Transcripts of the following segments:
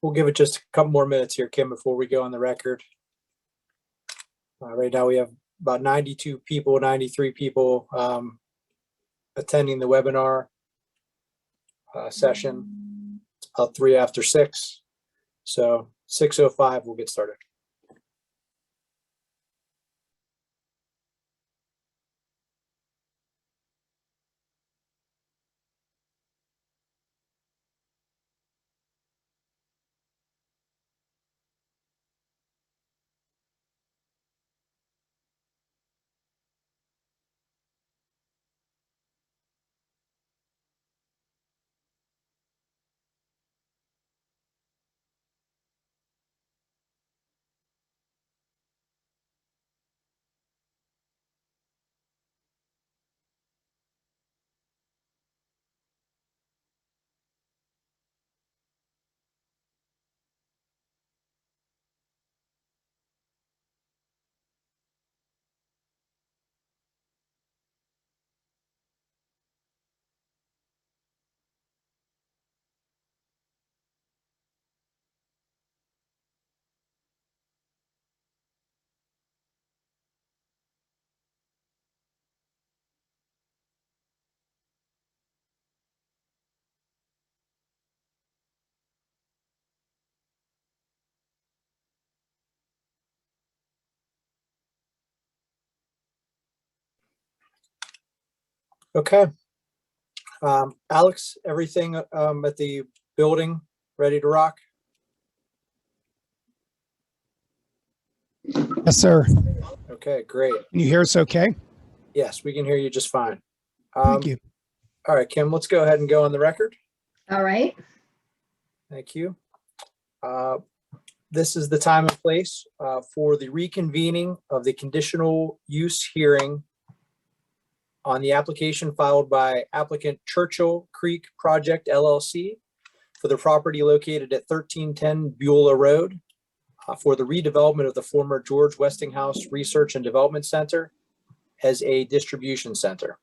We'll give it just a couple more minutes here, Kim, before we go on the record. Right now we have about 92 people, 93 people attending the webinar session. It's about 3 after 6. So 6:05, we'll get started. Okay. Alex, everything at the building ready to rock? Yes, sir. Okay, great. Can you hear us okay? Yes, we can hear you just fine. Thank you. All right, Kim, let's go ahead and go on the record. All right. Thank you. This is the time and place for the reconvening of the conditional use hearing on the application filed by applicant Churchill Creek Project LLC for the property located at 1310 Beulah Road for the redevelopment of the former George Westinghouse Research and Development Center as a distribution center.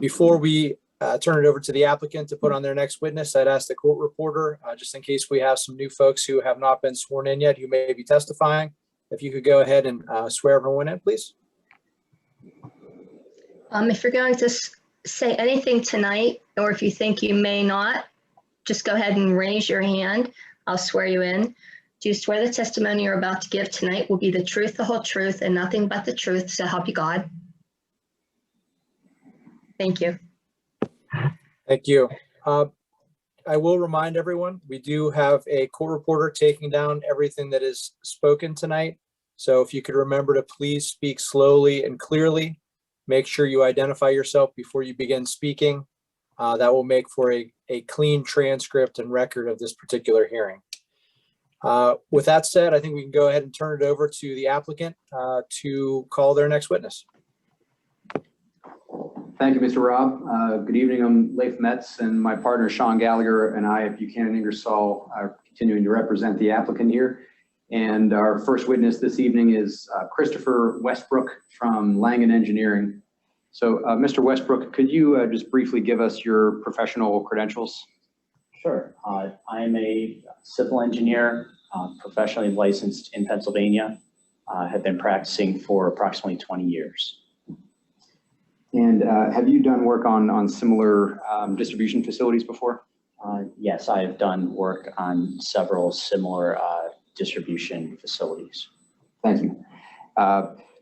Before we turn it over to the applicant to put on their next witness, I'd ask the court reporter, just in case we have some new folks who have not been sworn in yet, who may be testifying, if you could go ahead and swear everyone in, please. If you're going to say anything tonight, or if you think you may not, just go ahead and raise your hand. I'll swear you in. Do you swear the testimony you're about to give tonight will be the truth, the whole truth, and nothing but the truth, so help you God? Thank you. Thank you. I will remind everyone, we do have a court reporter taking down everything that is spoken tonight. So if you could remember to please speak slowly and clearly. Make sure you identify yourself before you begin speaking. That will make for a clean transcript and record of this particular hearing. With that said, I think we can go ahead and turn it over to the applicant to call their next witness. Thank you, Mr. Rob. Good evening. I'm Leif Metz, and my partner Sean Gallagher and I at Buchanan Ingersoll are continuing to represent the applicant here. And our first witness this evening is Christopher Westbrook from Langan Engineering. So, Mr. Westbrook, could you just briefly give us your professional credentials? Sure. I am a civil engineer, professionally licensed in Pennsylvania. Have been practicing for approximately 20 years. And have you done work on similar distribution facilities before? Yes, I have done work on several similar distribution facilities. Thank you.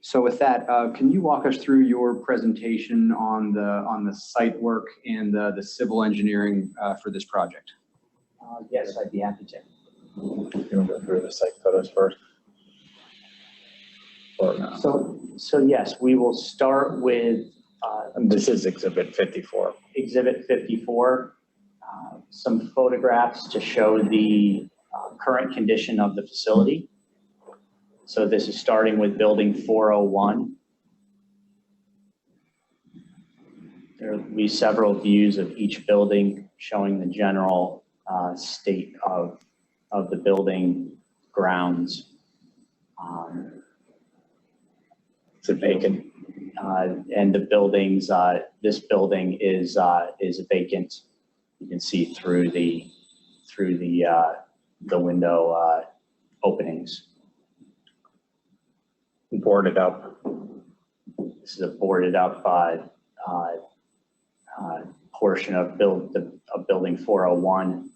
So with that, can you walk us through your presentation on the site work and the civil engineering for this project? Yes, I'd be happy to. You want to go through the site photos first? Or no? So yes, we will start with. This is Exhibit 54. Exhibit 54. Some photographs to show the current condition of the facility. So this is starting with building 401. There will be several views of each building showing the general state of the building grounds. It's vacant. And the buildings, this building is vacant. You can see through the window openings. Boarded up. This is a boarded up portion of building 401.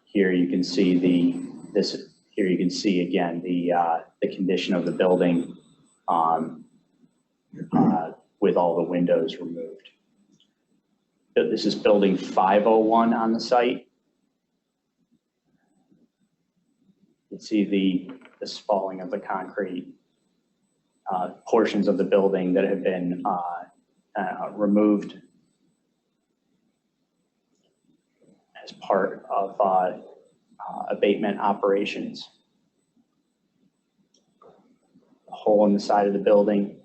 Here you can see here you can see again the condition of the building with all the windows removed. This is building 501 on the site. You can see the spalling of the concrete, portions of the building that have been removed as part of abatement operations. A hole in the side of the building.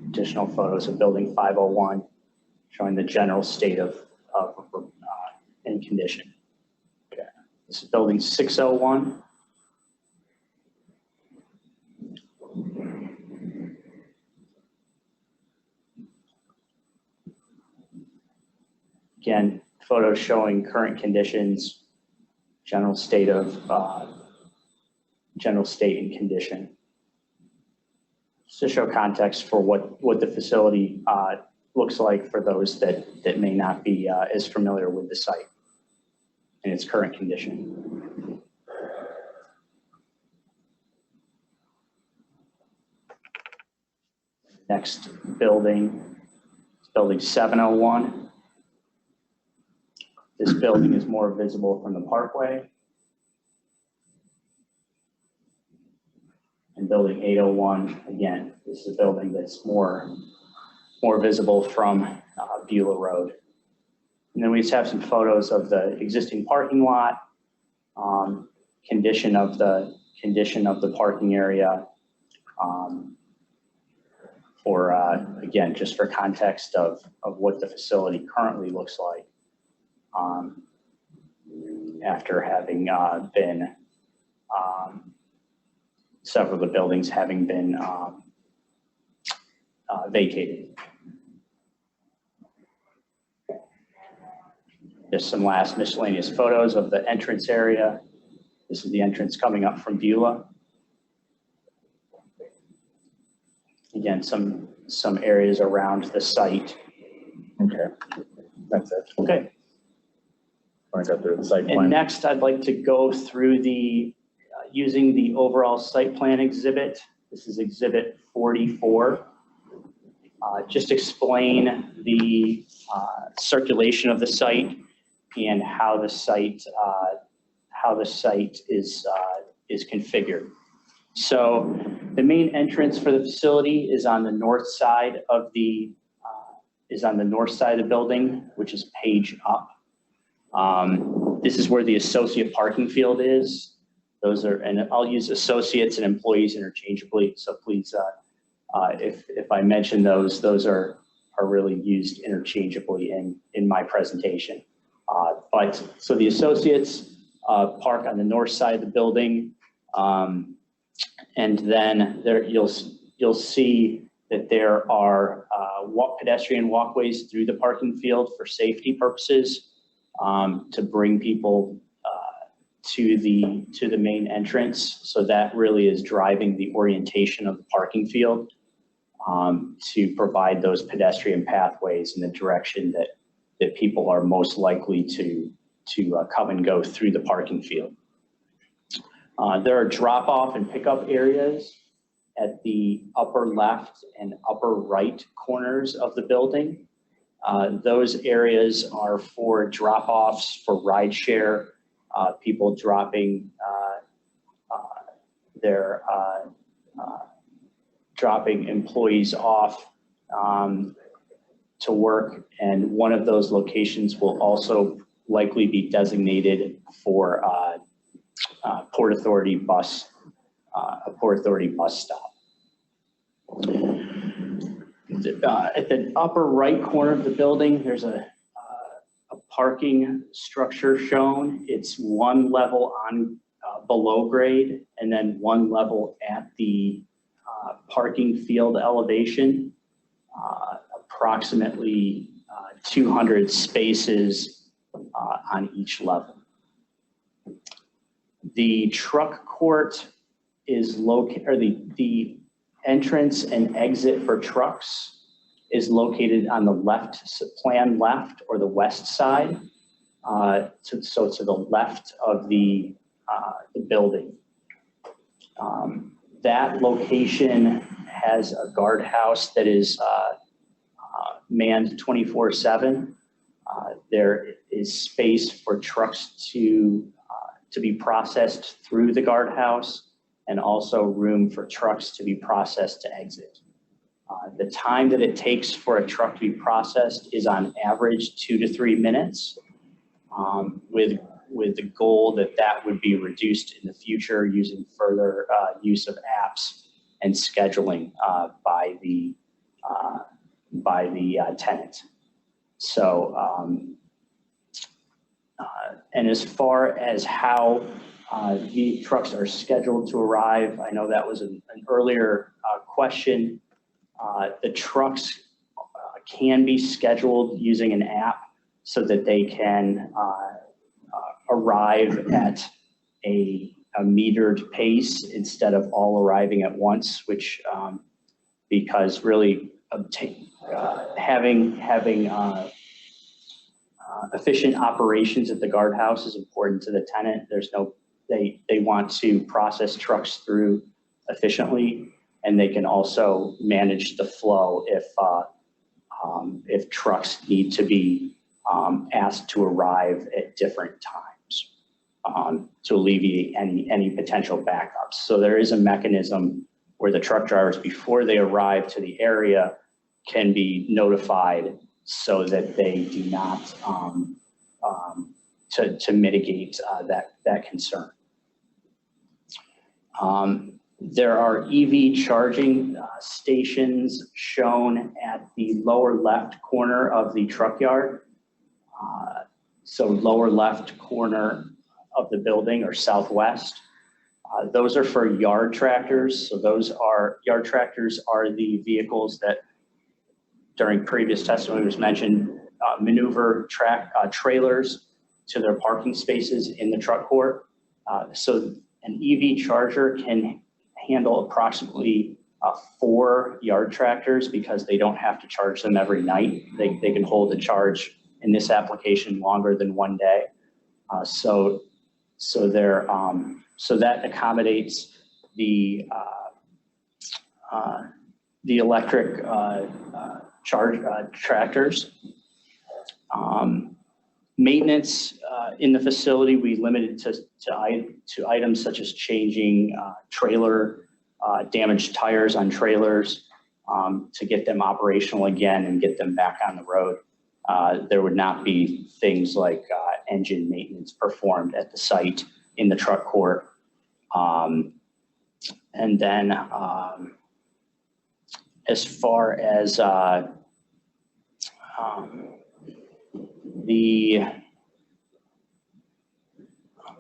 Additional photos of building 501 showing the general state of and condition. Okay. This is building 601. Again, photos showing current conditions, general state and condition. Just to show context for what the facility looks like for those that may not be as familiar with the site and its current condition. Next building is building 701. This building is more visible from the parkway. And building 801, again, this is a building that's more visible from Beulah Road. And then we just have some photos of the existing parking lot, condition of the parking area, again, just for context of what the facility currently looks like after having been several of the buildings having been vacated. Just some last miscellaneous photos of the entrance area. This is the entrance coming up from Beulah. Again, some areas around the site. Okay, that's it. Okay. Want to go through the site plan? And next, I'd like to go through using the overall site plan exhibit. This is exhibit 44. Just explain the circulation of the site and how the site is configured. So the main entrance for the facility is on the north side of the building, which is page up. This is where the associate parking field is. Those are, and I'll use associates and employees interchangeably. So please, if I mention those are really used interchangeably in my presentation. So the associates park on the north side of the building, and then there you'll see that there are pedestrian walkways through the parking field for safety purposes to bring people to the main entrance. So that really is driving the orientation of the parking field to provide those pedestrian pathways in the direction that people are most likely to come and go through the parking field. There are drop-off and pickup areas at the upper left and upper right corners of the building. Those areas are for drop-offs for rideshare, people dropping dropping employees off to work, and one of those locations will also likely be designated for Port Authority bus, a Port Authority bus stop. At the upper right corner of the building, there's a parking structure shown. It's one level on below grade, and then one level at the parking field elevation, approximately 200 spaces on each level. The truck court is located, or the entrance and exit for trucks is located on the planned left or the west side. So to the left of the building. That location has a guardhouse that is manned 24/7. There is space for trucks to be processed through the guardhouse, and also room for trucks to be processed to exit. The time that it takes for a truck to be processed is on average 2 to 3 minutes, with the goal that that would be reduced in the future using further use of apps and scheduling by the tenant. So, and as far as how the trucks are scheduled to arrive, I know that was an earlier question. The trucks can be scheduled using an app so that they can arrive at a metered pace instead of all arriving at once, which because really having efficient operations at the guardhouse is important to the tenant. They want to process trucks through efficiently, and they can also manage the flow if trucks need to be asked to arrive at different times to alleviate any potential backups. So there is a mechanism where the truck drivers, before they arrive to the area, can be notified so that they do not to mitigate that concern. There are EV charging stations shown at the lower left corner of the truck yard. So lower left corner of the building, or southwest. Those are for yard tractors. So yard tractors are the vehicles that, during previous testimony was mentioned, maneuver trailers to their parking spaces in the truck court. So an EV charger can handle approximately 4 yard tractors, because they don't have to charge them every night. They can hold the charge in this application longer than 1 day. So that accommodates the electric tractors. Maintenance in the facility, we limited to items such as changing damaged tires on trailers to get them operational again and get them back on the road. There would not be things like engine maintenance performed at the site in the truck court. And then as far as let's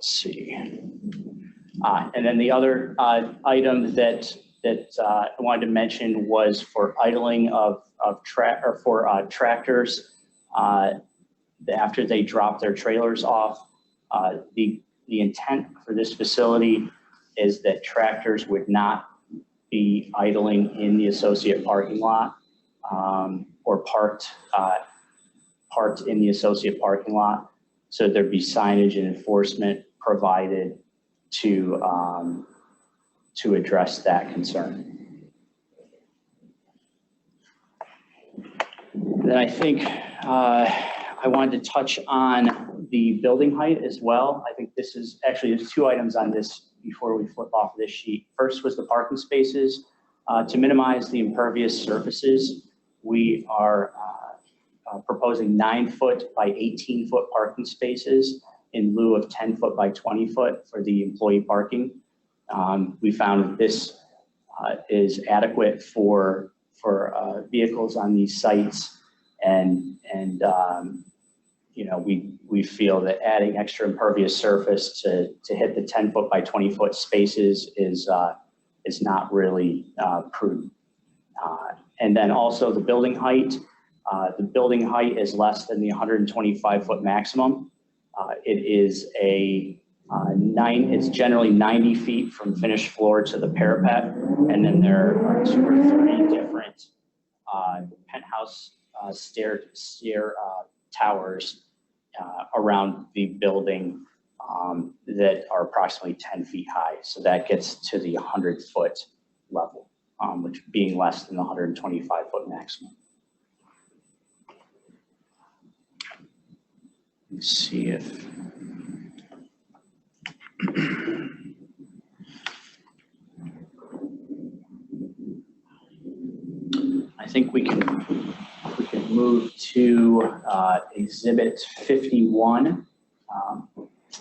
see. And then the other item that I wanted to mention was for idling of tractors after they drop their trailers off. The intent for this facility is that tractors would not be idling in the associate parking lot or parked in the associate parking lot. So there'd be signage and enforcement provided to address that concern. Then I think I wanted to touch on the building height as well. I think this is actually, there's 2 items on this before we flip off this sheet. First was the parking spaces. To minimize the impervious surfaces, we are proposing 9-foot by 18-foot parking spaces in lieu of 10-foot by 20-foot for the employee parking. We found that this is adequate for vehicles on these sites, and we feel that adding extra impervious surface to hit the 10-foot by 20-foot spaces is not really prudent. And then also the building height. The building height is less than the 125-foot maximum. It's generally 90 feet from finished floor to the parapet, and then there are 2 or 3 different penthouse stair towers around the building that are approximately 10 feet high. So that gets to the 100-foot level, which being less than the 125-foot maximum. Let's see if I think we can move to Exhibit 51.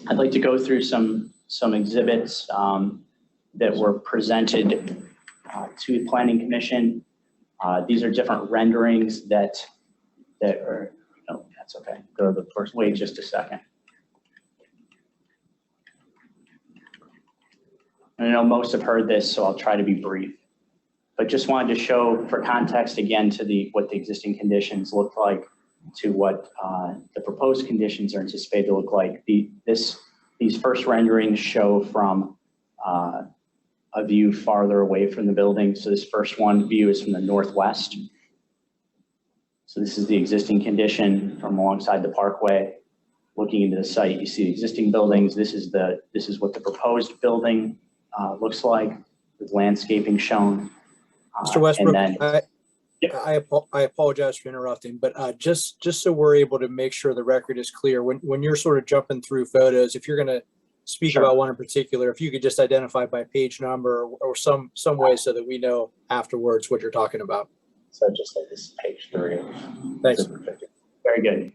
I'd like to go through some exhibits that were presented to the Planning Commission. These are different renderings that are, no, that's okay. Go to the first, wait just a second. I know most have heard this, so I'll try to be brief. But just wanted to show for context again to what the existing conditions look like, to what the proposed conditions are anticipated to look like. These first renderings show from a view farther away from the building. So this first view is from the northwest. So this is the existing condition from alongside the parkway. Looking into the site, you see the existing buildings. This is what the proposed building looks like, with landscaping shown. Mr. Westbrook, Yep. I apologize for interrupting, but just so we're able to make sure the record is clear, when you're sort of jumping through photos, if you're going to speak Sure. about one in particular, if you could just identify by page number or some way so that we know afterwards what you're talking about. So just like this is page 3. Thanks. Very good.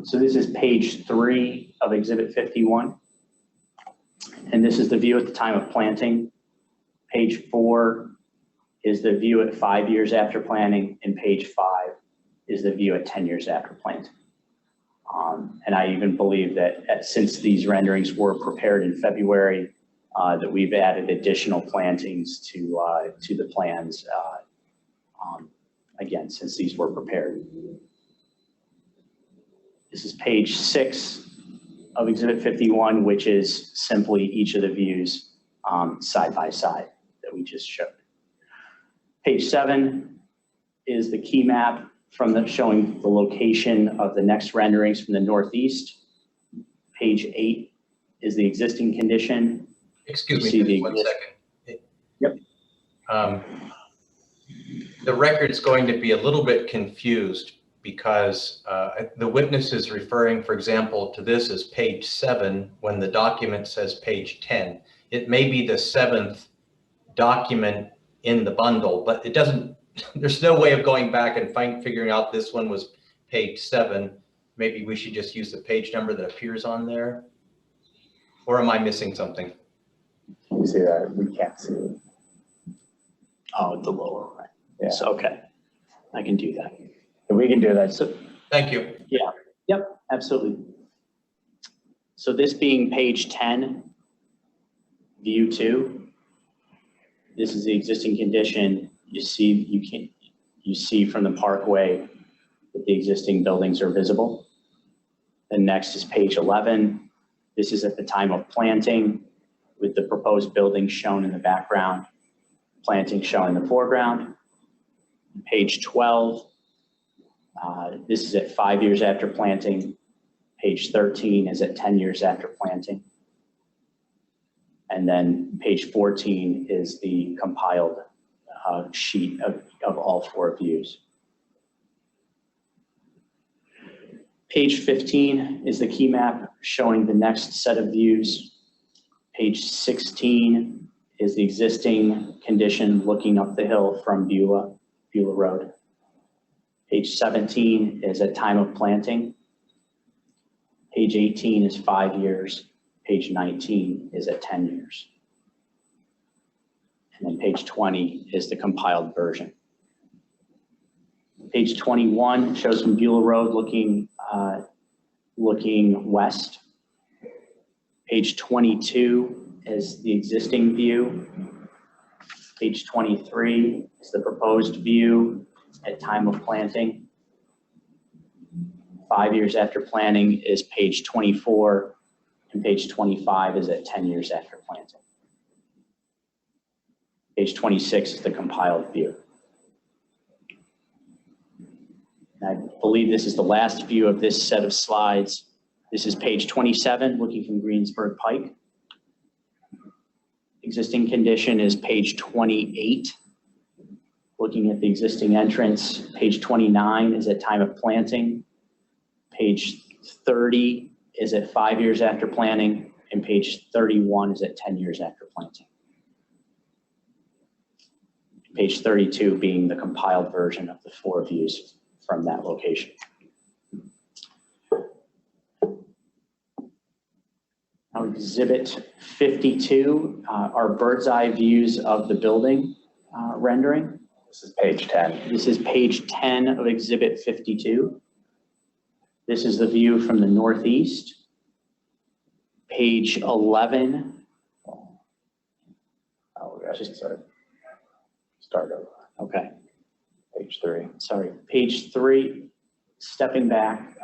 So this is page 3 of Exhibit 51. And this is the view at the time of planting. Page 4 is the view at 5 years after planting, and page 5 is the view at 10 years after planting. And I even believe that since these renderings were prepared in February, that we've added additional plantings to the plans, again, since these were prepared. This is page 6 of Exhibit 51, which is simply each of the views side by side that we just showed. Page 7 is the key map showing the location of the next renderings from the northeast. Page 8 is the existing condition. Excuse You see me, the just 1 second. Yep. The record is going to be a little bit confused because the witness is referring, for example, to this as page 7 when the document says page 10. It may be the 7th document in the bundle, but it doesn't, there's no way of going back and figuring out this one was page 7. Maybe we should just use the page number that appears on there. Or am I missing something? You see that? We can't see it. Oh, the lower right. Yeah. So, okay, I can do that. We can do that. So, Thank you. yeah, yep, absolutely. So this being page 10, view 2, this is the existing condition. You see from the parkway that the existing buildings are visible. Then next is page 11. This is at the time of planting with the proposed building shown in the background, planting shown in the foreground. Page 12, this is at 5 years after planting. Page 13 is at 10 years after planting. And then page 14 is the compiled sheet of all 4 views. Page 15 is the key map showing the next set of views. Page 16 is the existing condition looking up the hill from Beulah Road. Page 17 is at time of planting. Page 18 is 5 years. Page 19 is at 10 years. And then page 20 is the compiled version. Page 21 shows from Beulah Road looking looking west. Page 22 is the existing view. Page 23 is the proposed view at time of planting. 5 years after planting is page 24, and page 25 is at 10 years after planting. Page 26 is the compiled view. And I believe this is the last view of this set of slides. This is page 27, looking from Greensburg Pike. Existing condition is page 28, looking at the existing entrance. Page 29 is at time of planting. Page 30 is at 5 years after planting, and page 31 is at 10 years after planting. Page 32 being the compiled version of the 4 views from that location. Now, exhibit 52 are bird's eye views of the building rendering. This is page 10. This is page 10 of exhibit 52. This is the view from the northeast. Page 11. Oh, we got to start over. Okay, Page 3. sorry. Page 3, stepping back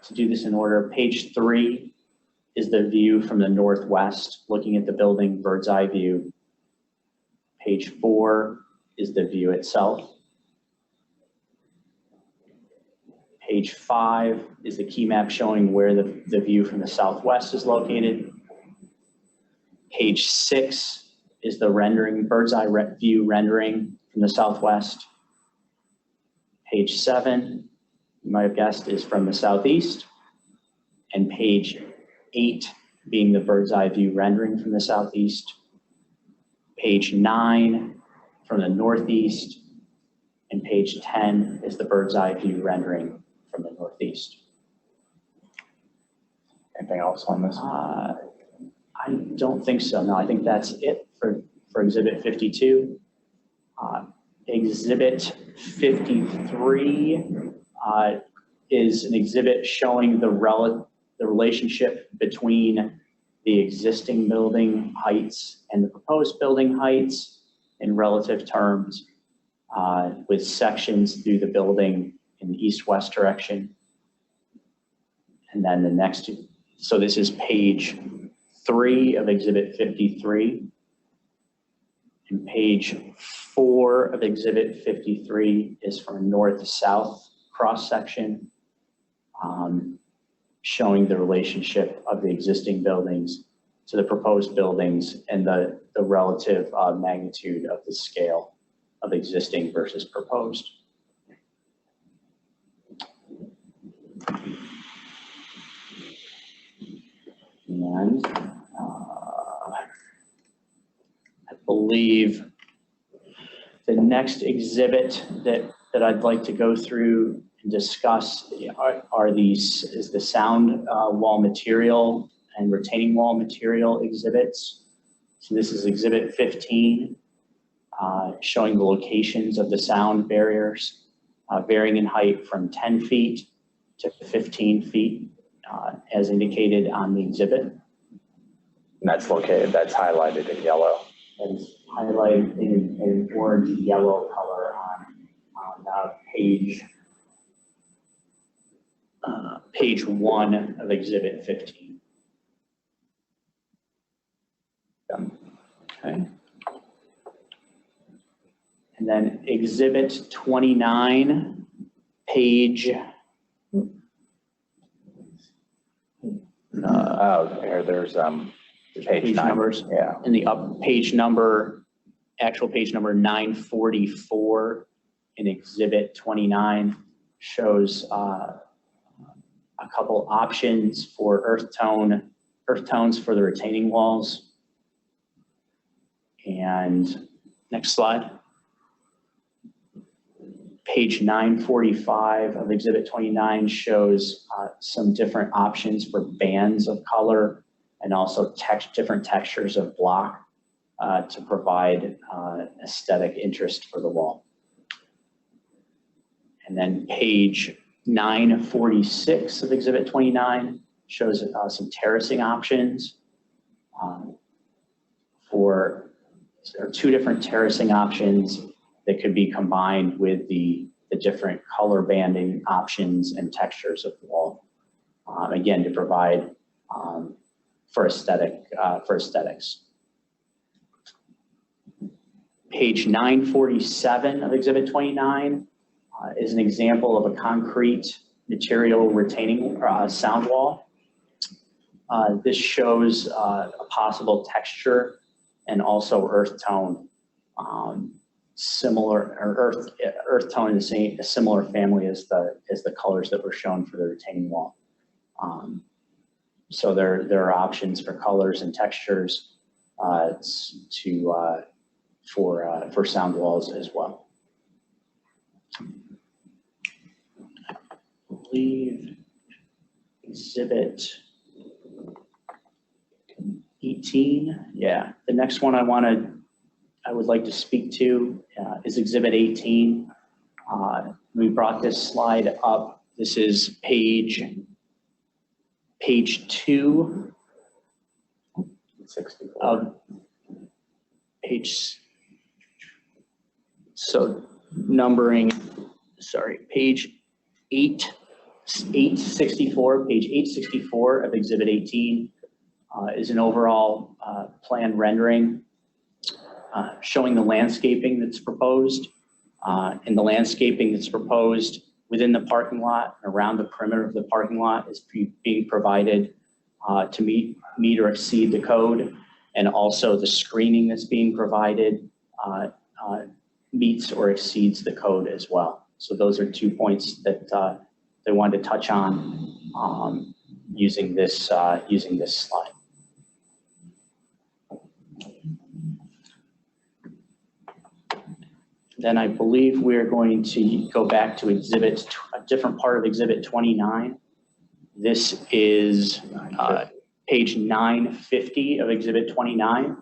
to do this in order. Page 3 is the view from the northwest, looking at the building, bird's eye view. Page 4 is the view itself. Page 5 is the key map showing where the view from the southwest is located. Page 6 is the rendering, bird's eye view rendering from the southwest. Page 7, you might have guessed, is from the southeast. And page 8 being the bird's eye view rendering from the southeast. Page 9 from the northeast. And page 10 is the bird's eye view rendering from the northeast. Anything else on this? I don't think so. No, I think that's it for exhibit 52. Exhibit 53 is an exhibit showing the relationship between the existing building heights and the proposed building heights in relative terms, with sections through the building in the east-west direction. And then the next, so this is page 3 of exhibit 53. And page 4 of exhibit 53 is from a north-south cross-section, showing the relationship of the existing buildings to the proposed buildings and the relative magnitude of the scale of existing versus proposed. And I believe the next exhibit that I'd like to go through and discuss is the sound wall material and retaining wall material exhibits. So this is exhibit 15, showing the locations of the sound barriers, varying in height from 10 feet to 15 feet, as indicated on the exhibit. And that's highlighted in yellow. And it's highlighted in orange and yellow color on page 1 of exhibit 15. Okay. And then exhibit 29, page. There's page 9. Numbers. Yeah. And the page number, actual page number 944 in exhibit 29 shows a couple options for earth tones for the retaining walls. And next slide. Page 945 of exhibit 29 shows some different options for bands of color and also different textures of block to provide aesthetic interest for the wall. And then page 946 of Exhibit 29 shows some terracing options. There are 2 different terracing options that could be combined with the different color banding options and textures of the wall. Again, to provide for aesthetics. Page 947 of Exhibit 29 is an example of a concrete material retaining sound wall. This shows a possible texture and also earth tone, similar or earth tone in a similar family as the colors that were shown for the retaining wall. So there are options for colors and textures for sound walls as well. I believe Exhibit 18. Yeah, the next one I would like to speak to is Exhibit 18. We brought this slide up. This is page 2 of page. So numbering, sorry, page 864, page 864 of Exhibit 18 is an overall plan rendering showing the landscaping that's proposed. And the landscaping that's proposed within the parking lot and around the perimeter of the parking lot is being provided to meet or exceed the code. And also the screening that's being provided meets or exceeds the code as well. So those are 2 points that they wanted to touch on using this slide. Then I believe we're going to go back to a different part of Exhibit 29. This is page 950 of Exhibit 29.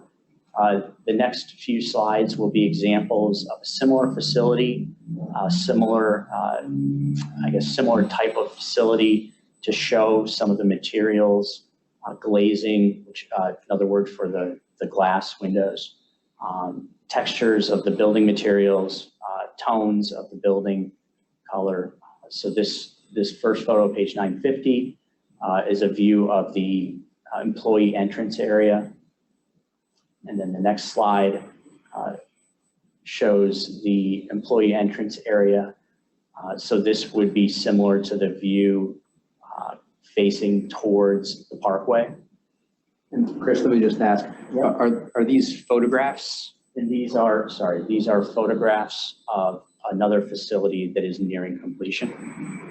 The next few slides will be examples of a similar facility, similar type of facility to show some of the materials, glazing, which another word for the glass windows, textures of the building materials, tones of the building color. So this first photo, page 950, is a view of the employee entrance area. And then the next slide shows the employee entrance area. So this would be similar to the view facing towards the parkway. And Chris, let me just ask, are these photographs? And these are photographs of another facility that is nearing completion.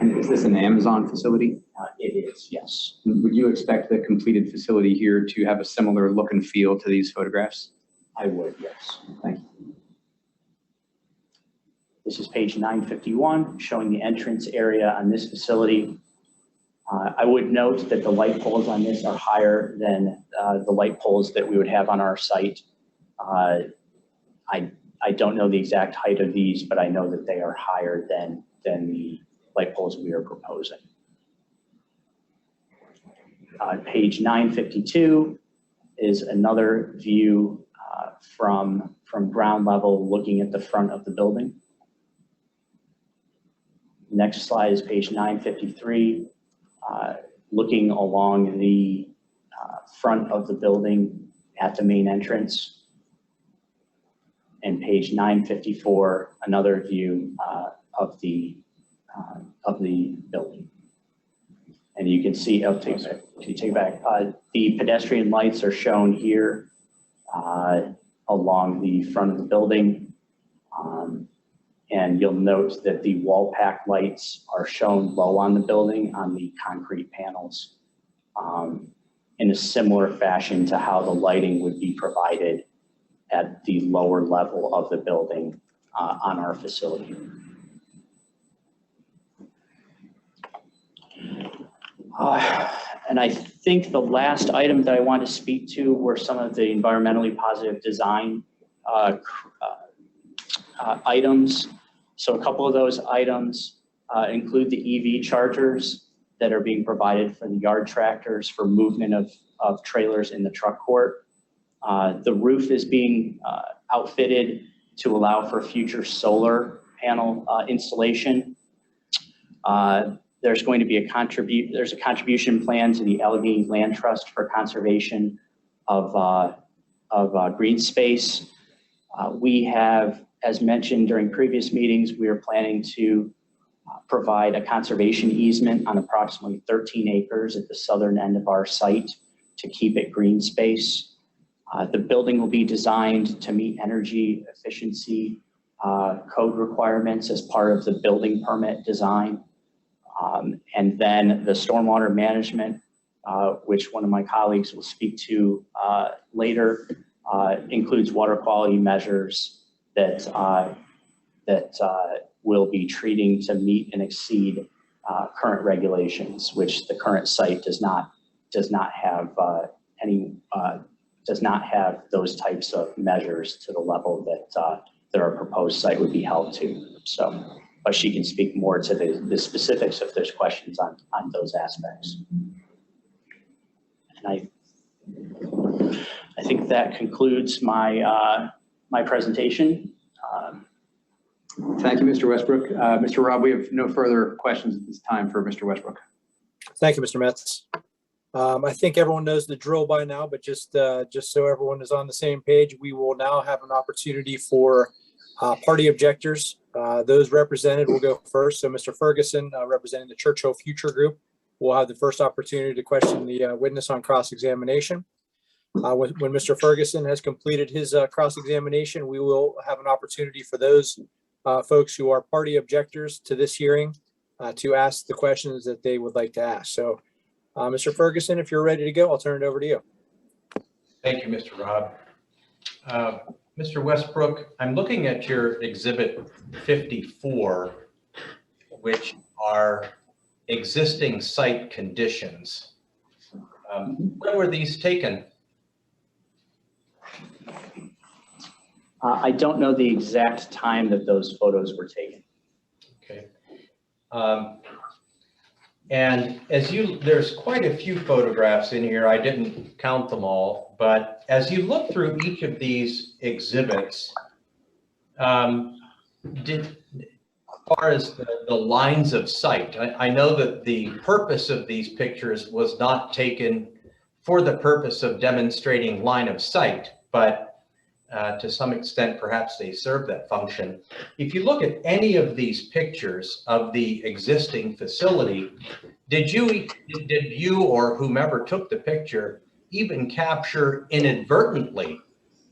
And is this an Amazon facility? It is, yes. Would you expect the completed facility here to have a similar look and feel to these photographs? I would, yes. Thank you. This is page 951, showing the entrance area on this facility. I would note that the light poles on this are higher than the light poles that we would have on our site. I don't know the exact height of these, but I know that they are higher than the light poles we are proposing. Page 952 is another view from ground level looking at the front of the building. Next slide is page 953, looking along the front of the building at the main entrance. And page 954, another view of the building. And you can see, can you take it back? The pedestrian lights are shown here along the front of the building. And you'll note that the wall pack lights are shown low on the building on the concrete panels in a similar fashion to how the lighting would be provided at the lower level of the building on our facility. And I think the last item that I want to speak to were some of the environmentally positive design items. So a couple of those items include the EV chargers that are being provided for the yard tractors for movement of trailers in the truck court. The roof is being outfitted to allow for future solar panel installation. There's going to be there's a contribution plan to the Allegheny Land Trust for conservation of green space. We have, as mentioned during previous meetings, we are planning to provide a conservation easement on approximately 13 acres at the southern end of our site to keep it green space. The building will be designed to meet energy efficiency code requirements as part of the building permit design. And then the stormwater management, which one of my colleagues will speak to later, includes water quality measures that will be treating to meet and exceed current regulations, which the current site does not have those types of measures to the level that our proposed site would be held to. So, but she can speak more to the specifics if there's questions on those aspects. And I think that concludes my my presentation. Thank you, Mr. Westbrook. Mr. Robb, we have no further questions at this time for Mr. Westbrook. Thank you, Mr. Metz. I think everyone knows the drill by now, but just so everyone is on the same page, we will now have an opportunity for party objectors. Those represented will go first. So Mr. Ferguson, representing the Churchill Future Group, will have the first opportunity to question the witness on cross-examination. When Mr. Ferguson has completed his cross-examination, we will have an opportunity for those folks who are party objectors to this hearing to ask the questions that they would like to ask. So Mr. Ferguson, if you're ready to go, I'll turn it over to you. Thank you, Mr. Robb. Mr. Westbrook, I'm looking at your exhibit 54, which are existing site conditions. When were these taken? I don't know the exact time that those photos were taken. Okay. And there's quite a few photographs in here. I didn't count them all, but as you look through each of these exhibits, as far as the lines of sight, I know that the purpose of these pictures was not taken for the purpose of demonstrating line of sight, but to some extent, perhaps they serve that function. If you look at any of these pictures of the existing facility, did you or whomever took the picture even capture inadvertently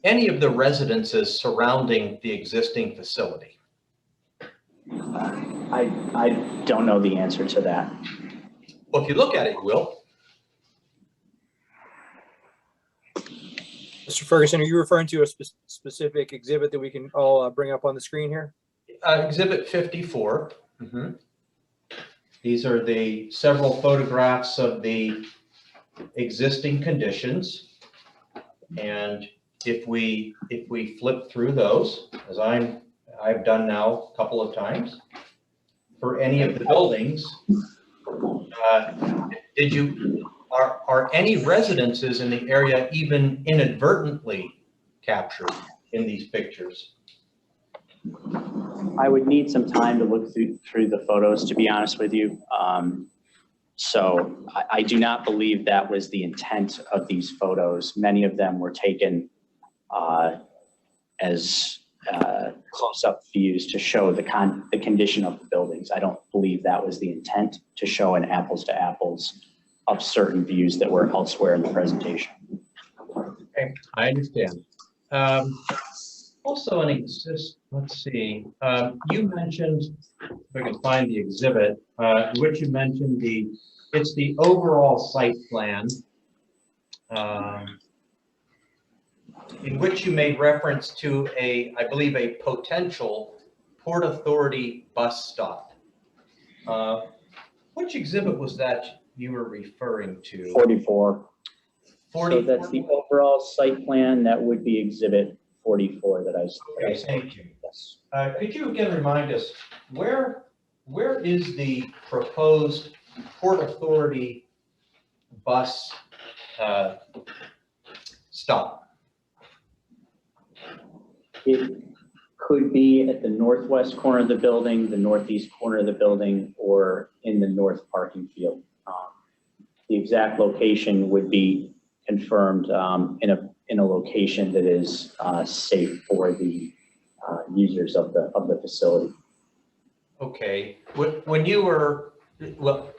any of the residences surrounding the existing facility? I don't know the answer to that. Well, if you look at it, you will. Mr. Ferguson, are you referring to a specific exhibit that we can all bring up on the screen here? Exhibit 54. Mm-hmm. These are the several photographs of the existing conditions. And if we flip through those, as I've done now a couple of times, for any of the buildings, are any residences in the area even inadvertently captured in these pictures? I would need some time to look through the photos, to be honest with you. So I do not believe that was the intent of these photos. Many of them were taken as close-up views to show the condition of the buildings. I don't believe that was the intent, to show an apples to apples of certain views that were elsewhere in the presentation. Okay, I understand. Also, let's see, you mentioned, if I can find the exhibit, which you mentioned it's the overall site plan, in which you made reference to I believe a potential Port Authority bus stop. Which exhibit was that you were referring to? 44. 44. So that's the overall site plan. That would be exhibit 44 that I Okay, thank you. Yes. Could you again remind us, where where is the proposed Port Authority bus stop? It could be at the northwest corner of the building, the northeast corner of the building, or in the north parking field. The exact location would be confirmed in a location that is safe for the users of the facility. Okay, when you were, well,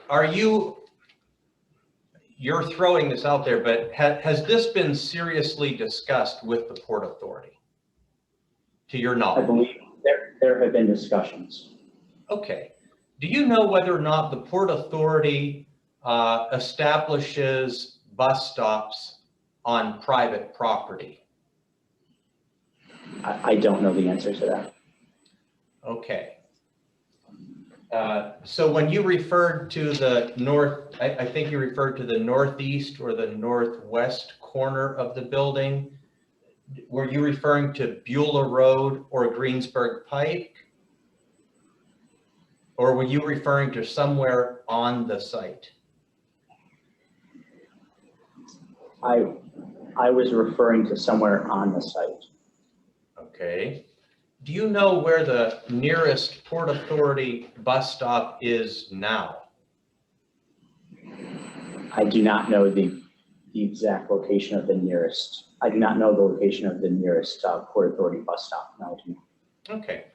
you're throwing this out there, but has this been seriously discussed with the Port Authority, to your I knowledge? believe there have been discussions. Okay. Do you know whether or not the Port Authority establishes bus stops on private property? I don't know the answer to that. Okay. So when you referred to the north, I think you referred to the northeast or the northwest corner of the building. Were you referring to Beulah Road or Greensburg Pike? Or were you referring to somewhere on the site? I was referring to somewhere on the site. Okay. Do you know where the nearest Port Authority bus stop is now? I do not know the exact location of the nearest. I do not know the location of the nearest Port Authority bus stop. No, I do not. Okay.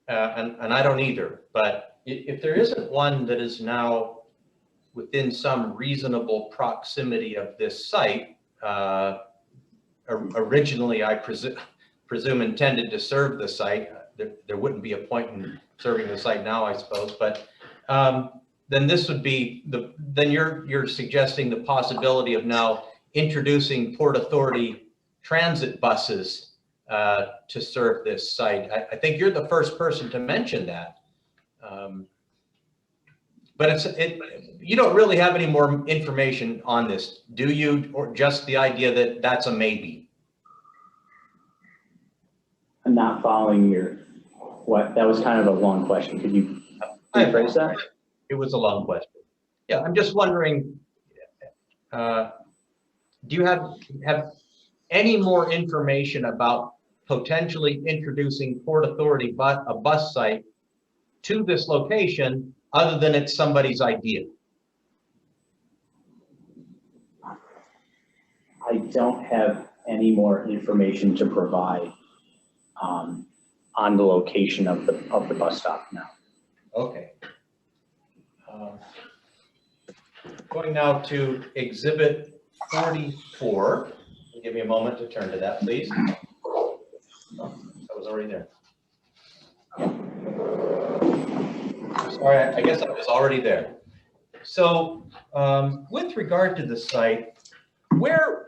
And I don't either, but if there isn't one that is now within some reasonable proximity of this site, originally I presume intended to serve the site, there wouldn't be a point in serving the site now, I suppose, but then this would be then you're suggesting the possibility of now introducing Port Authority transit buses to serve this site. I think you're the first person to mention that. But you don't really have any more information on this, do you? Or just the idea that that's a maybe? I'm not following that was kind of a long question. Could you rephrase that? It was a long question. Yeah, I'm just wondering, do you have any more information about potentially introducing Port Authority a bus site to this location other than it's somebody's idea? I don't have any more information to provide on the location of the bus stop now. Okay. Going now to Exhibit 44. Give me a moment to turn to that, please. Oh, that was already there. Sorry, I guess I was already there. So with regard to the site, where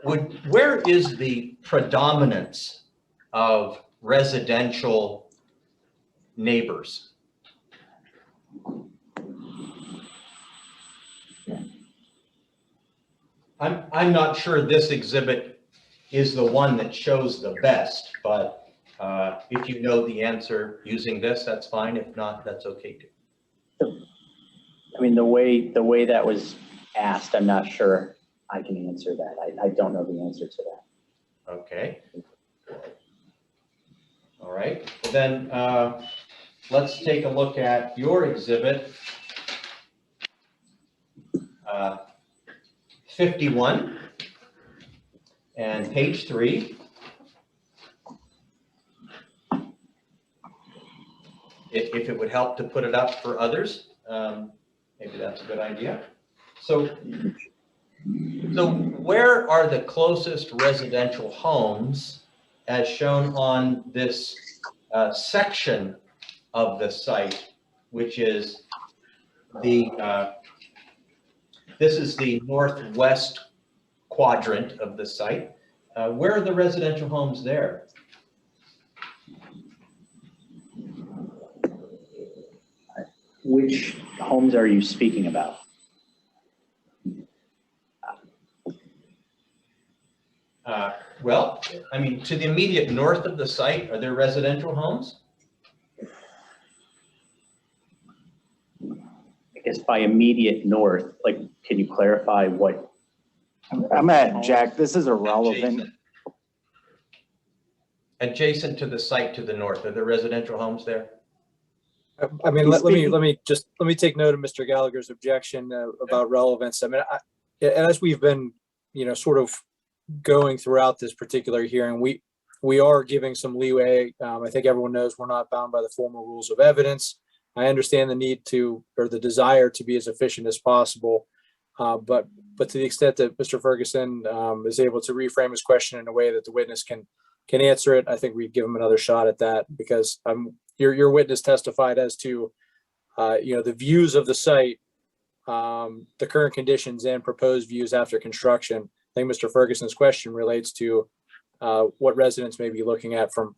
is the predominance of residential neighbors? I'm not sure this exhibit is the one that shows the best, but if you know the answer using this, that's fine. If not, that's okay too. I mean, the way that was asked, I'm not sure I can answer that. I don't know the answer to that. Okay. All right. Well, then let's take a look at your exhibit 51 and page 3. If it would help to put it up for others, maybe that's a good idea. So where are the closest residential homes as shown on this section of the site, which is this is the northwest quadrant of the site. Where are the residential homes there? Which homes are you speaking about? Well, I mean, to the immediate north of the site, are there residential homes? I guess by immediate north, like, can you clarify what? I'm at Jack, this is irrelevant. Adjacent to the site to the north, are there residential homes there? I mean, let me take note of Mr. Gallagher's objection about relevance. I mean, as we've been, sort of going throughout this particular hearing, we are giving some leeway. I think everyone knows we're not bound by the formal rules of evidence. I understand the need to, or the desire to be as efficient as possible. But to the extent that Mr. Ferguson is able to reframe his question in a way that the witness can answer it, I think we give him another shot at that, because your witness testified as to, the views of the site, the current conditions and proposed views after construction. I think Mr. Ferguson's question relates to what residents may be looking at from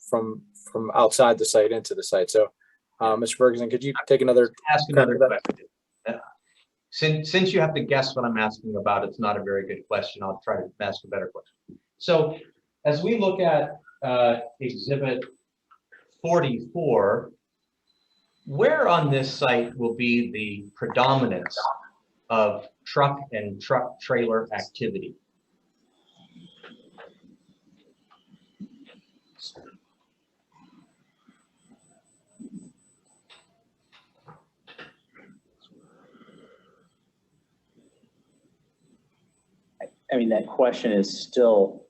outside the site into the site. So, Mr. Ferguson, could you take another? Ask another question. Since you have to guess what I'm asking about, it's not a very good question. I'll try to ask a better question. So, as we look at Exhibit 44, where on this site will be the predominance of truck and truck trailer activity? I mean, that question is still,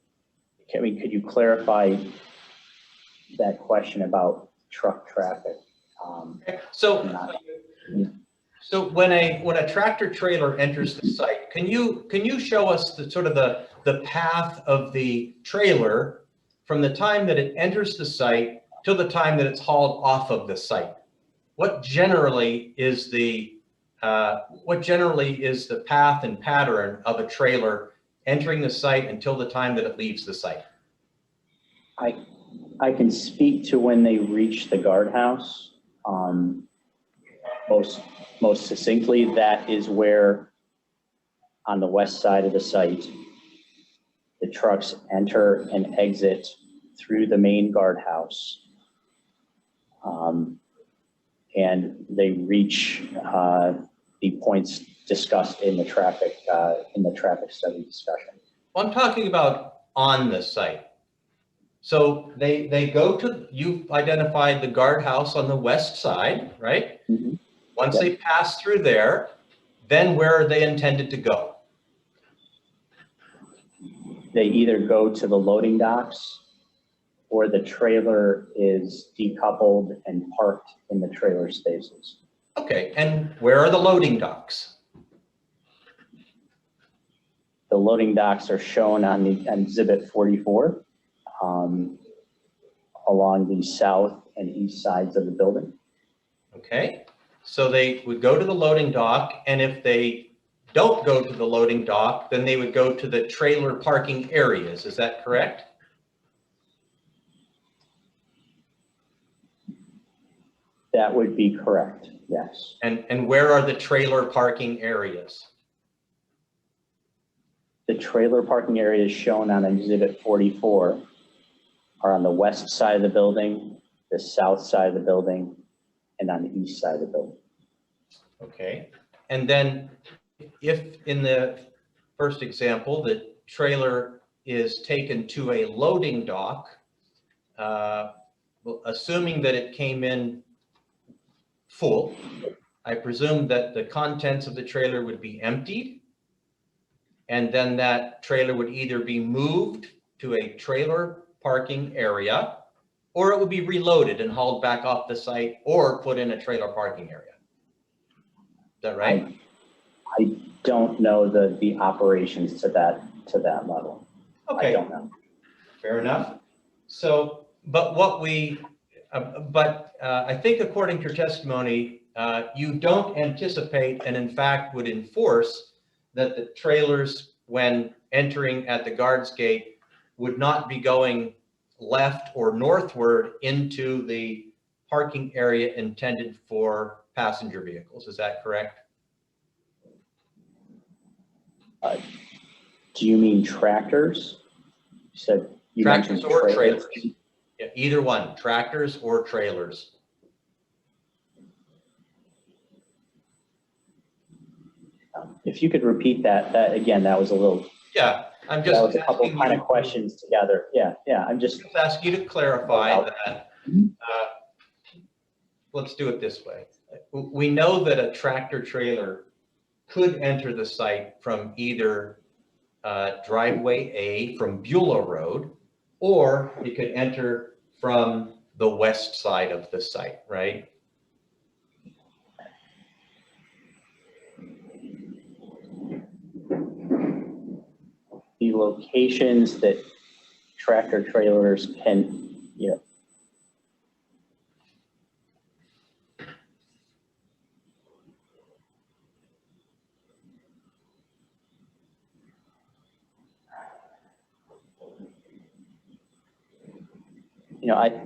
could you clarify that question about truck traffic? So when a tractor trailer enters the site, can you show us the sort of the path of the trailer from the time that it enters the site till the time that it's hauled off of the site? What generally is the path and pattern of a trailer entering the site until the time that it leaves the site? I can speak to when they reach the guardhouse. Most succinctly, that is where, on the west side of the site, the trucks enter and exit through the main guardhouse. And they reach the points discussed in the traffic study discussion. Well, I'm talking about on the site. So they go to, you've identified the guardhouse on the west side, right? Mm-hmm. Once they pass through there, then where are they intended to go? They either go to the loading docks, or the trailer is decoupled and parked in the trailer spaces. Okay, and where are the loading docks? The loading docks are shown on Exhibit 44, along the south and east sides of the building. Okay, so they would go to the loading dock, and if they don't go to the loading dock, then they would go to the trailer parking areas. Is that correct? That would be correct, yes. And where are the trailer parking areas? The trailer parking areas shown on Exhibit 44 are on the west side of the building, the south side of the building, and on the east side of the building. Okay, and then if in the first example, the trailer is taken to a loading dock, assuming that it came in full, I presume that the contents of the trailer would be emptied, and then that trailer would either be moved to a trailer parking area, or it would be reloaded and hauled back off the site, or put in a trailer parking area. Is that right? I don't know the operations to that level. Okay. I don't know. Fair enough. So, but I think according to your testimony, you don't anticipate and in fact would enforce that the trailers, when entering at the guards gate, would not be going left or northward into the parking area intended for passenger vehicles. Is that correct? Do you mean tractors? You said you Tractors mentioned or trailers? Yeah, either one, tractors or trailers. if you could repeat that again, that was a little, Yeah, I'm just that was a couple asking kind you of questions together. Yeah, I'm just, to ask you to clarify that. Let's do it this way. We know that a tractor trailer could enter the site from either driveway A from Beulah Road, or it could enter from the west side of the site, right? the locations that tractor trailers can,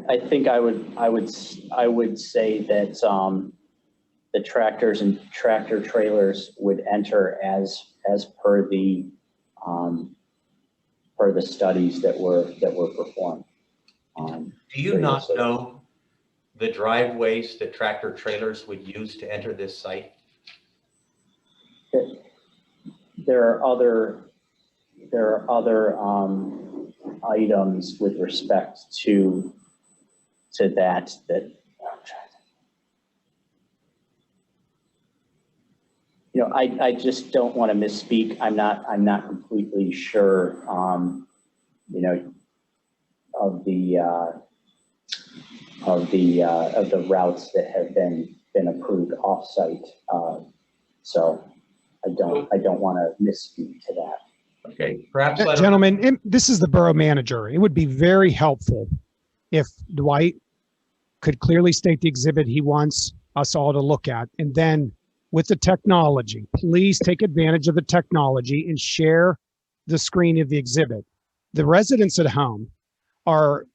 I think I would say that the tractors and tractor trailers would enter as per the studies that were performed. Do you not know the driveways that tractor trailers would use to enter this site? There are other items with respect to that I just don't want to misspeak. I'm not completely sure of the routes that have been approved off-site. So I don't want to misspeak to that. Okay, perhaps let him- Gentlemen, this is the borough manager. It would be very helpful if Dwight could clearly state the exhibit he wants us all to look at. And then with the technology, please take advantage of the technology and share the screen of the exhibit. The residents at home are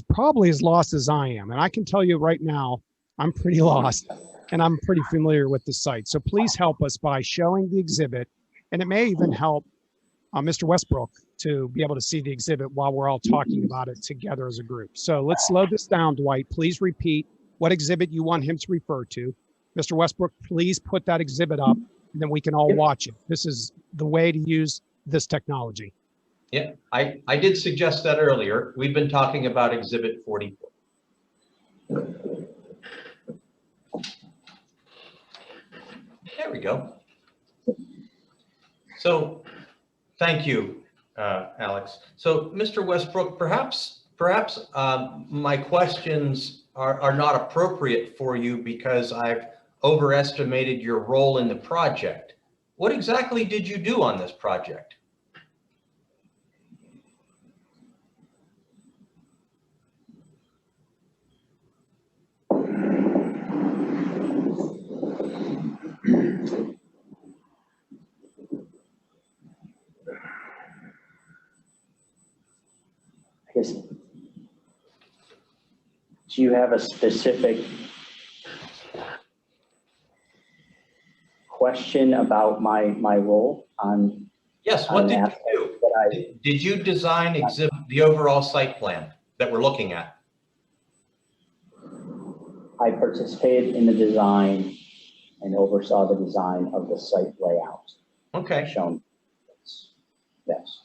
probably as lost as I am. And I can tell you right now, I'm pretty lost and I'm pretty familiar with the site. So please help us by showing the exhibit. And it may even help Mr. Westbrook to be able to see the exhibit while we're all talking about it together as a group. So let's slow this down, Dwight. Please repeat what exhibit you want him to refer to. Mr. Westbrook, please put that exhibit up and then we can all watch it. This is the way to use this technology. Yeah, I did suggest that earlier. We've been talking about Exhibit 44. There we go. So, thank you, Alex. So, Mr. Westbrook, perhaps my questions are not appropriate for you because I've overestimated your role in the project. What exactly did you do on this project? I guess, do you have a specific question about my role on? Yes, what did you do? Did you design the overall site plan that we're looking at? I participated in the design and oversaw the design of the site layout. Okay. Shown. Yes.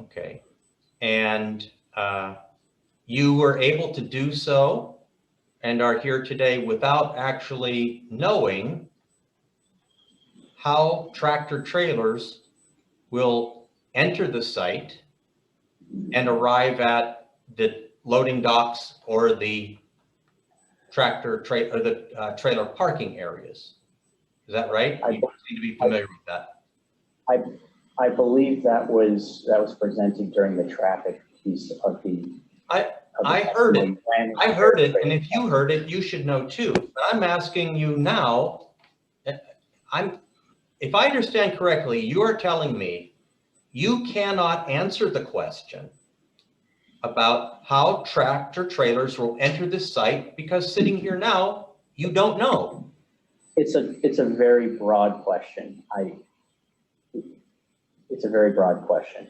Okay. And you were able to do so and are here today without actually knowing how tractor trailers will enter the site and arrive at the loading docks or the trailer parking areas. Is that right? You seem to be familiar with that. I believe that was presented during the traffic piece of the. I heard it. I heard it, and if you heard it, you should know too. But I'm asking you now. If I understand correctly, you are telling me you cannot answer the question about how tractor trailers will enter this site because sitting here now, you don't know. It's a very broad question. It's a very broad question.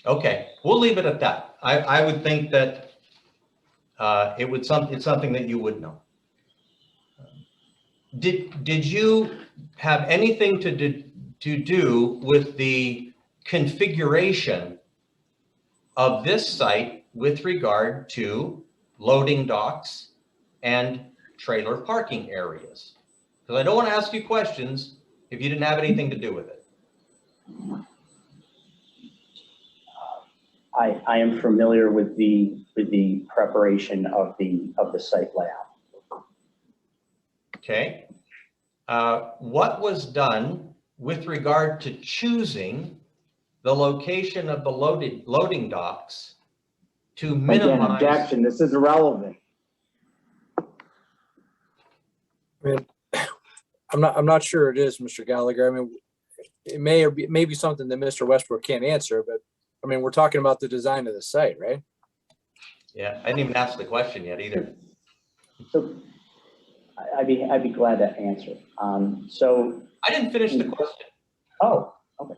Okay, we'll leave it at that. I would think that it's something that you would know. did you have anything to do with the configuration of this site with regard to loading docks and trailer parking areas? Because I don't want to ask you questions if you didn't have anything to do with it. I am familiar with the preparation of the site layout. Okay. What was done with regard to choosing the location of the loading docks to Again, minimize? objection, this is irrelevant. I mean, I'm not sure it is, Mr. Gallagher. I mean, it may be something that Mr. Westbrook can't answer, but I mean, we're talking about the design of the site, right? Yeah, I didn't even ask the question yet either. So I'd be glad to answer. So I didn't finish the question, oh, okay.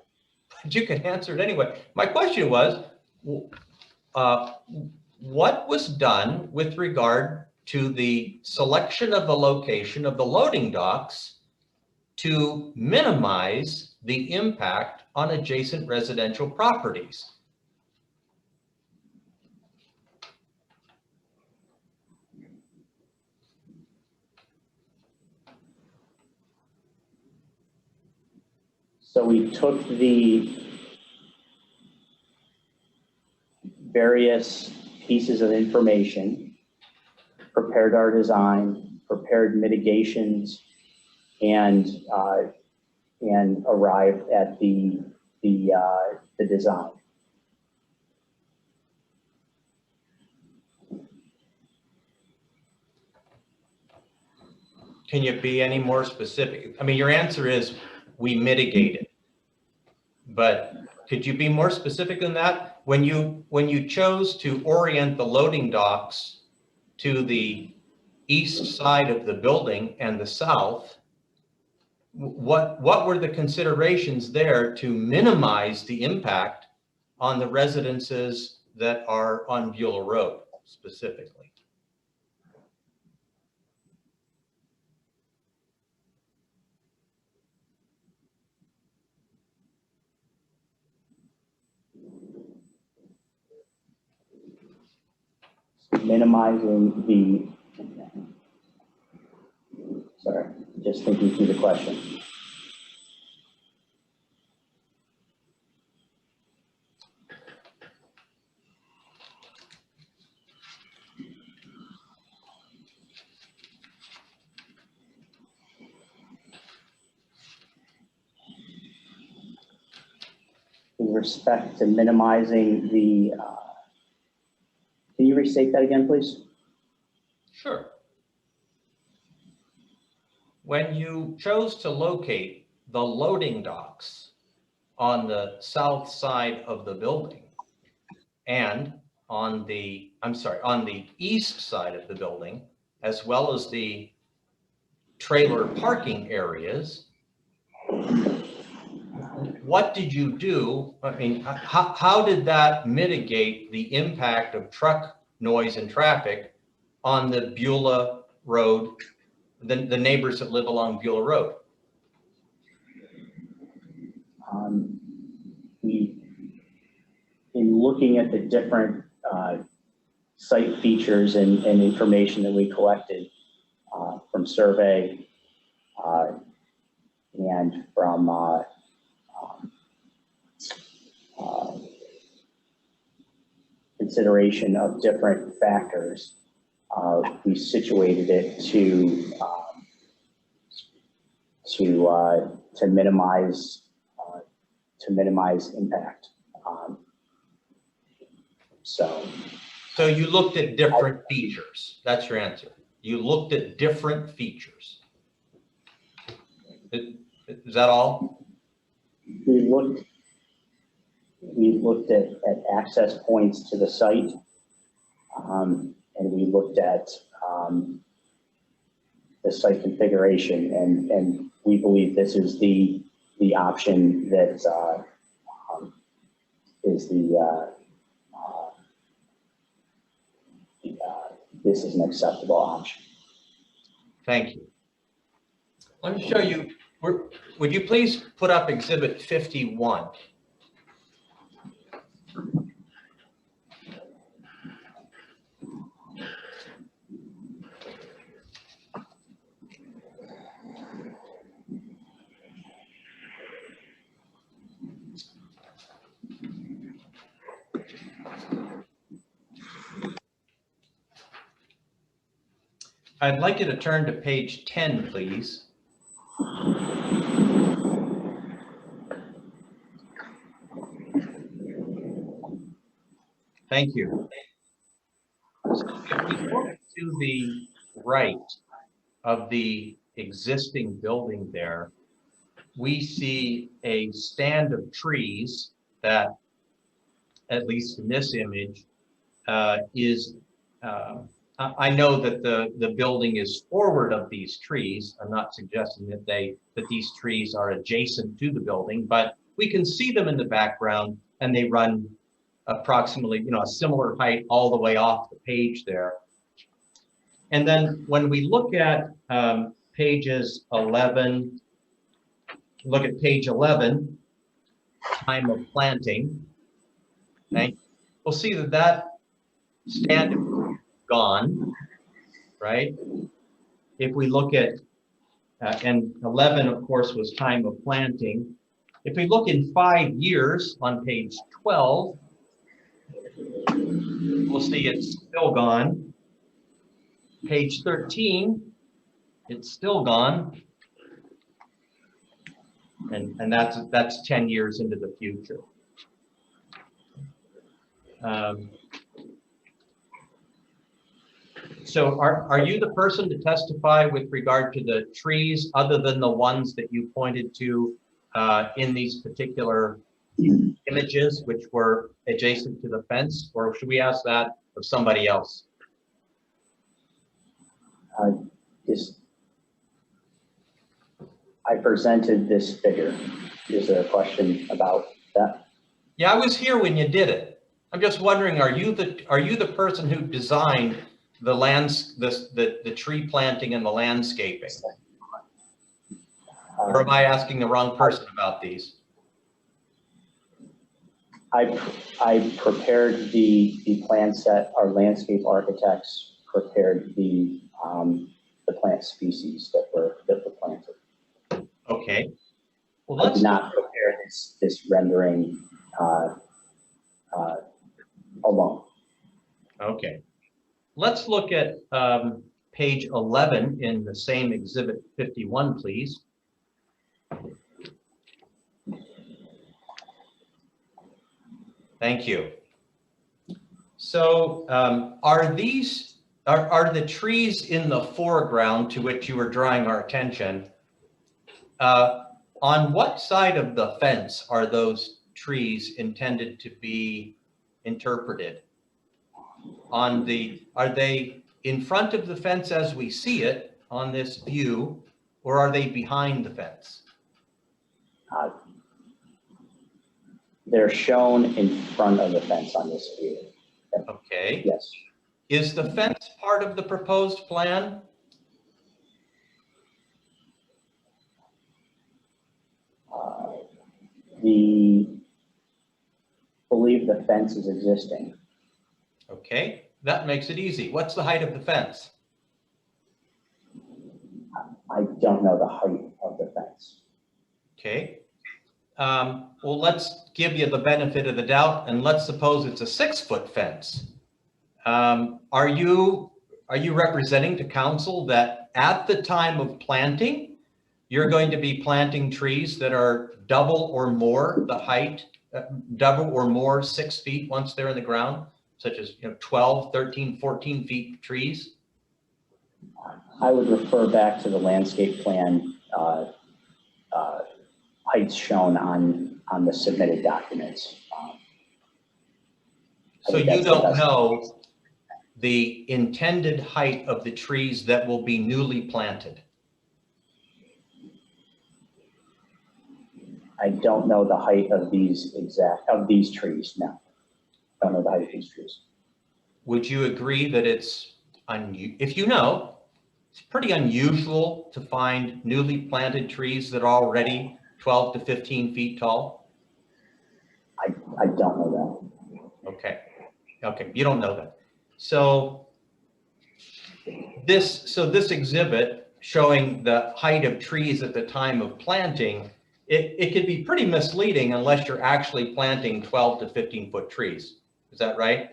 but you can answer it anyway. My question was, what was done with regard to the selection of the location of the loading docks to minimize the impact on adjacent residential properties? So we took the various pieces of information, prepared our design, prepared mitigations, and arrived at the design. Can you be any more specific? I mean, your answer is we mitigated, but could you be more specific than that? When you chose to orient the loading docks to the east side of the building and the south, what were the considerations there to minimize the impact on the residences that are on Beulah Road specifically? Minimizing the, sorry, just thinking through the question. With respect to minimizing the, can you restate that again, please? Sure. When you chose to locate the loading docks on the south side of the building and on the east side of the building, as well as the trailer parking areas, what did you do? I mean, how did that mitigate the impact of truck noise and traffic on the Beulah Road, the neighbors that live along Beulah Road? In looking at the different site features and information that we collected from survey and from consideration of different factors, we situated it to minimize impact. So you looked at different features. That's your answer. You looked at different features. Is that all? We looked at access points to the site, and we looked at the site configuration, and we believe this is the option that is this is an acceptable option. Thank you. Let me show you. Would you please put up Exhibit 51? I'd like you to turn to page 10, please. Thank you. So if we look to the right of the existing building there, we see a stand of trees that, at least in this image, I know that the building is forward of these trees. I'm not suggesting that these trees are adjacent to the building, but we can see them in the background, and they run approximately, a similar height all the way off the page there. And then when we look at pages 11, look at page 11, time of planting. Okay, we'll see that stand is gone, right? If we look at, and 11, of course, was time of planting. If we look in 5 years on page 12, we'll see it's still gone. Page 13, it's still gone. And that's 10 years into the future. So are you the person to testify with regard to the trees other than the ones that you pointed to in these particular images, which were adjacent to the fence, or should we ask that of somebody else? I presented this figure. Is there a question about that? Yeah, I was here when you did it. I'm just wondering, are you the person who designed the tree planting and the landscaping? Or am I asking the wrong person about these? I prepared the plan set. Our landscape architects prepared the plant species that were planted. Okay. Well, I did not prepare this rendering alone. Okay. Let's look at page 11 in the same exhibit 51, please. Thank you. So are the trees in the foreground to which you were drawing our attention, on what side of the fence are those trees intended to be interpreted? Are they in front of the fence as we see it on this view, or are they behind the fence? They're shown in front of the fence on this view. Okay. Yes. Is the fence part of the proposed plan? Believe the fence is existing. Okay, that makes it easy. What's the height of the fence? I don't know the height of the fence. Okay. Well, let's give you the benefit of the doubt, and let's suppose it's a 6-foot fence. Are you representing to council that at the time of planting, you're going to be planting trees that are double or more the height, double or more 6 feet once they're in the ground, such as 12, 13, 14 feet trees? I would refer back to the landscape plan heights shown on the submitted documents. So you don't know the intended height of the trees that will be newly planted? I don't know the height of these trees. No, I don't know the height of these trees. Would you agree that it's, if you know, it's pretty unusual to find newly planted trees that are already 12 to 15 feet tall? I don't know Okay. Okay, you don't know that. So this exhibit showing the height of trees at the time of planting, it could be pretty misleading unless you're actually planting 12 to 15 foot trees. Is that right?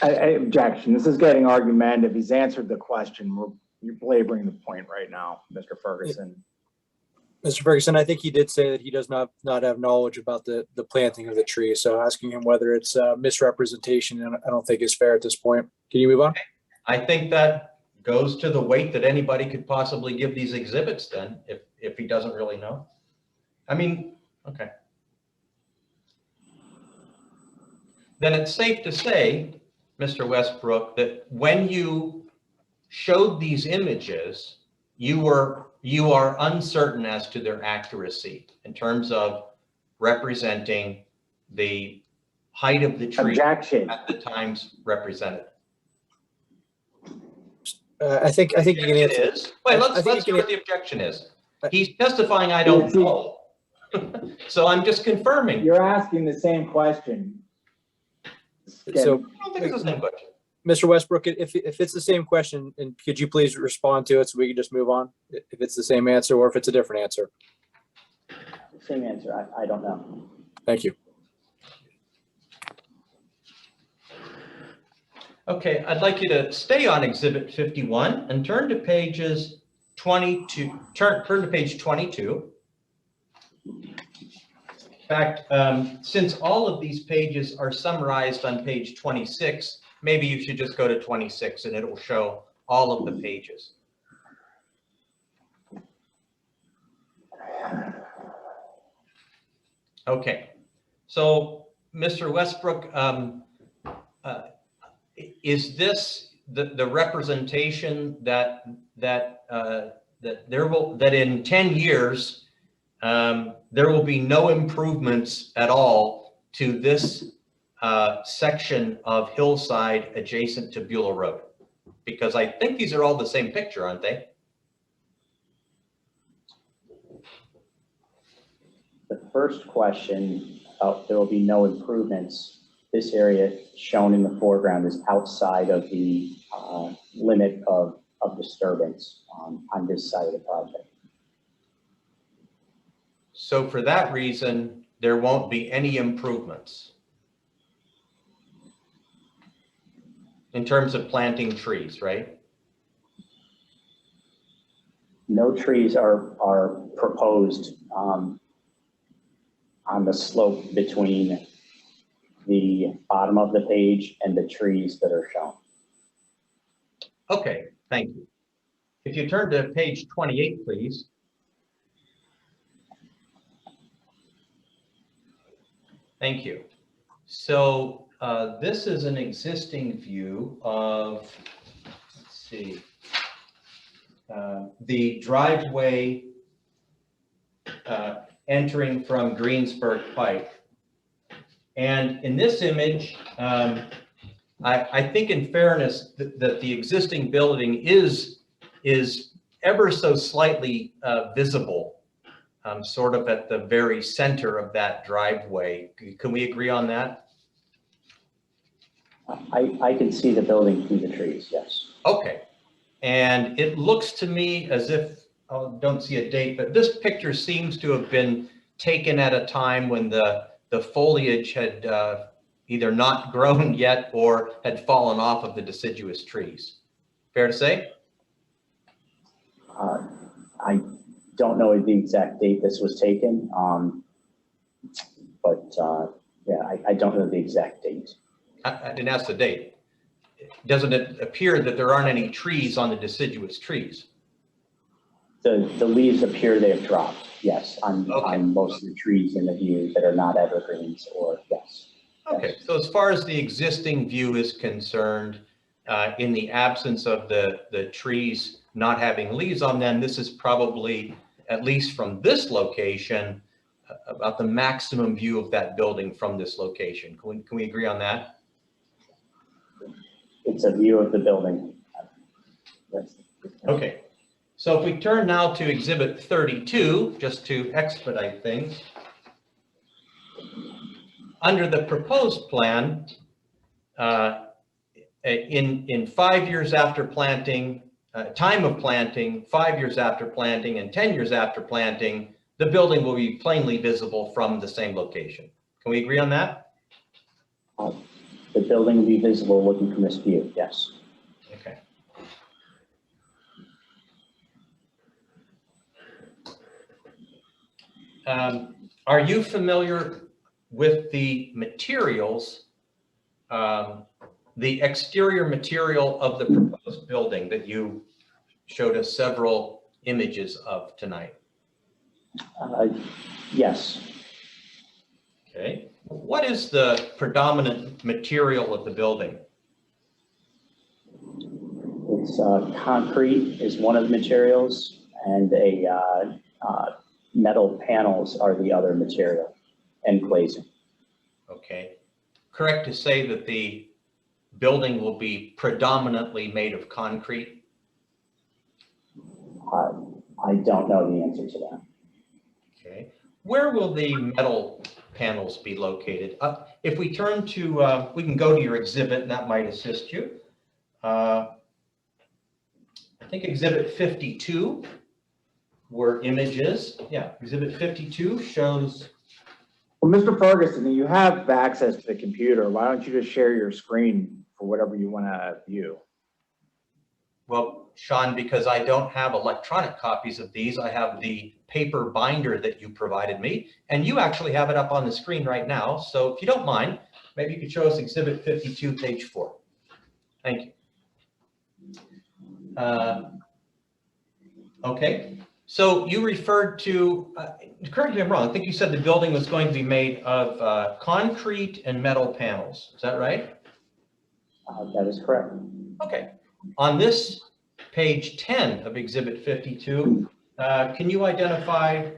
I objection. This is getting argumentative. He's answered the question. You're belaboring the point right now, Mr. Ferguson. Mr. Ferguson, I think he did say that he does not have knowledge about the planting of the tree. So asking him whether it's misrepresentation, I don't think is fair at this point. Can you move on? I think that goes to the weight that anybody could possibly give these exhibits then, if he doesn't really know. I mean, okay. Then it's safe to say, Mr. Westbrook, that when you showed these images, you are uncertain as to their accuracy in terms of representing the height of the tree Objection. at the times represented. I think you can answer. It is. Wait, let's hear what the objection is. He's testifying, I don't know. So I'm just confirming. You're asking the same question. So, I don't think it's the same question. Mr. Westbrook, if it's the same question, and could you please respond to it so we can just move on? If it's the same answer or if it's a different answer. Same answer. I don't know. Thank you. Okay, I'd like you to stay on Exhibit 51 and turn to pages 22. Turn to page 22. In fact, since all of these pages are summarized on page 26, maybe you should just go to 26 and it will show all of the pages. Okay, so Mr. Westbrook, is this the representation that in 10 years there will be no improvements at all to this section of hillside adjacent to Beulah Road? Because I think these are all the same picture, aren't they? The first question about there will be no improvements. This area shown in the foreground is outside of the limit of disturbance on this side of the project. So for that reason, there won't be any improvements in terms of planting trees, right? No trees are proposed on the slope between the bottom of the page and the trees that are shown. Okay, thank you. If you turn to page 28, please. Thank you. So this is an existing view of, let's see, the driveway entering from Greensburg Pike. And in this image, I think in fairness that the existing building is ever so slightly visible, sort of at the very center of that driveway. Can we agree on that? I can see the building through the trees, yes. Okay. And it looks to me as if, I don't see a date, but this picture seems to have been taken at a time when the foliage had either not grown yet or had fallen off of the deciduous trees. Fair to say? I don't know the exact date this was taken, but yeah, I don't know the exact date. I didn't ask the date. Doesn't it appear that there aren't any trees on the deciduous trees? The leaves appear they have dropped, yes, on most of the trees in the view that are not evergreens, or yes. Okay, so as far as the existing view is concerned, in the absence of the trees not having leaves on them, this is probably, at least from this location, about the maximum view of that building from this location. Can we agree on that? It's a view of the building. Okay. So if we turn now to Exhibit 32, just to expedite things. Under the proposed plan, in 5 years after planting, time of planting, 5 years after planting, and 10 years after planting, the building will be plainly visible from the same location. Can we agree on that? The building will be visible looking from this view, yes. Okay. Are you familiar with the materials, the exterior material of the proposed building that you showed us several images of tonight? Yes. Okay. What is the predominant material of the building? It's concrete is one of the materials, and metal panels are the other material, and glazing. Okay. Correct to say that the building will be predominantly made of concrete? I don't know the answer to that. Okay. Where will the metal panels be located? If we turn to, we can go to your exhibit and that might assist you. I think Exhibit 52 were images. Yeah, Exhibit 52 shows. Well, Mr. Ferguson, you have access to the computer. Why don't you just share your screen for whatever you want to view? Well, Sean, because I don't have electronic copies of these, I have the paper binder that you provided me, and you actually have it up on the screen right now. So if you don't mind, maybe you could show us Exhibit 52, page 4. Thank you. Okay, so you referred to, correct me if I'm wrong, I think you said the building was going to be made of concrete and metal panels. Is that right? That is correct. Okay. On this page 10 of Exhibit 52, can you identify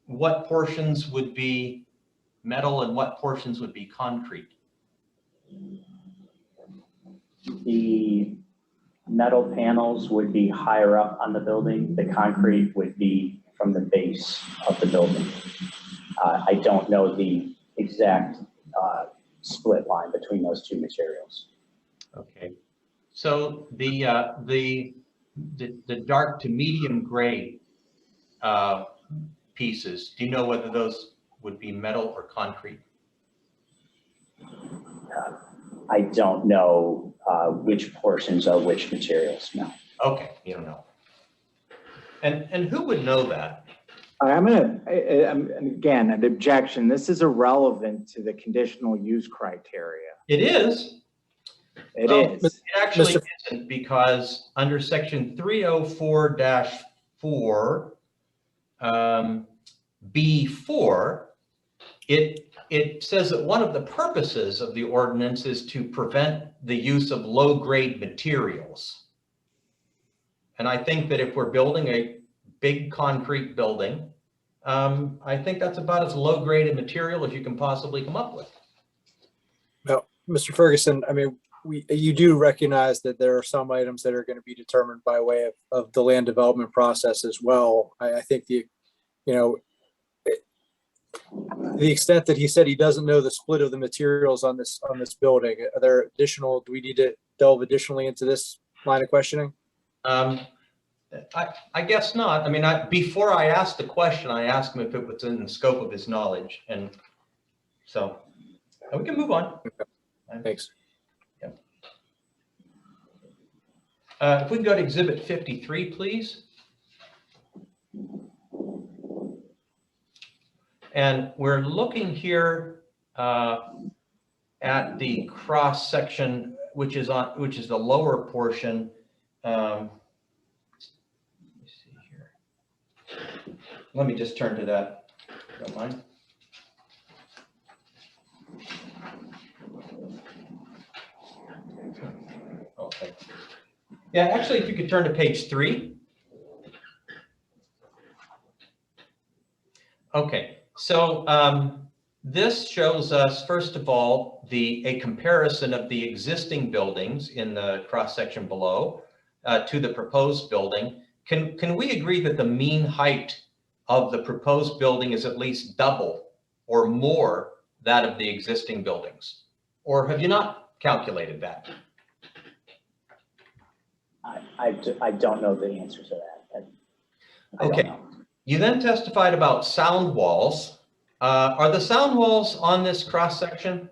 what portions would be metal and what portions would be concrete? The metal panels would be higher up on the building. The concrete would be from the base of the building. I don't know the exact split line between those two materials. Okay. So the dark to medium gray pieces, do you know whether those would be metal or concrete? I don't know which portions are which materials, no. Okay, you don't know. And who would know that? I'm again, an objection. This is irrelevant to the conditional use criteria. It is. It Well, is. It actually isn't, because under section 304-4, B4, it says that one of the purposes of the ordinance is to prevent the use of low-grade materials. And I think that if we're building a big concrete building, I think that's about as low-grade a material as you can possibly come up with. Now, Mr. Ferguson, I mean, you do recognize that there are some items that are going to be determined by way of the land development process as well. I think the extent that he said he doesn't know the split of the materials on this building, are there additional, do we need to delve additionally into this line of questioning? I guess not. I mean, before I asked the question, I asked him if it was in the scope of his knowledge, and so we can move on. Thanks. If we can go to Exhibit 53, please. And we're looking here at the cross section, which is the lower portion. Let me see here. Let me just turn to that. Don't mind. Okay. Yeah, actually, if you could turn to page 3. Okay, so this shows us, first of all, a comparison of the existing buildings in the cross section below to the proposed building. Can we agree that the mean height of the proposed building is at least double or more that of the existing buildings? Or have you not calculated that? I don't know the answer to that. I don't Okay. know. You then testified about sound walls. Are the sound walls on this cross section?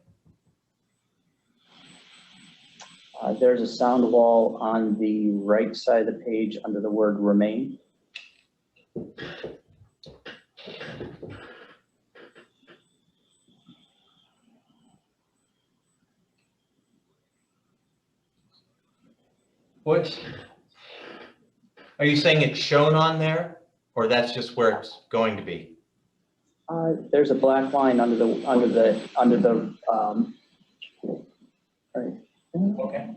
There's a sound wall on the right side of the page under the word remain. What? Are you saying it's shown on there, or that's just where it's going to be? There's a black line under the right. Okay.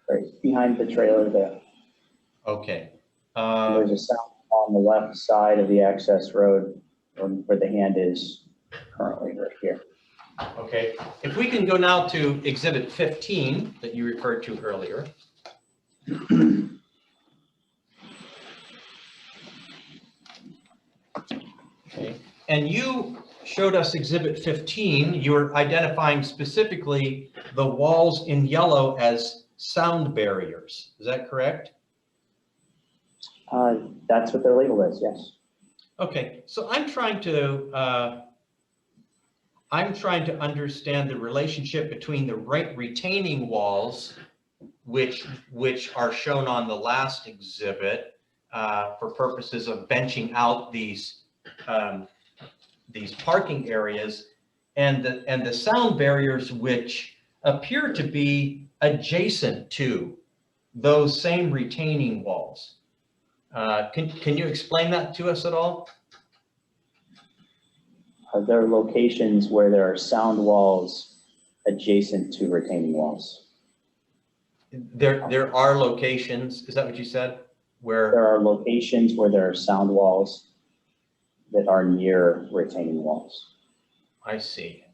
Right behind the trailer there. Okay. There's a sound on the left side of the access road where the hand is currently right here. Okay. If we can go now to Exhibit 15 that you referred to earlier. Okay. And you showed us Exhibit 15. You were identifying specifically the walls in yellow as sound barriers. Is that correct? That's what they're labeled as, yes. Okay. So I'm trying to understand the relationship between the retaining walls, which are shown on the last exhibit for purposes of benching out these parking areas, and the sound barriers, which appear to be adjacent to those same retaining walls. Can you explain that to us at all? There are locations where there are sound walls adjacent to retaining walls. There are locations, is that what you said? Where There are locations where there are sound walls that are near retaining walls. I see.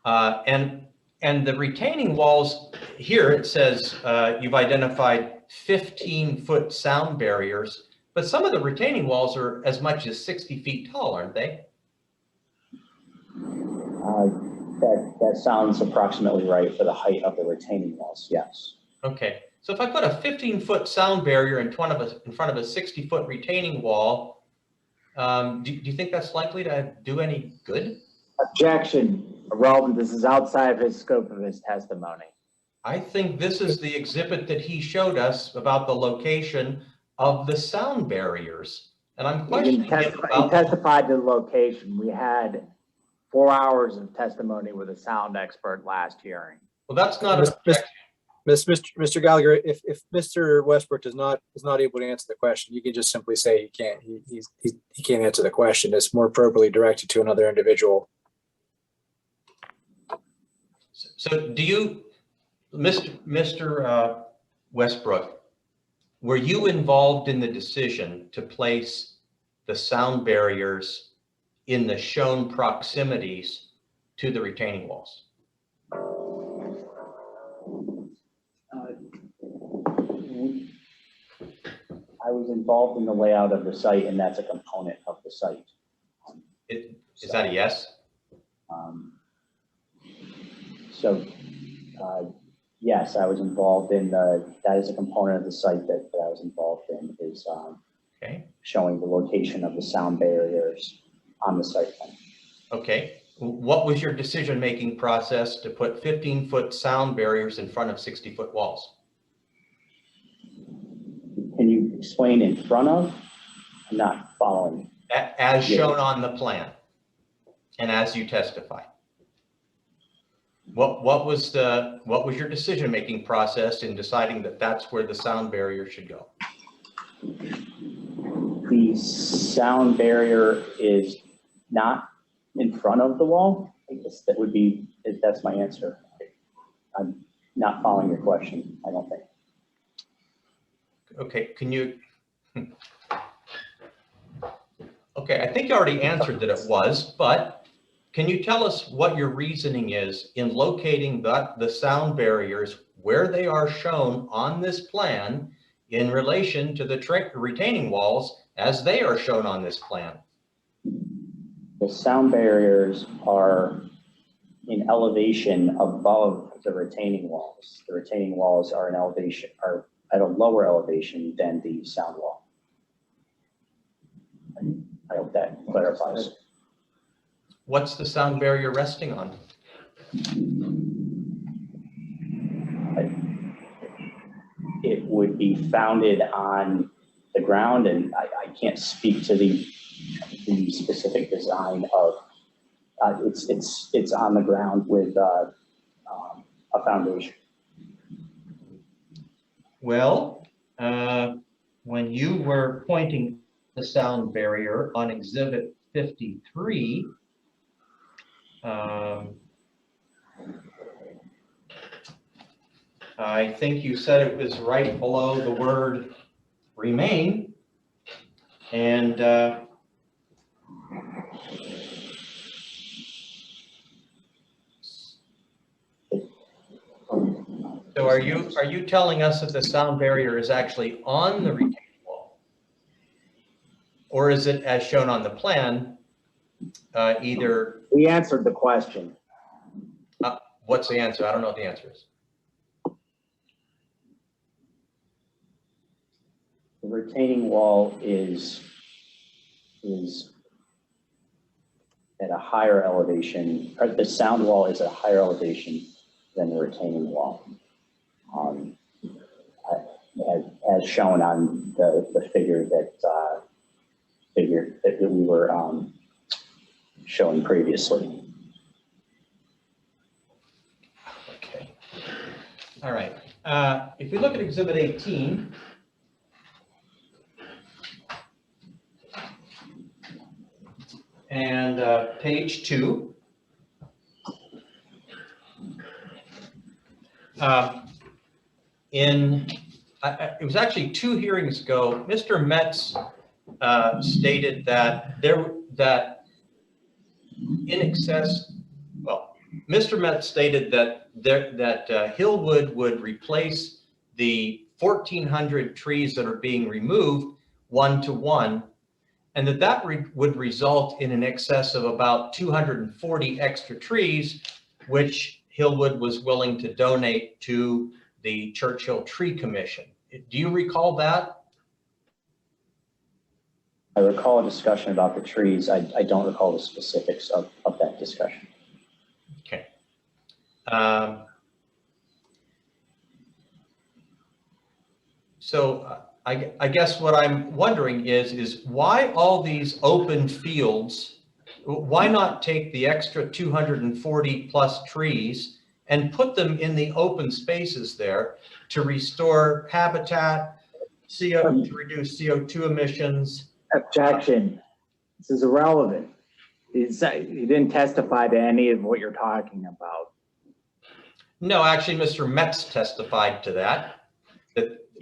And the retaining walls, here it says you've identified 15-foot sound barriers, but some of the retaining walls are as much as 60 feet tall, aren't they? That sounds approximately right for the height of the retaining walls, yes. Okay, so if I put a 15-foot sound barrier in front of a 60-foot retaining wall, do you think that's likely to do any good? Objection, irrelevant. This is outside of his scope of his testimony. I think this is the exhibit that he showed us about the location of the sound barriers. And I'm questioning him He about. testified to the location. We had 4 hours of testimony with a sound expert last hearing. Well, that's not an objection. Mr. Gallagher, if Mr. Westbrook is not able to answer the question, you can just simply say he can't answer the question. It's more appropriately directed to another individual. So do you, Mr. Westbrook, were you involved in the decision to place the sound barriers in the shown proximities to the retaining walls? I was involved in the layout of the site, and that's a component of the site. Is that a yes? Yes, I was involved in that is a component of the site that I was involved in, is Okay. showing the location of the sound barriers on the site plan. Okay. What was your decision-making process to put 15-foot sound barriers in front of 60-foot walls? Can you explain in front of? I'm not following. As shown on the plan and as you testify. What was your decision-making process in deciding that that's where the sound barrier should go? The sound barrier is not in front of the wall. I guess that's my answer. I'm not following your question, I don't think. Okay, I think you already answered that it was, but can you tell us what your reasoning is in locating the sound barriers where they are shown on this plan in relation to the retaining walls as they are shown on this plan? The sound barriers are in elevation above the retaining walls. The retaining walls are at a lower elevation than the sound wall. I hope that clarifies. What's the sound barrier resting on? It would be founded on the ground, and I can't speak to the specific design of, it's on the ground with a foundation. Well, when you were pointing the sound barrier on exhibit 53, I think you said it was right below the word remain, and so are you telling us that the sound barrier is actually on the retaining wall? Or is it as shown on the plan, either? We answered the question. What's the answer? I don't know what the answer is. The retaining wall is at a higher elevation, or the sound wall is at a higher elevation than the retaining wall. As shown on the figure that we were showing previously. Okay. All right. If we look at exhibit 18, and page 2, it was actually 2 hearings ago, Mr. Metz stated that Mr. Metz stated that Hillwood would replace the 1,400 trees that are being removed 1-to-1, and that would result in an excess of about 240 extra trees, which Hillwood was willing to donate to the Churchill Tree Commission. Do you recall that? I recall a discussion about the trees. I don't recall the specifics of that discussion. Okay. So I guess what I'm wondering is why all these open fields? Why not take the extra 240 plus trees and put them in the open spaces there to restore habitat, to reduce CO2 emissions? Objection. This is irrelevant. He didn't testify to any of what you're talking about. No, actually, Mr. Metz testified to that.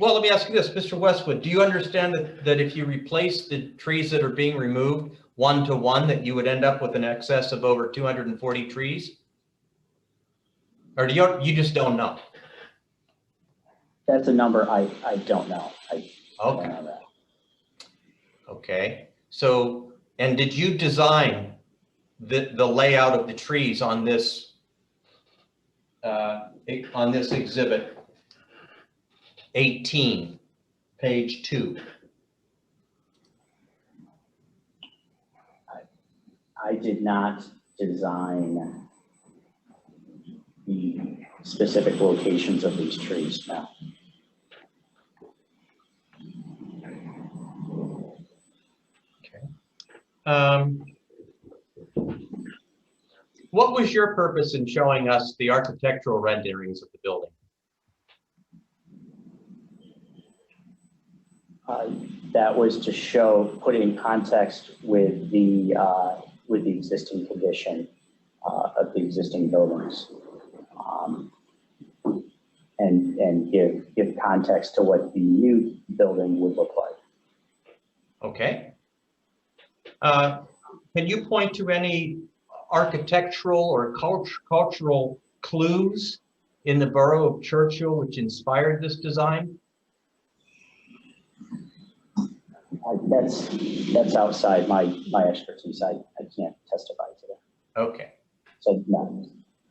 Well, let me ask you this, Mr. Westwood, do you understand that if you replace the trees that are being removed 1-to-1, that you would end up with an excess of over 240 trees? Or do you just don't know? That's a number I don't know. I don't know that. Okay. So, and did you design the layout of the trees on this exhibit 18, page 2? I did not design the specific locations of these trees, no. What was your purpose in showing us the architectural renderings of the building? That was to put it in context with the existing condition of the existing buildings, and give context to what the new building would look like. Okay. Can you point to any architectural or cultural clues in the borough of Churchill which inspired this design? That's outside my expertise. I can't testify to that. Okay. So no.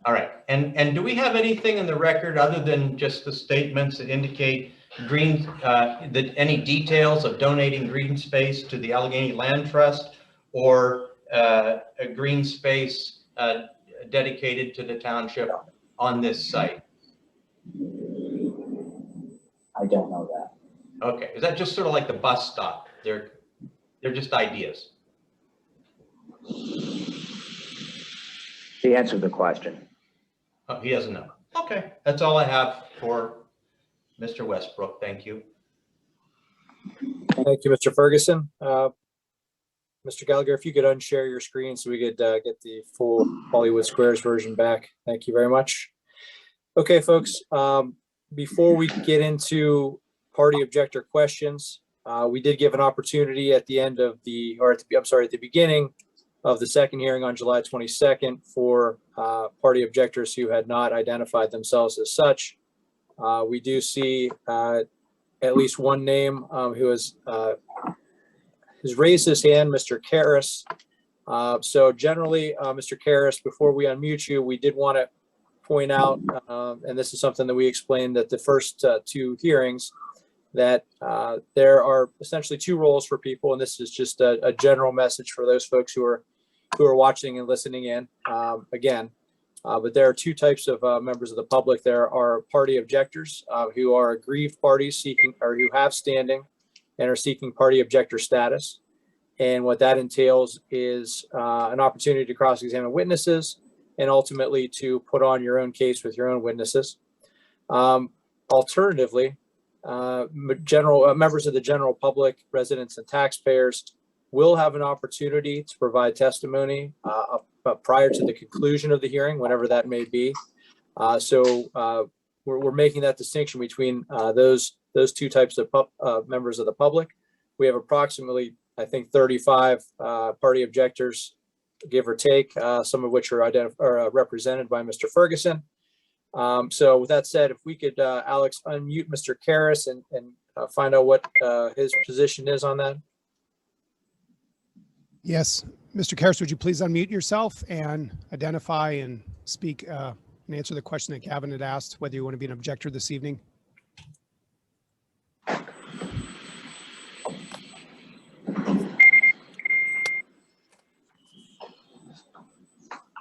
All right. And do we have anything in the record other than just the statements that indicate that any details of donating green space to the Allegheny Land Trust or a green space dedicated to the township on this site? I don't know that. Okay. Is that just sort of like the bus stop? They're just ideas. He answered the question. Oh, he doesn't know. Okay. That's all I have for Mr. Westbrook. Thank you. Thank you, Mr. Ferguson. Mr. Gallagher, if you could unshare your screen so we could get the full Hollywood Squares version back. Thank you very much. Okay, folks, before we get into party objector questions, we did give an opportunity at the end of at the beginning of the second hearing on July 22nd for party objectors who had not identified themselves as such. We do see at least one name who has raised his hand, Mr. Karras. So generally, Mr. Karras, before we unmute you, we did want to point out, and this is something that we explained at the first two hearings, that there are essentially two roles for people, and this is just a general message for those folks who are watching and listening in. Again, but there are two types of members of the public. There are party objectors who are aggrieved parties seeking or who have standing and are seeking party objector status. And what that entails is an opportunity to cross-examine witnesses and ultimately to put on your own case with your own witnesses. Alternatively, members of the general public, residents and taxpayers will have an opportunity to provide testimony prior to the conclusion of the hearing, whenever that may be. So we're making that distinction between those two types of members of the public. We have approximately, I think, 35 party objectors, give or take, some of which are represented by Mr. Ferguson. So with that said, if we could, Alex, unmute Mr. Karras and find out what his position is on that. Yes, Mr. Karras, would you please unmute yourself and identify and speak and answer the question that Gavin had asked, whether you want to be an objector this evening?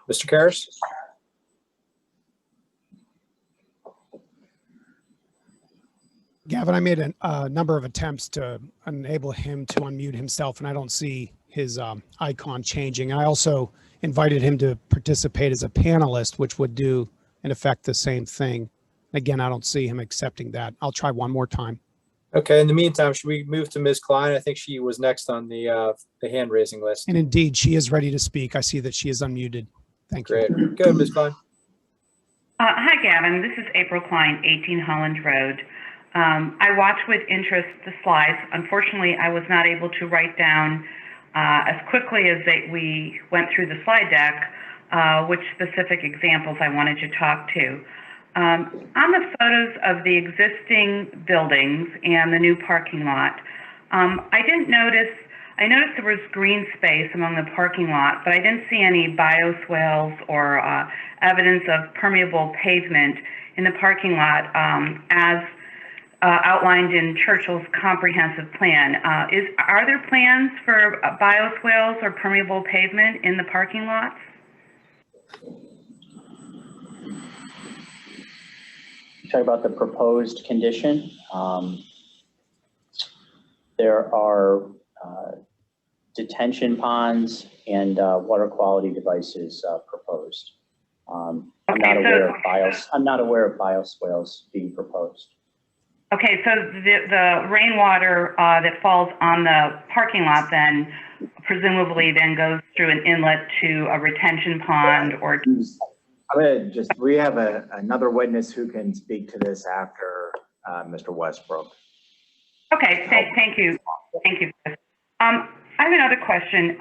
Mr. Karras? Gavin, I made a number of attempts to enable him to unmute himself, and I don't see his icon changing. I also invited him to participate as a panelist, which would do, in effect, the same thing. Again, I don't see him accepting that. I'll try one more time. Okay, in the meantime, should we move to Ms. Klein? I think she was next on the hand raising list. And indeed, she is ready to speak. I see that she is unmuted. Thank you. Great. Go ahead, Ms. Klein. Hi, Gavin. This is April Klein, 18 Holland Road. I watched with interest the slides. Unfortunately, I was not able to write down as quickly as we went through the slide deck which specific examples I wanted to talk to. On the photos of the existing buildings and the new parking lot, I noticed there was green space among the parking lot, but I didn't see any bioswales or evidence of permeable pavement in the parking lot as outlined in Churchill's comprehensive plan. Are there plans for bioswales or permeable pavement in the parking lots? Talk about the proposed condition. There are detention ponds and water quality devices proposed. I'm not aware of bioswales being proposed. Okay, so the rainwater that falls on the parking lot then presumably then goes through an inlet to a retention pond or. We have another witness who can speak to this after Mr. Westbrook. Okay, thank you. Thank you. I have another question.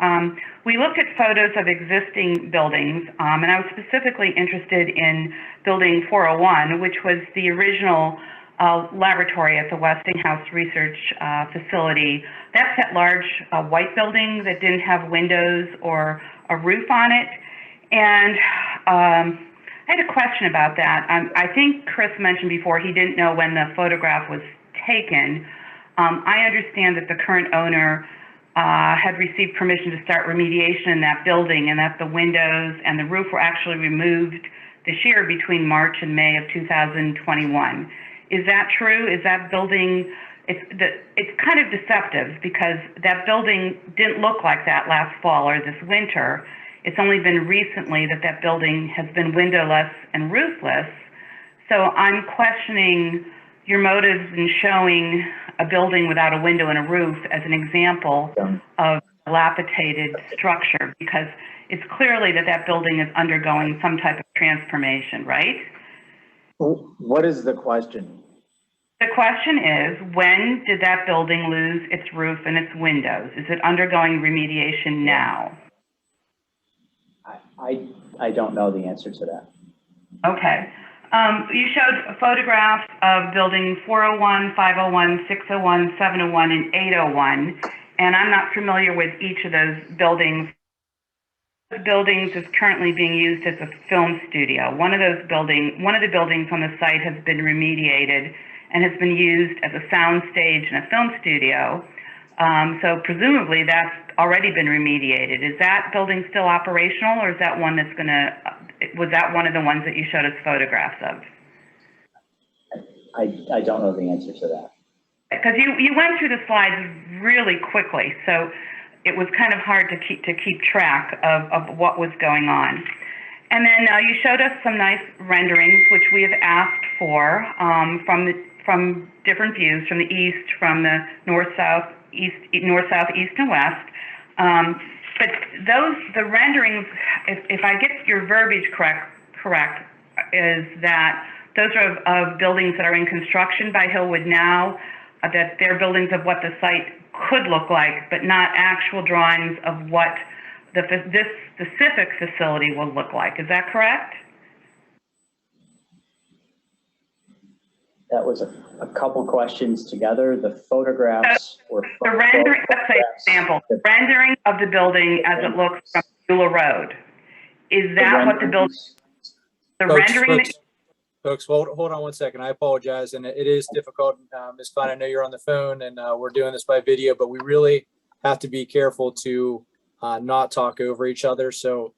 We looked at photos of existing buildings, and I was specifically interested in building 401, which was the original laboratory at the Westinghouse Research Facility. That's that large white building that didn't have windows or a roof on it. And I had a question about that. I think Chris mentioned before he didn't know when the photograph was taken. I understand that the current owner had received permission to start remediation in that building, and that the windows and the roof were actually removed this year between March and May of 2021. Is that true? Is that building, it's kind of deceptive because that building didn't look like that last fall or this winter. It's only been recently that that building has been windowless and roofless. So I'm questioning your motives in showing a building without a window and a roof as an example of dilapidated structure, because it's clearly that that building is undergoing some type of transformation, right? What is the question? The question is, when did that building lose its roof and its windows? Is it undergoing remediation now? I don't know the answer to that. Okay. You showed photographs of building 401, 501, 601, 701, and 801, and I'm not familiar with each of those buildings. The buildings is currently being used as a film studio. One of the buildings on the site has been remediated and has been used as a sound stage and a film studio. So presumably that's already been remediated. Is that building still operational, or is that one that's was that one of the ones that you showed us photographs of? I don't know the answer to that. Because you went through the slides really quickly, so it was kind of hard to keep track of what was going on. And then you showed us some nice renderings, which we have asked for from different views, from the east, from the north, south, east, and west. But the renderings, if I get your verbiage correct, is that those are of buildings that are in construction by Hillwood now, that they're buildings of what the site could look like, but not actual drawings of what this specific facility will look like. Is that correct? That was a couple questions together. The photographs were the rendering. Let's say example. The rendering of the building as it looks from Beulah Road. Is that what the building? The rendering. Folks, hold on one second. I apologize, and it is difficult. Ms. Klein, I know you're on the phone, and we're doing this by video, but we really have to be careful to not talk over each other. So,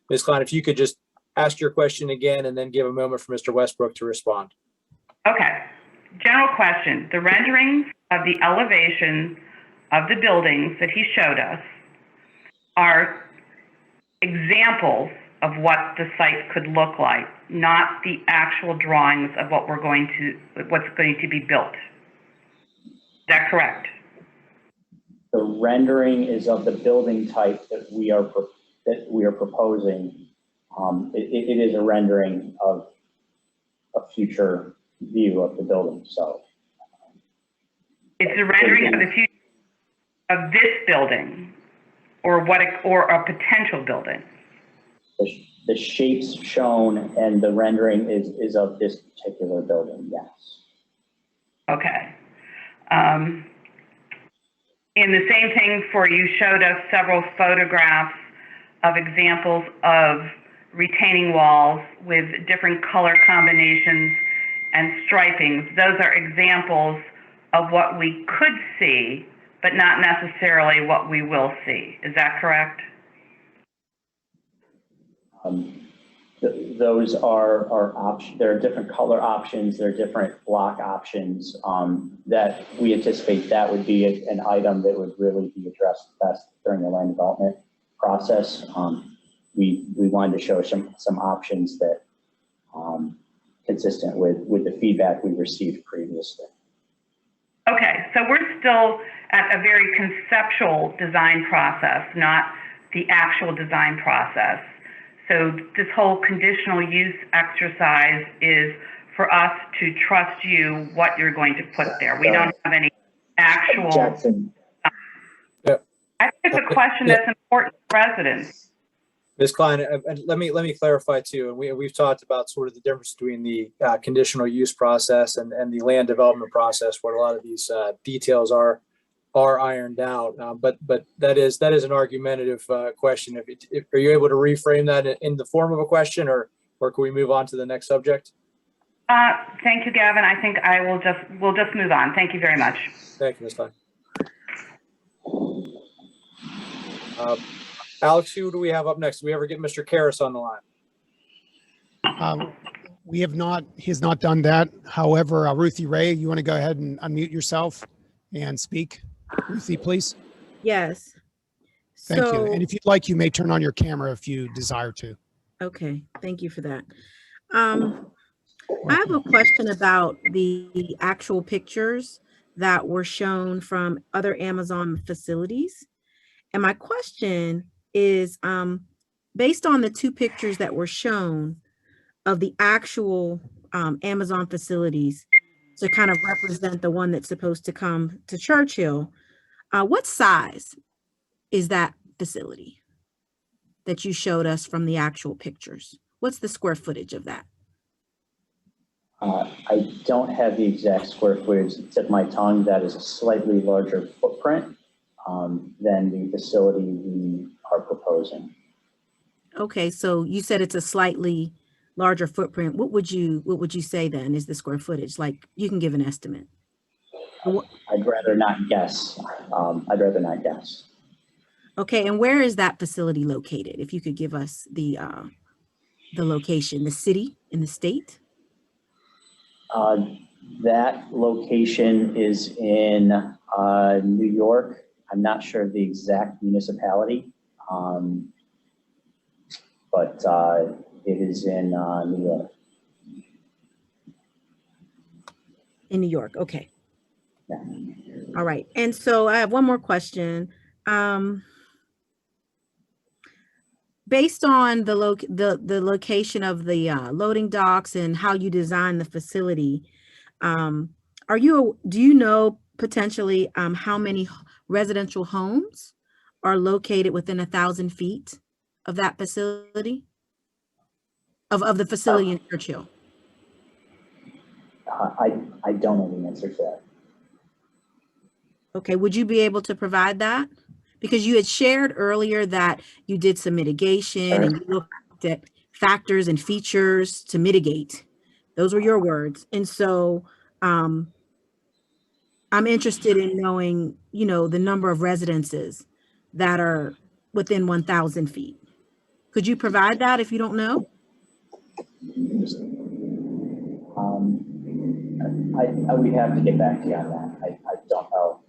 Ms. Klein, if you could just ask your question again, and then give a moment for Mr. Westbrook to respond. Okay. General question. The renderings of the elevation of the buildings that he showed us are examples of what the site could look like, not the actual drawings of what's going to be built. Is that correct? The rendering is of the building type that we are proposing. It is a rendering of a future view of the building. So it's a rendering of the future of this building, or a potential building. The shapes shown and the rendering is of this particular building. Yes. Okay. In the same thing you showed us several photographs of examples of retaining walls with different color combinations and stripings. Those are examples of what we could see, but not necessarily what we will see. Is that correct? Those are options. There are different color options. There are different block options that we anticipate that would be an item that would really be addressed best during the land development process. We wanted to show some options that consistent with the feedback we received previously. Okay, so we're still at a very conceptual design process, not the actual design process. So this whole conditional use exercise is for us to trust you what you're going to put there. We don't have any actual. Jackson. I I think it's a question that's important to residents. Ms. Klein, and let me clarify too. And we've talked about sort of the difference between the conditional use process and the land development process, where a lot of these details are ironed out. But that is an argumentative question. If are you able to reframe that in the form of a question, or can we move on to the next subject? Thank you, Gavin. I think we'll just move on. Thank you very much. Thank you, Ms. Klein. Alex, who do we have up next? Did we ever get Mr. Karras on the line? We have not, he has not done that. However, Ruthie Ray, you want to go ahead and unmute yourself and speak? Ruthie, please. Yes. Thank you. And if you'd like, you may turn on your camera if you desire to. Okay, thank you for that. I have a question about the actual pictures that were shown from other Amazon facilities. And my question is, based on the two pictures that were shown of the actual Amazon facilities to kind of represent the one that's supposed to come to Churchill, what size is that facility that you showed us from the actual pictures? What's the square footage of that? I don't have the exact square footage at the tip of my tongue. That is a slightly larger footprint than the facility we are proposing. Okay, so you said it's a slightly larger footprint. What would you say then is the square footage? Like, you can give an estimate. I'd rather not guess. Okay, and where is that facility located? If you could give us the location, the city and the state. That location is in New York. I'm not sure of the exact municipality, but it is in New York. In New York, okay. Yeah. All right, and so I have one more question. Based on the location of the loading docks and how you design the facility, do you know potentially how many residential homes are located within 1,000 feet of that facility, of the facility in Churchill? I don't know the answer to that. Okay, would you be able to provide that? Because you had shared earlier that you did some mitigation and you looked at factors and features to mitigate. Those were your words. And so I'm interested in knowing, the number of residences that are within 1,000 feet. Could you provide that if you don't know? I would have to get back to you on that. I don't know.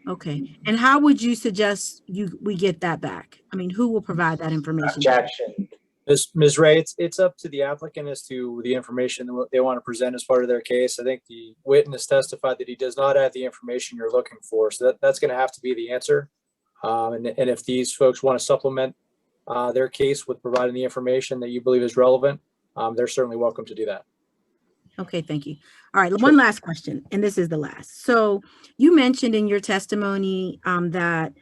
Okay, and how would you suggest we get that back? I mean, who will provide that information? Objection. Ms. Ray, it's up to the applicant as to the information that they want to present as part of their case. I think the witness testified that he does not have the information you're looking for, so that's going to have to be the answer. And if these folks want to supplement their case with providing the information that you believe is relevant, they're certainly welcome to do that. Okay, thank you. All right, one last question, and this is the last. So you mentioned in your testimony that,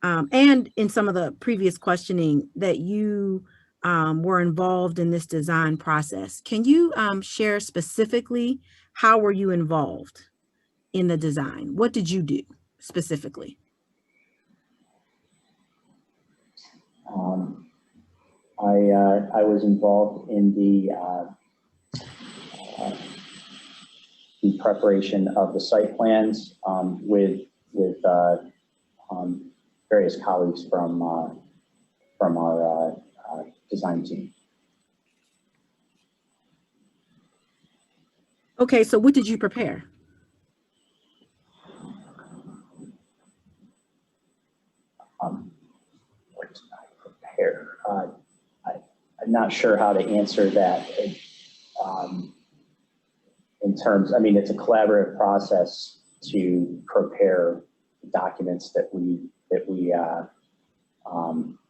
and in some of the previous questioning, that you were involved in this design process. Can you share specifically how were you involved in the design? What did you do specifically? I was involved in the preparation of the site plans with various colleagues from our design team. Okay, so what did you prepare? What did I prepare? I'm not sure how to answer that. In terms, I mean, it's a collaborative process to prepare documents that we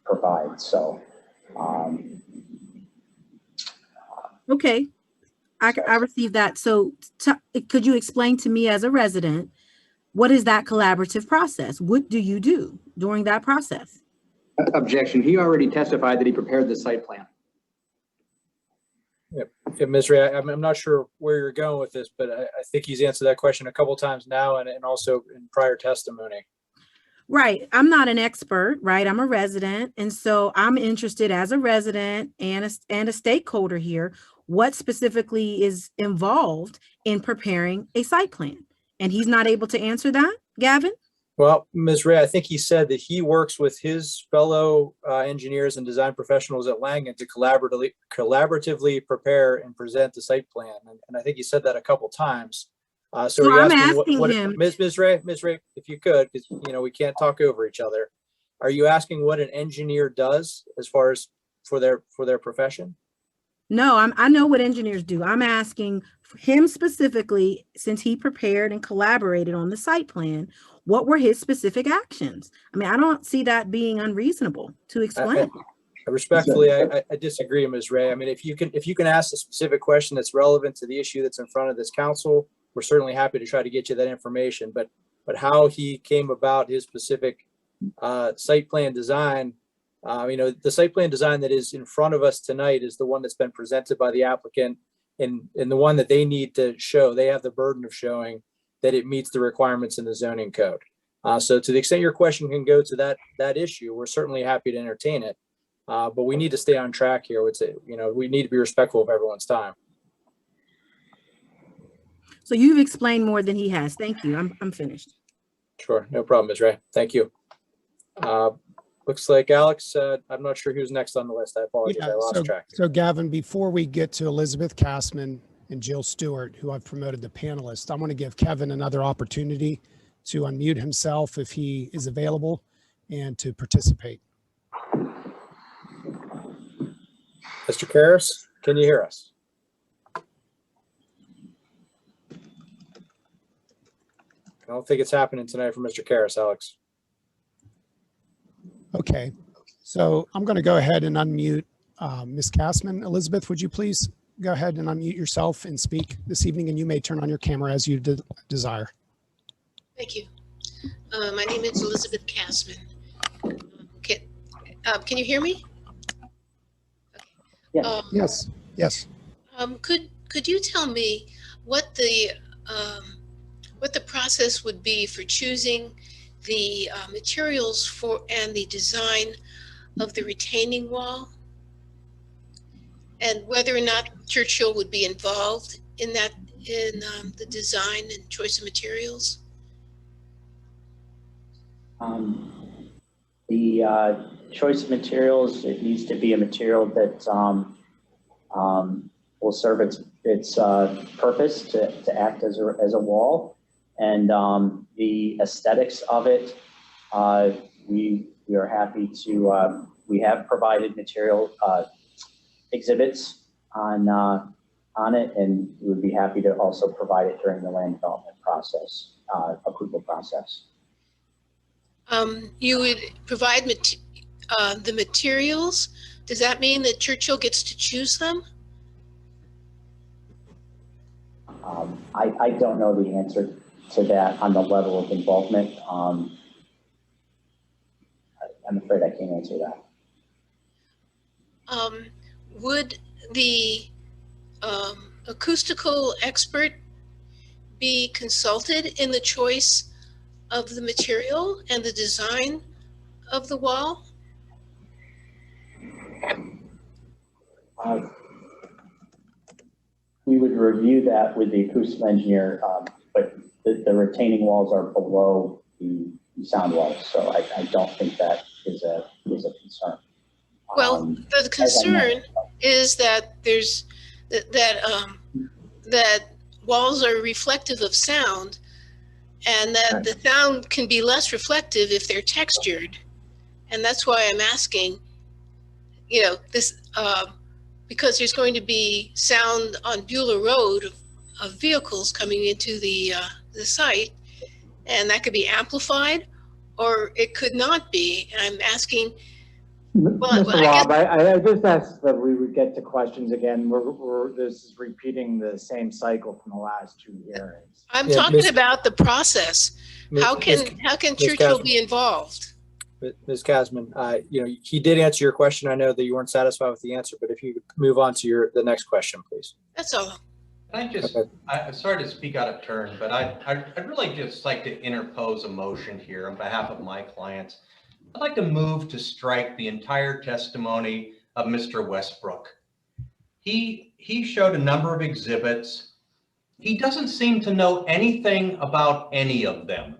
provide. So, okay, I received that. So could you explain to me as a resident, what is that collaborative process? What do you do during that process? Objection. He already testified that he prepared the site plan. Yeah, Ms. Ray, I'm not sure where you're going with this, but I think he's answered that question a couple times now and also in prior testimony. Right. I'm not an expert, right? I'm a resident. And so I'm interested as a resident and a stakeholder here, what specifically is involved in preparing a site plan. And he's not able to answer that, Gavin? Well, Ms. Ray, I think he said that he works with his fellow engineers and design professionals at Langan to collaboratively prepare and present the site plan. And I think he said that a couple times. So are you I'm asking what him. Ms. Ray, if you could, because we can't talk over each other. Are you asking what an engineer does as far as for their profession? No, I know what engineers do. I'm asking him specifically, since he prepared and collaborated on the site plan, what were his specific actions? I mean, I don't see that being unreasonable to explain. Respectfully, I disagree, Ms. Ray. I mean, if you can ask a specific question that's relevant to the issue that's in front of this council, we're certainly happy to try to get you that information. But how he came about his specific site plan design, the site plan design that is in front of us tonight is the one that's been presented by the applicant, and the one that they need to show. They have the burden of showing that it meets the requirements in the zoning code. So to the extent your question can go to that issue, we're certainly happy to entertain it. But we need to stay on track here. We need to be respectful of everyone's time. So you've explained more than he has. Thank you. I'm finished. Sure, no problem, Ms. Ray. Thank you. Looks like Alex, I'm not sure who's next on the list. I apologize, I lost track. So Gavin, before we get to Elizabeth Kassman and Jill Stewart, who I've promoted to panelists, I want to give Kevin another opportunity to unmute himself if he is available and to participate. Mr. Karras, can you hear us? I don't think it's happening tonight for Mr. Karras, Alex. Okay, so I'm going to go ahead and unmute Ms. Kassman. Elizabeth, would you please go ahead and unmute yourself and speak this evening, and you may turn on your camera as you desire. Thank you. My name is Elizabeth Kassman. Can you hear me? Yeah. Yes. Could you tell me what the process would be for choosing the materials for and the design of the retaining wall, and whether or not Churchill would be involved in that, in the design and choice of materials? The choice of materials, it needs to be a material that will serve its purpose to act as a wall, and the aesthetics of it. We are happy to. We have provided material exhibits on it, and we would be happy to also provide it during the land development process, approval process. You would provide the materials. Does that mean that Churchill gets to choose them? I don't know the answer to that on the level of involvement. I'm afraid I can't answer that. Would the acoustical expert be consulted in the choice of the material and the design of the wall? We would review that with the acoustical engineer, but the retaining walls are below the sound walls, so I don't think that is a concern. Well, the concern is that there's that walls are reflective of sound, and that the sound can be less reflective if they're textured, and that's why I'm asking. This because there's going to be sound on Beulah Road of vehicles coming into the site, and that could be amplified, or it could not be. And I'm asking Well, Mr. Rob, I just asked that we would get to questions again. This is repeating the same cycle from the last two hearings. I'm Yeah, talking Ms. about the process. How Ms. can Churchill be involved? Ms. Kasman, he did answer your question. I know that you weren't satisfied with the answer, but if you could move on to the next question, please. That's all. I'm sorry to speak out of turn, but I'd really just like to interpose a motion here on behalf of my clients. I'd like to move to strike the entire testimony of Mr. Westbrook. He showed a number of exhibits. He doesn't seem to know anything about any of them.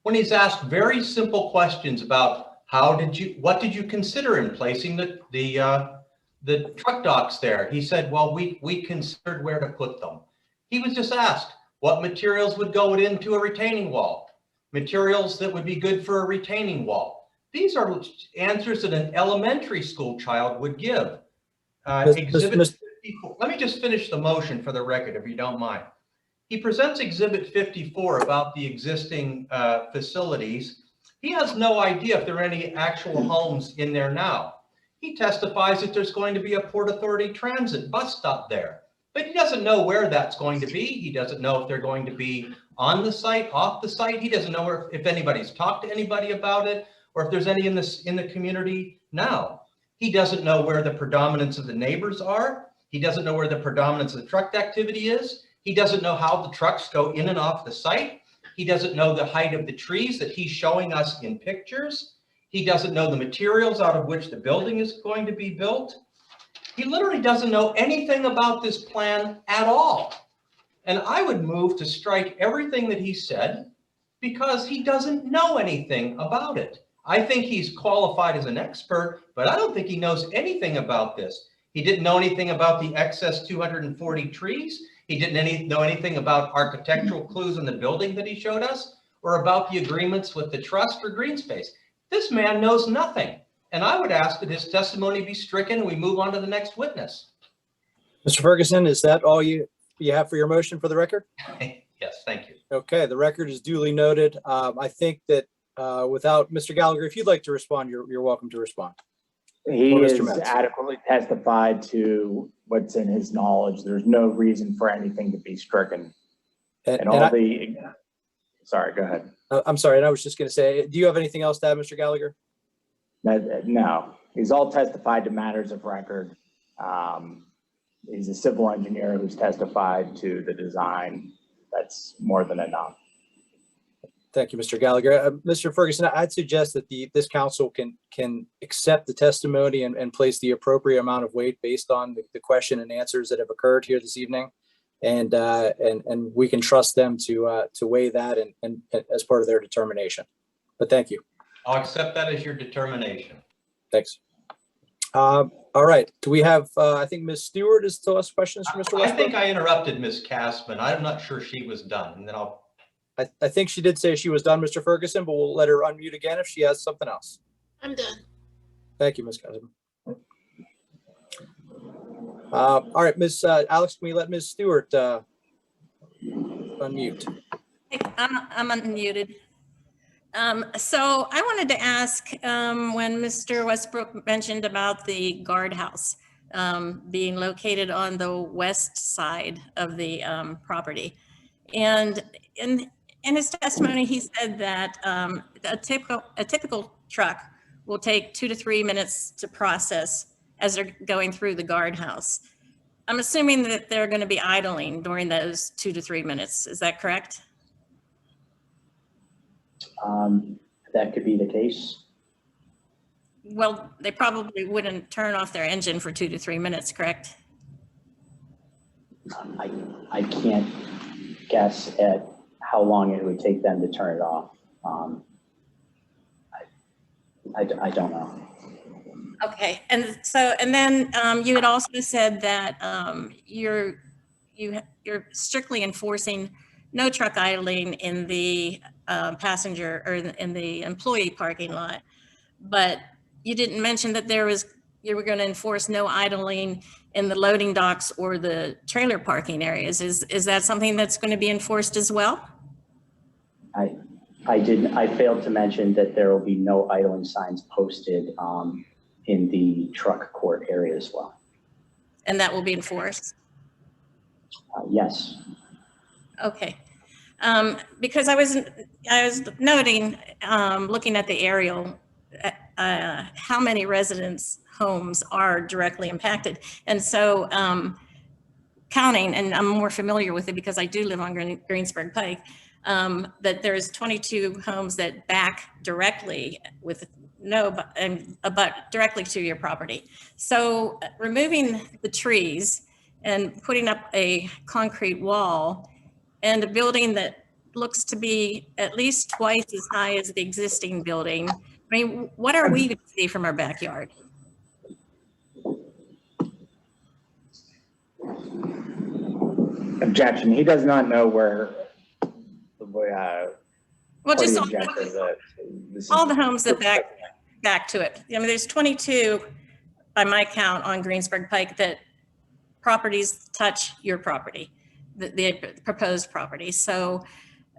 When he's asked very simple questions about what did you consider in placing the truck docks there? He said, well, we considered where to put them. He was just asked what materials would go into a retaining wall, materials that would be good for a retaining wall. These are answers that an elementary school child would give. Exhibit 54, let me just finish the motion for the record, if you don't mind. He presents Exhibit 54 about the existing facilities. He has no idea if there are any actual homes in there now. He testifies that there's going to be a Port Authority transit bus stop there, but he doesn't know where that's going to be. He doesn't know if they're going to be on the site, off the site. He doesn't know if anybody's talked to anybody about it, or if there's any in the community now. He doesn't know where the predominance of the neighbors are. He doesn't know where the predominance of the truck activity is. He doesn't know how the trucks go in and off the site. He doesn't know the height of the trees that he's showing us in pictures. He doesn't know the materials out of which the building is going to be built. He literally doesn't know anything about this plan at all. And I would move to strike everything that he said because he doesn't know anything about it. I think he's qualified as an expert, but I don't think he knows anything about this. He didn't know anything about the excess 240 trees. He didn't know anything about architectural clues in the building that he showed us, or about the agreements with the trust for green space. This man knows nothing. And I would ask that his testimony be stricken and we move on to the next witness. Mr. Ferguson, is that all you have for your motion for the record? Yes, thank you. Okay, the record is duly noted. I think that without Mr. Gallagher, if you'd like to respond, you're welcome to respond. He Or has Mr. Metz. adequately testified to what's in his knowledge. There's no reason for anything to be stricken. Sorry, go ahead. I'm sorry, and I was just going to say, do you have anything else to add, Mr. Gallagher? No, he's all testified to matters of record. He's a civil engineer who's testified to the design. That's more than enough. Thank you, Mr. Gallagher. Mr. Ferguson, I'd suggest that this council can accept the testimony and place the appropriate amount of weight based on the question and answers that have occurred here this evening. And we can trust them to weigh that and as part of their determination. But thank you. I'll accept that as your determination. Thanks. All right. Do we have, I think Ms. Stewart is still ask questions for Mr. Westbrook? I think I interrupted Ms. Kasman. I'm not sure she was done. And then I think she did say she was done, Mr. Ferguson, but we'll let her unmute again if she has something else. I'm done. Thank you, Ms. Kasman. All right, Ms. Alex, can we let Ms. Stewart unmute? I'm unmuted. So I wanted to ask when Mr. Westbrook mentioned about the guardhouse being located on the west side of the property. And in his testimony, he said that a typical truck will take 2 to 3 minutes to process as they're going through the guardhouse. I'm assuming that they're going to be idling during those 2 to 3 minutes. Is that correct? That could be the case. Well, they probably wouldn't turn off their engine for 2 to 3 minutes, correct? I can't guess at how long it would take them to turn it off. I don't know. Okay, and then you had also said that you're strictly enforcing no truck idling in the passenger or in the employee parking lot, but you didn't mention that you were going to enforce no idling in the loading docks or the trailer parking areas. Is that something that's going to be enforced as well? I failed to mention that there will be no idling signs posted in the truck court area as well. And that will be enforced? Yes. Okay. Because I was noting, looking at the aerial, how many residents' homes are directly impacted. And so counting, and I'm more familiar with it because I do live on Greensburg Pike, that there's 22 homes that back directly with but directly to your property. So removing the trees and putting up a concrete wall and a building that looks to be at least twice as high as the existing building, I mean, what are we going to see from our backyard? Objection. He does not know where. Well, just all the homes that back to it. I mean, there's 22 by my count on Greensburg Pike that properties touch your property, the proposed property. So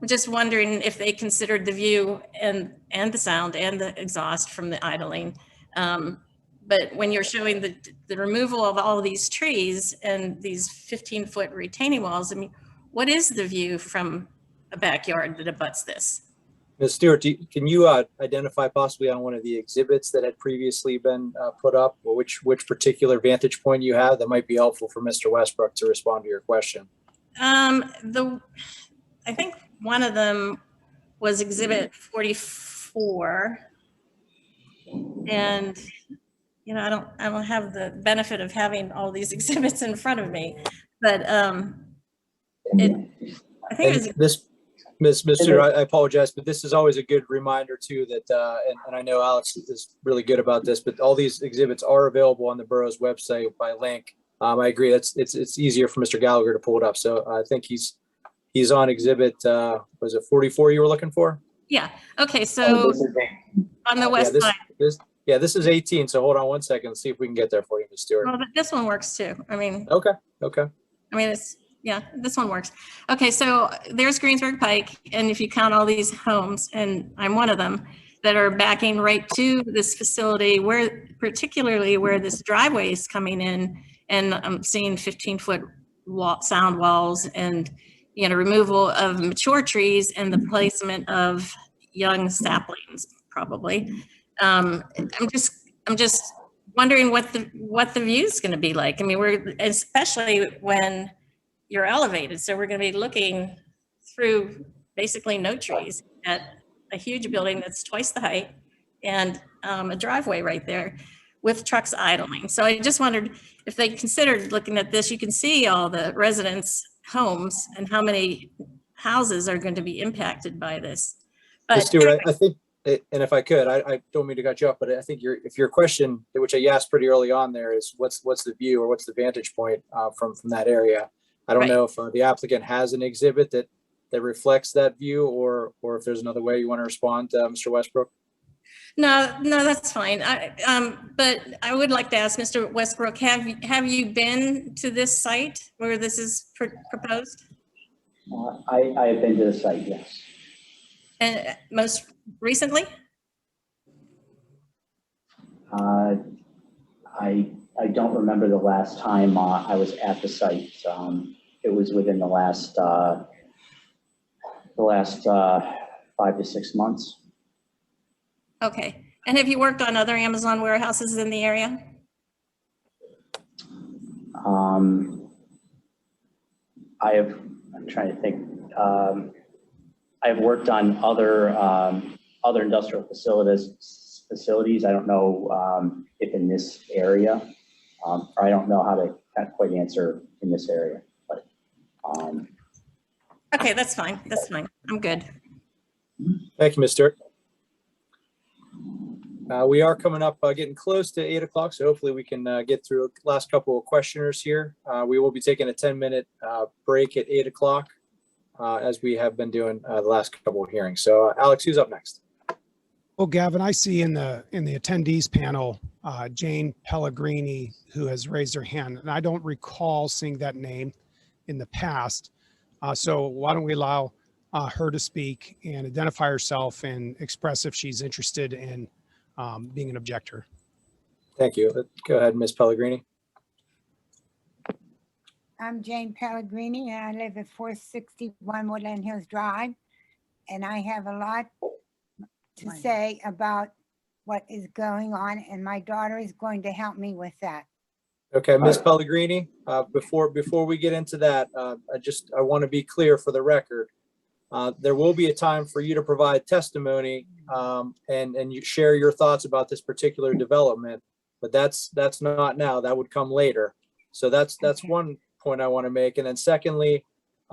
I'm just wondering if they considered the view and the sound and the exhaust from the idling. But when you're showing the removal of all of these trees and these 15-foot retaining walls, I mean, what is the view from a backyard that abuts this? Ms. Stewart, can you identify possibly on one of the exhibits that had previously been put up, or which particular vantage point you have that might be helpful for Mr. Westbrook to respond to your question? I think one of them was exhibit 44, and you know, I don't have the benefit of having all these exhibits in front of me, but I think it was. Ms. Stewart, I apologize, but this is always a good reminder too that, and I know Alex is really good about this, but all these exhibits are available on the borough's website by link. I agree. It's easier for Mr. Gallagher to pull it up. So I think he's on exhibit, was it 44 you were looking for? Yeah. Okay. So on the west side. This is 18. So hold on one second. Let's see if we can get there for you, Ms. Stewart. Well, but this one works too. I mean. Okay. I mean, this one works. Okay, so there's Greensburg Pike, and if you count all these homes, and I'm one of them, that are backing right to this facility, particularly where this driveway is coming in, and I'm seeing 15-foot sound walls, and removal of mature trees and the placement of young saplings, probably. I'm just wondering what the view is going to be like. I mean, especially when you're elevated. So we're going to be looking through basically no trees at a huge building that's twice the height and a driveway right there with trucks idling. So I just wondered if they considered looking at this. You can see all the residents' homes and how many houses are going to be impacted by this. But Ms. Stewart, I think, and if I could, I don't mean to cut you off, but I think if your question, which I asked pretty early on there, is what's the view or what's the vantage point from that area? I don't know if the applicant has an exhibit that reflects that view, or if there's another way you want to respond to Mr. Westbrook. No, that's fine. But I would like to ask Mr. Westbrook, have you been to this site where this is proposed? I have been to the site, yes. And most recently? I don't remember the last time I was at the site. It was within the last 5 to 6 months. Okay. And have you worked on other Amazon warehouses in the area? I'm trying to think. I've worked on other industrial facilities. I don't know if in this area, or I don't know how to quite answer in this area, but. Okay, that's fine. That's fine. I'm good. Thank you, Ms. Stewart. We are coming up, getting close to 8 o'clock, so hopefully we can get through the last couple of questioners here. We will be taking a 10-minute break at 8 o'clock, as we have been doing the last couple of hearings. So Alex, who's up next? Well, Gavin, I see in the attendees panel, Jane Pellegrini, who has raised her hand, and I don't recall seeing that name in the past. So why don't we allow her to speak and identify herself and express if she's interested in being an objector. Thank you. Go ahead, Ms. Pellegrini. I'm Jane Pellegrini, and I live at 461 Woodland Hills Drive. And I have a lot to say about what is going on, and my daughter is going to help me with that. Okay, Ms. Pellegrini, before we get into that, I want to be clear for the record. There will be a time for you to provide testimony and you share your thoughts about this particular development, but that's not now. That would come later. So that's Okay. one point I want to make. And then secondly,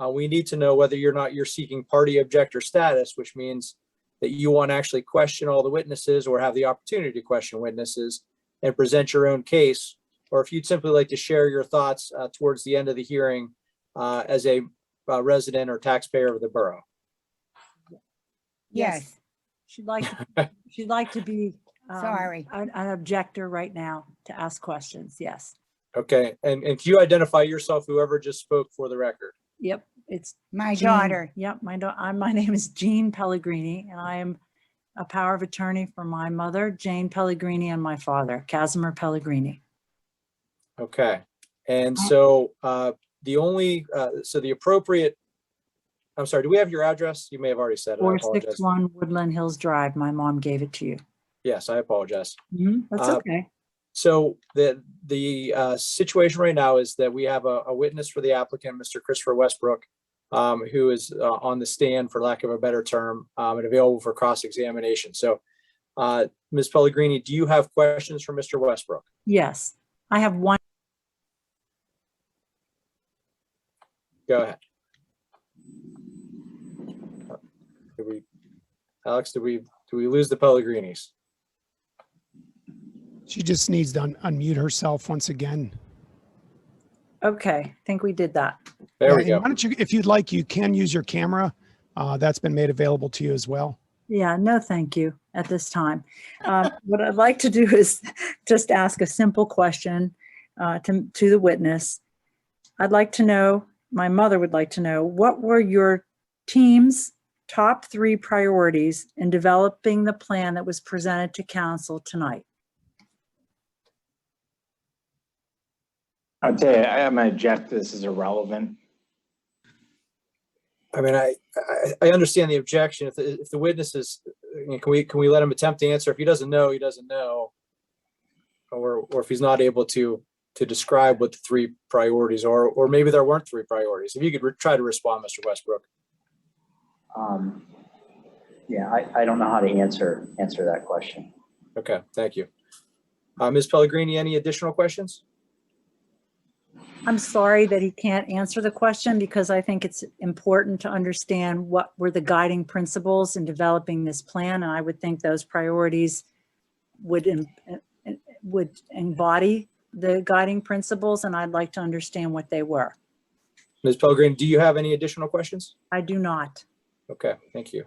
we need to know whether you're seeking party objector status, which means that you want to actually question all the witnesses or have the opportunity to question witnesses and present your own case, or if you'd simply like to share your thoughts towards the end of the hearing as a resident or taxpayer of the borough. Yes, She'd like to be sorry. an objector right now to ask questions. Yes. Okay, and can you identify yourself, whoever just spoke, for the record? Yep. It's My Jean. daughter. Yep. My name is Jean Pellegrini, and I am a power of attorney for my mother, Jane Pellegrini, and my father, Casimir Pellegrini. Okay, and so the appropriate, I'm sorry, do we have your address? You may have already said it. I apologize. 461 Woodland Hills Drive. My mom gave it to you. Yes, I apologize. That's okay. So the situation right now is that we have a witness for the applicant, Mr. Christopher Westbrook, who is on the stand, for lack of a better term, and available for cross-examination. So Ms. Pellegrini, do you have questions for Mr. Westbrook? Yes. I have one. Go ahead. Alex, do we lose the Pellegrinis? She just needs to unmute herself once again. Okay. I think we did that. There we And go. why don't you, if you'd like, you can use your camera. That's been made available to you as well. Yeah, no, thank you at this time. What I'd like to do is just ask a simple question to the witness. I'd like to know, my mother would like to know, what were your team's top 3 priorities in developing the plan that was presented to council tonight? I'll tell you, I'm gonna object, this is irrelevant. I mean, I understand the objection. If the witness is, can we let him attempt to answer? If he doesn't know, he doesn't know. Or if he's not able to describe what the 3 priorities are, or maybe there weren't 3 priorities. If you could try to respond, Mr. Westbrook. Yeah, I don't know how to answer that question. Okay, thank you. Ms. Pellegrini, any additional questions? I'm sorry that he can't answer the question because I think it's important to understand what were the guiding principles in developing this plan. And I would think those priorities would embody the guiding principles, and I'd like to understand what they were. Ms. Pellegrini, do you have any additional questions? I do not. Okay, thank you.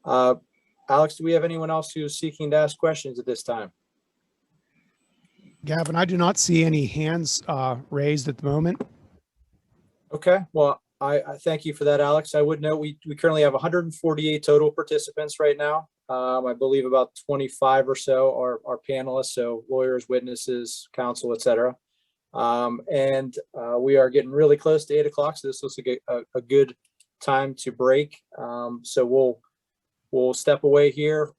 Alex, do we have anyone else who's seeking to ask questions at this time? Gavin, I do not see any hands raised at the moment. Okay, well, I thank you for that, Alex. I would note we currently have 148 total participants right now. I believe about 25 or so are panelists, so lawyers, witnesses, counsel, et cetera. And we are getting really close to 8 o'clock, so this looks like a good time to break. So we'll step away here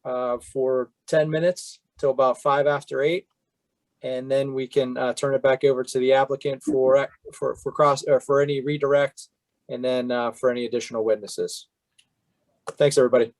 for 10 minutes till about 5 after 8. And then we can turn it back over to the applicant for any redirect, and then for any additional witnesses. Thanks, everybody.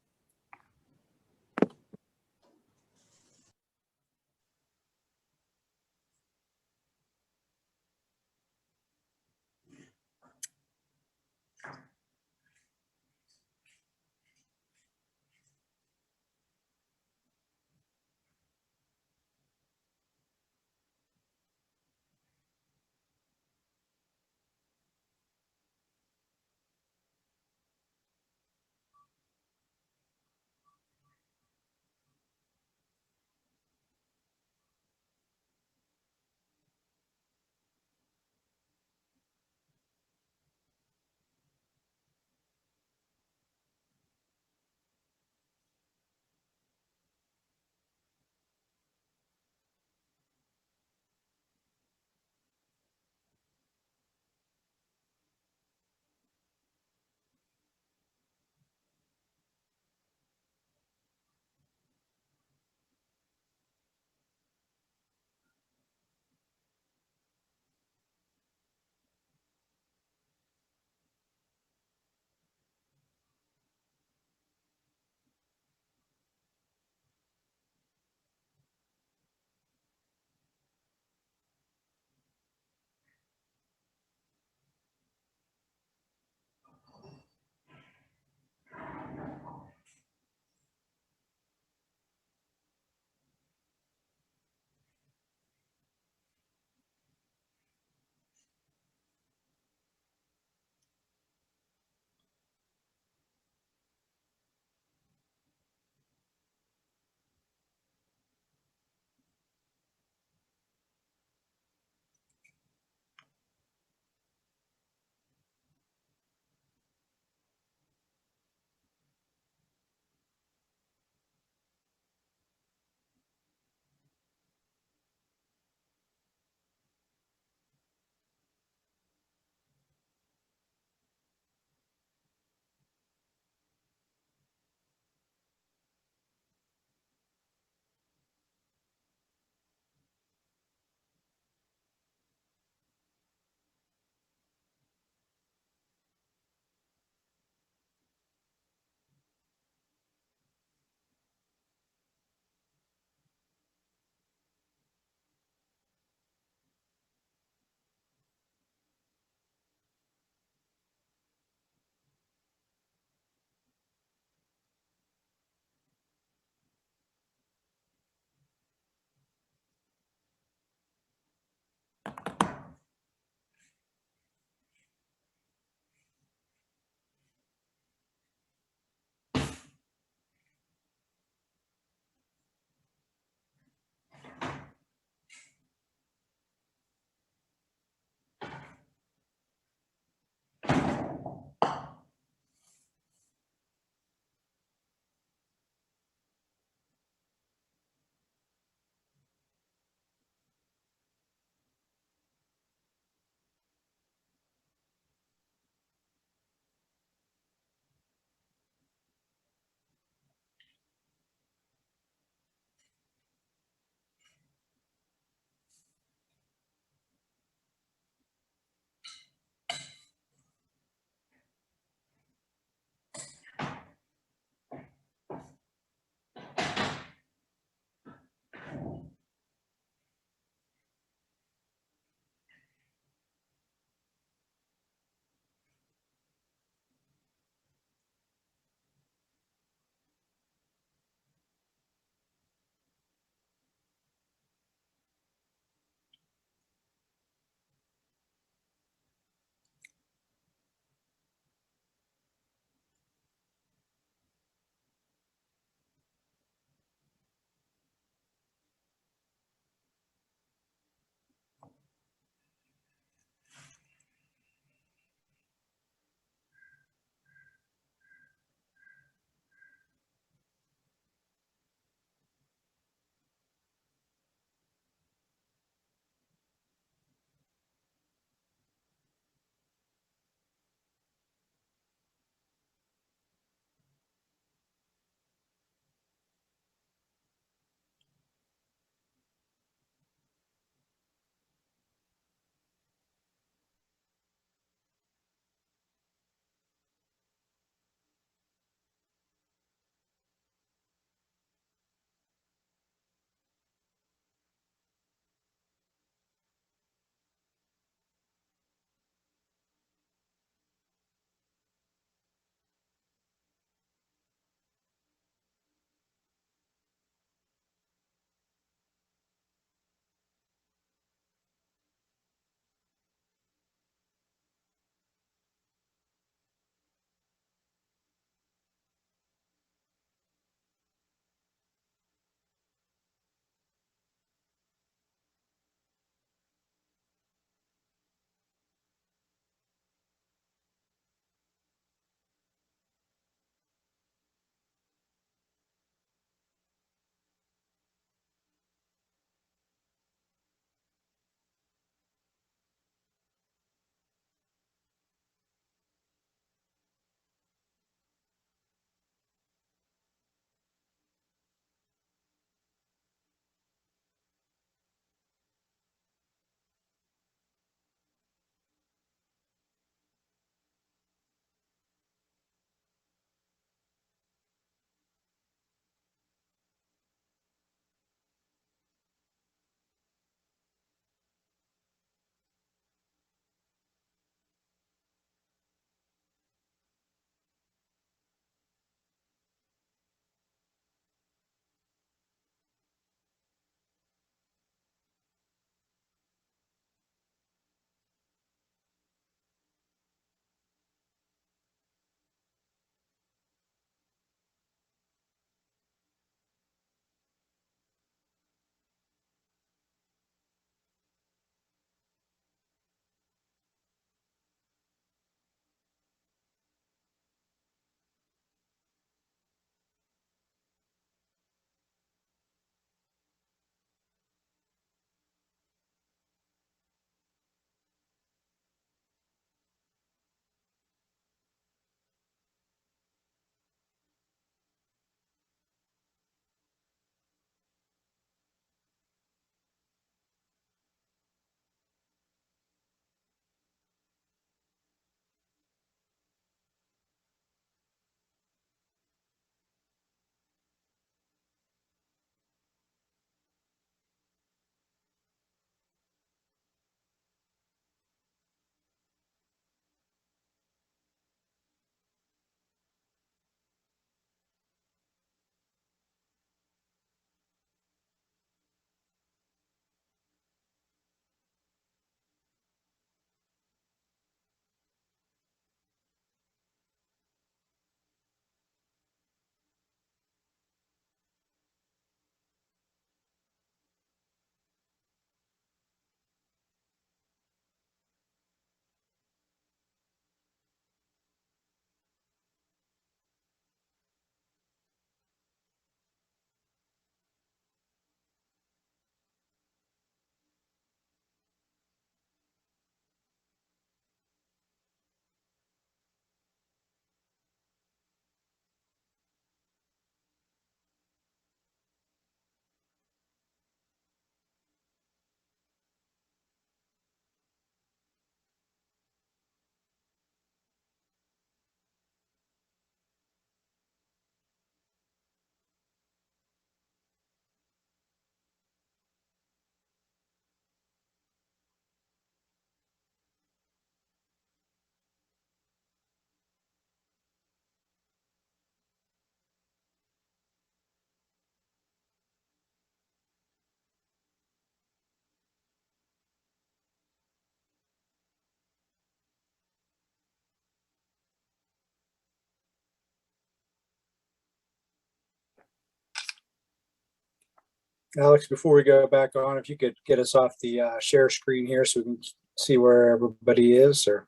Alex, before we go back on, if you could get us off the share screen here so we can see where everybody is, or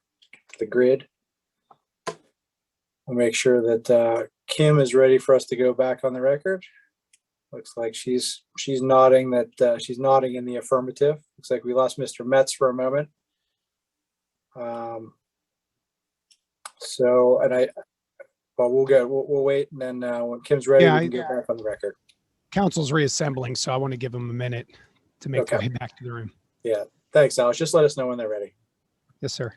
the grid. We'll make sure that Kim is ready for us to go back on the record. Looks like she's nodding that she's nodding in the affirmative. Looks like we lost Mr. Metz for a moment. But we'll wait, and then when Kim's ready, we can get back on the record. Council's reassembling, so I want to give them a minute to make their way back to the room. Yeah, thanks, Alex. Just let us know when they're ready. Yes, sir.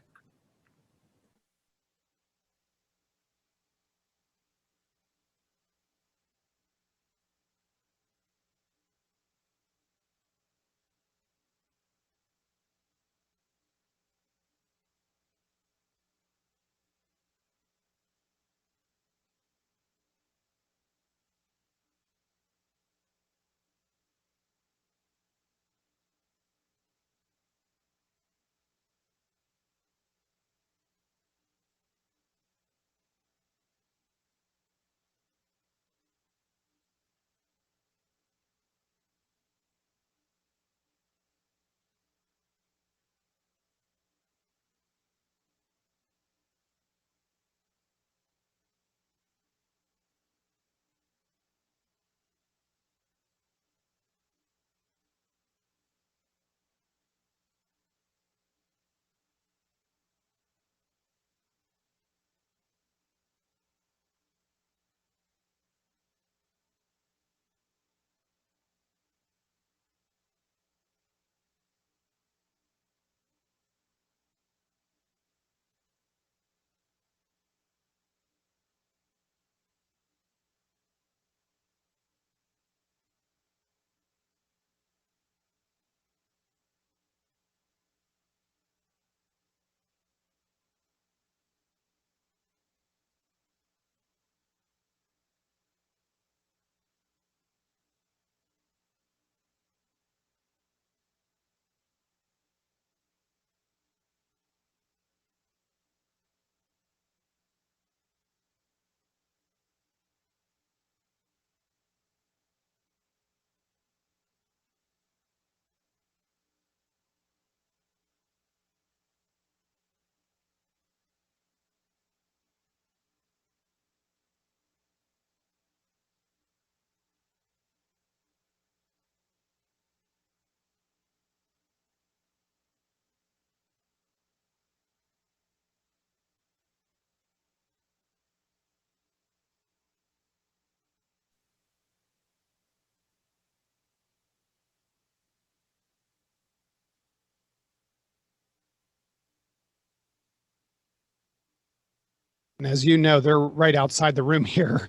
And as you know, they're right outside the room here,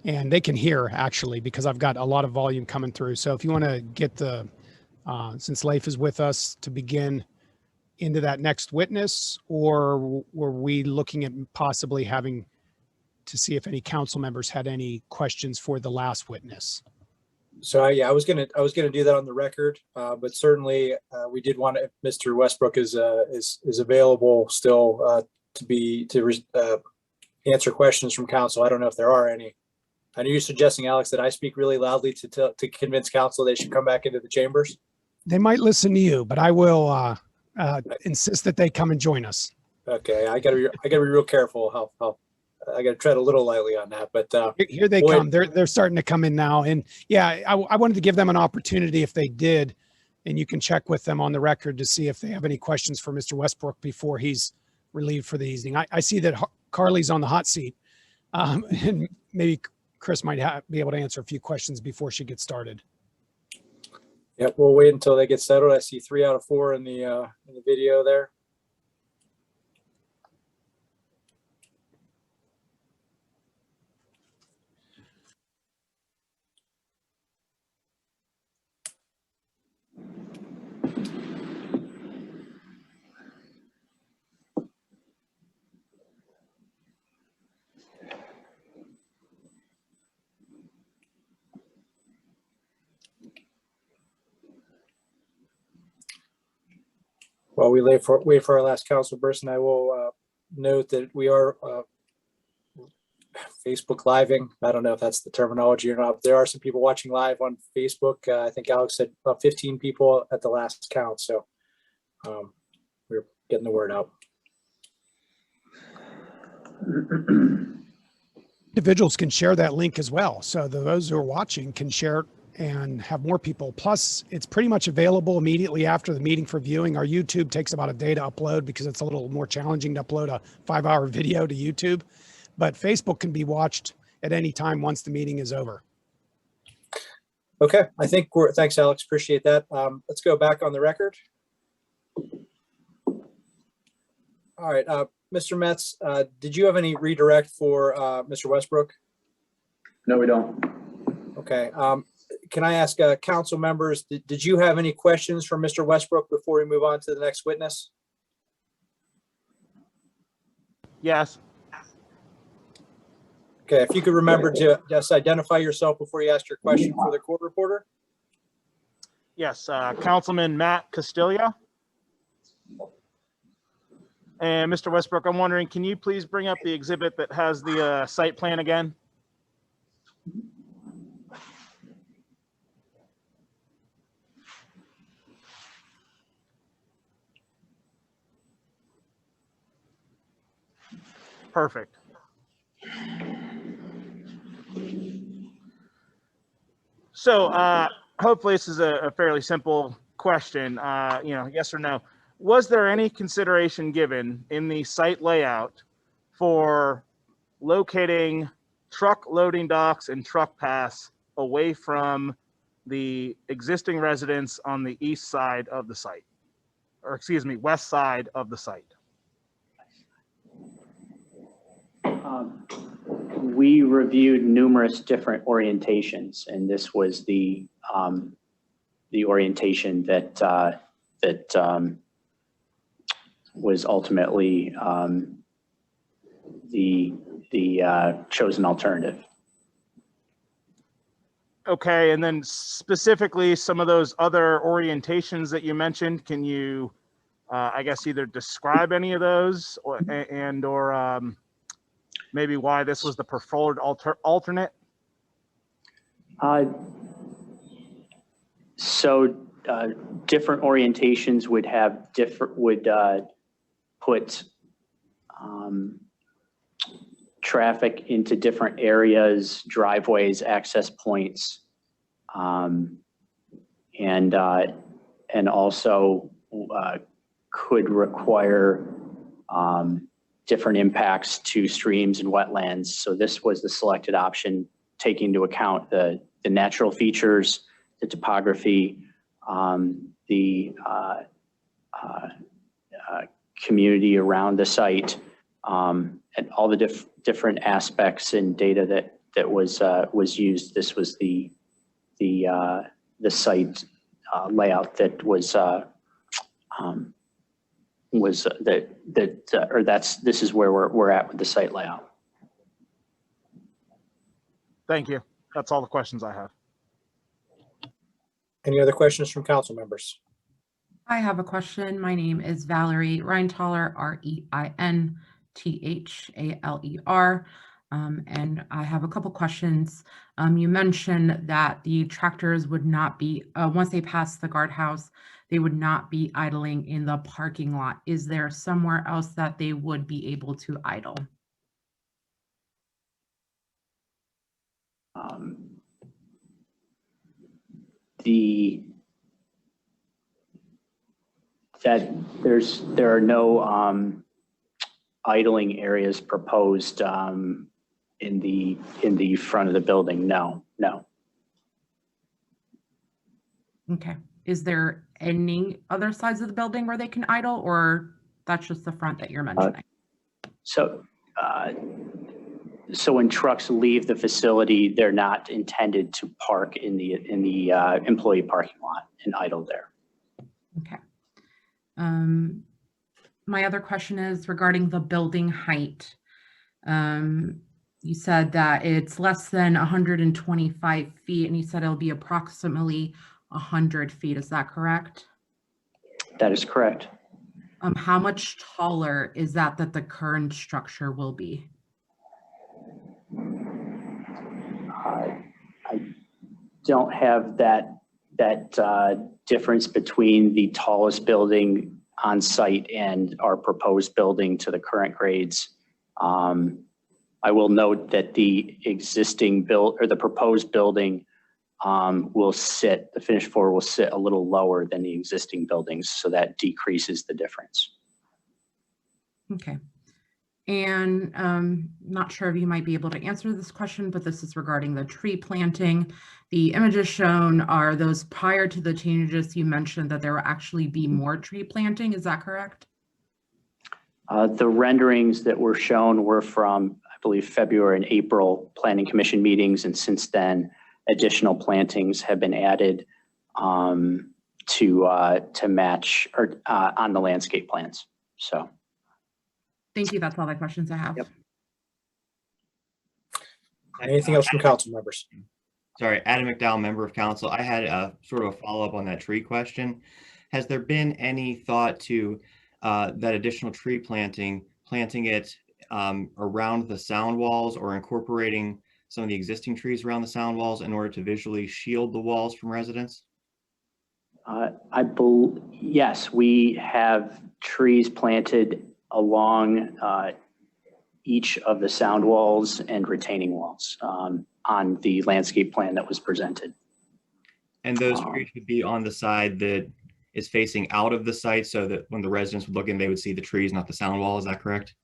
and they can hear actually because I've got a lot of volume coming through. So if you want to get the, since Leif is with us, to begin into that next witness, or were we looking at possibly having to see if any council members had any questions for the last witness? So yeah, I was gonna do that on the record, but certainly we did want to, if Mr. Westbrook is available still to answer questions from council. I don't know if there are any. I know you're suggesting, Alex, that I speak really loudly to convince council they should come back into the chambers. They might listen to you, but I will insist that they come and join us. Okay, I gotta be real careful how I gotta tread a little lightly on that, but Here they come. They're starting to come in now. And yeah, I wanted to give them an opportunity if they did, and you can check with them on the record to see if they have any questions for Mr. Westbrook before he's relieved for the evening. I see that Carly's on the hot seat, and maybe Chris might be able to answer a few questions before she gets started. Yep, we'll wait until they get settled. I see 3 out of 4 in the video there. While we wait for our last council person, I will note that we are Facebook living. I don't know if that's the terminology or not. There are some people watching live on Facebook. I think Alex said about 15 people at the last count. So we're getting the word out. Individuals can share that link as well. So those who are watching can share it and have more people. Plus, it's pretty much available immediately after the meeting for viewing. Our YouTube takes about a day to upload because it's a little more challenging to upload a 5-hour video to YouTube. But Facebook can be watched at any time once the meeting is over. Okay, I think thanks, Alex. Appreciate that. Let's go back on the record. All right, Mr. Metz, did you have any redirect for Mr. Westbrook? No, we don't. Okay. Can I ask council members, did you have any questions for Mr. Westbrook before we move on to the next witness? Yes. Okay, if you could remember to just identify yourself before you ask your question for the court reporter. Yes, Councilman Matt Castiglia. And Mr. Westbrook, I'm wondering, can you please bring up the exhibit that has the site plan again? Perfect. So hopefully this is a fairly simple question, yes or no. Was there any consideration given in the site layout for locating truck loading docks and truck paths away from the existing residents on the east side of the site, or excuse me, west side of the site? We reviewed numerous different orientations, and this was the orientation that was ultimately the chosen alternative. Okay, and then specifically some of those other orientations that you mentioned, can you, I guess, either describe any of those or maybe why this was the preferred alternate? So different orientations would have put traffic into different areas, driveways, access points, and also could require different impacts to streams and wetlands. So this was the selected option, taking into account the natural features, the topography, the community around the site, and all the different aspects and data that was used. This was the site layout that was this is where we're at with the site layout. Thank you. That's all the questions I have. Any other questions from council members? I have a question. My name is Valerie Reintaler, R-E-I-N-T-H-A-L-E-R. And I have a couple questions. You mentioned that the tractors would not be, once they pass the guardhouse, they would not be idling in the parking lot. Is there somewhere else that they would be able to idle? There are no idling areas proposed in the front of the building. No. Okay. Is there any other sides of the building where they can idle, or that's just the front that you're mentioning? So when trucks leave the facility, they're not intended to park in the employee parking lot and idle there. Okay. My other question is regarding the building height. You said that it's less than 125 feet, and you said it'll be approximately 100 feet. Is that correct? That is correct. How much taller is that the current structure will be? don't have that difference between the tallest building on site and our proposed building to the current grades. I will note that the existing the proposed building the finished floor will sit a little lower than the existing buildings, so that decreases the difference. Okay. And not sure if you might be able to answer this question, but this is regarding the tree planting. The images shown are those prior to the changes. You mentioned that there will actually be more tree planting. Is that correct? The renderings that were shown were from, I believe, February and April Planning Commission meetings, and since then, additional plantings have been added to match or on the landscape plans. So. Thank you. That's all the questions I have. Yep. Anything else from council members? Sorry, Adam McDowell, member of council. I had a sort of a follow-up on that tree question. Has there been any thought to that additional tree planting it around the sound walls, or incorporating some of the existing trees around the sound walls in order to visually shield the walls from residents? Yes, we have trees planted along each of the sound walls and retaining walls on the landscape plan that was presented. And those trees would be on the side that is facing out of the site, so that when the residents would look in, they would see the trees, not the sound wall. Is that correct?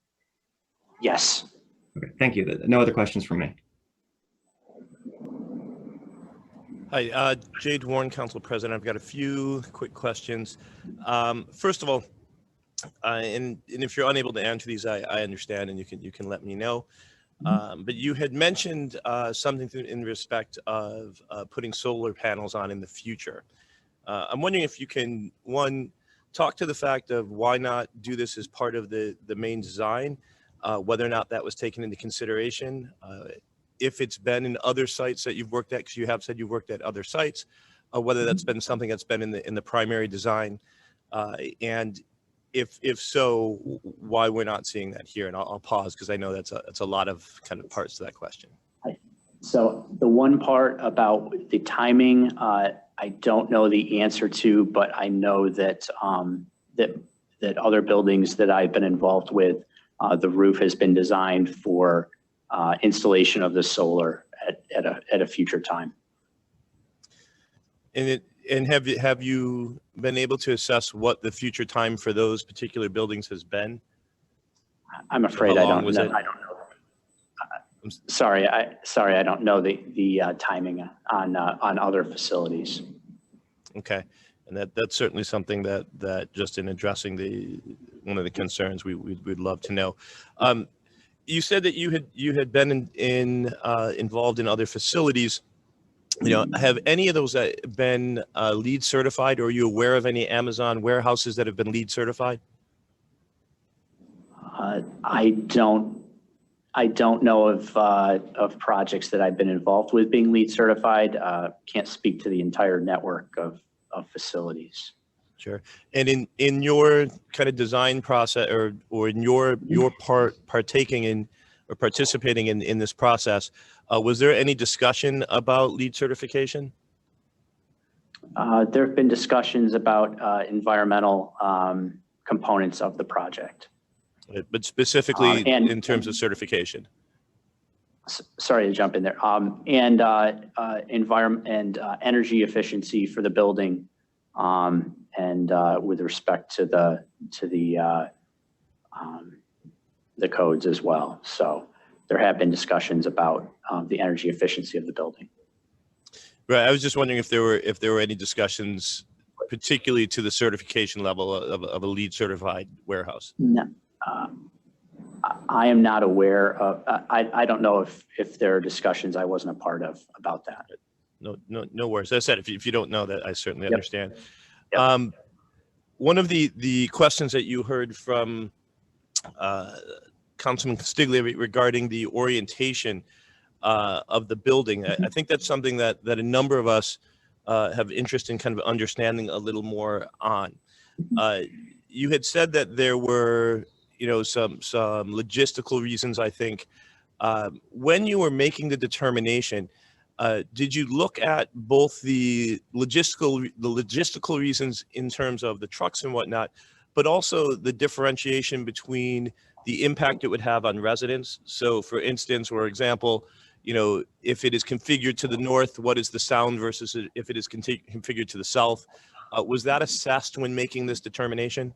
Yes. Okay, thank you. No other questions from me. Hi, Jade Warren, Council President. I've got a few quick questions. First of all, and if you're unable to answer these, I understand, and you can let me know. But you had mentioned something in respect of putting solar panels on in the future. I'm wondering if you can, one, talk to the fact of why not do this as part of the main design, whether or not that was taken into consideration, if it's been in other sites that you've worked at, because you have said you've worked at other sites, whether that's been something that's been in the primary design, and if so, why we're not seeing that here. And I'll pause because I know that's a lot of kind of parts to that question. So the one part about the timing, I don't know the answer to, but I know that that other buildings that I've been involved with, the roof has been designed for installation of the solar at a future time. And have you been able to assess what the future time for those particular buildings has been? I'm afraid I don't know. Sorry, I don't know the timing on other facilities. Okay, and that's certainly something that just in addressing one of the concerns we'd love to know. You said that you had been involved in other facilities. You know, have any of those been LEED certified, or are you aware of any Amazon warehouses that have been LEED certified? I don't know of projects that I've been involved with being LEED certified. Can't speak to the entire network of facilities. Sure. And in your kind of design process, or in your partaking in or participating in this process, was there any discussion about LEED certification? There have been discussions about environmental components of the project. But specifically in terms of certification? Sorry to jump in there. And environment and energy efficiency for the building, and with respect to the codes as well. So there have been discussions about the energy efficiency of the building. Right. I was just wondering if there were any discussions, particularly to the certification level of a LEED certified warehouse. No, I am not aware of. I don't know if there are discussions I wasn't a part of about that. No worries. As I said, if you don't know that, I certainly understand. Yep. One of the questions that you heard from Councilman Castiglia regarding the orientation of the building, I think that's something that a number of us have interest in kind of understanding a little more on. You had said that there were, some logistical reasons, I think. When you were making the determination, Did you look at both the logistical reasons in terms of the trucks and whatnot, but also the differentiation between the impact it would have on residents? So for instance, or example, you know, if it is configured to the north, what is the sound versus if it is configured to the south? Was that assessed when making this determination?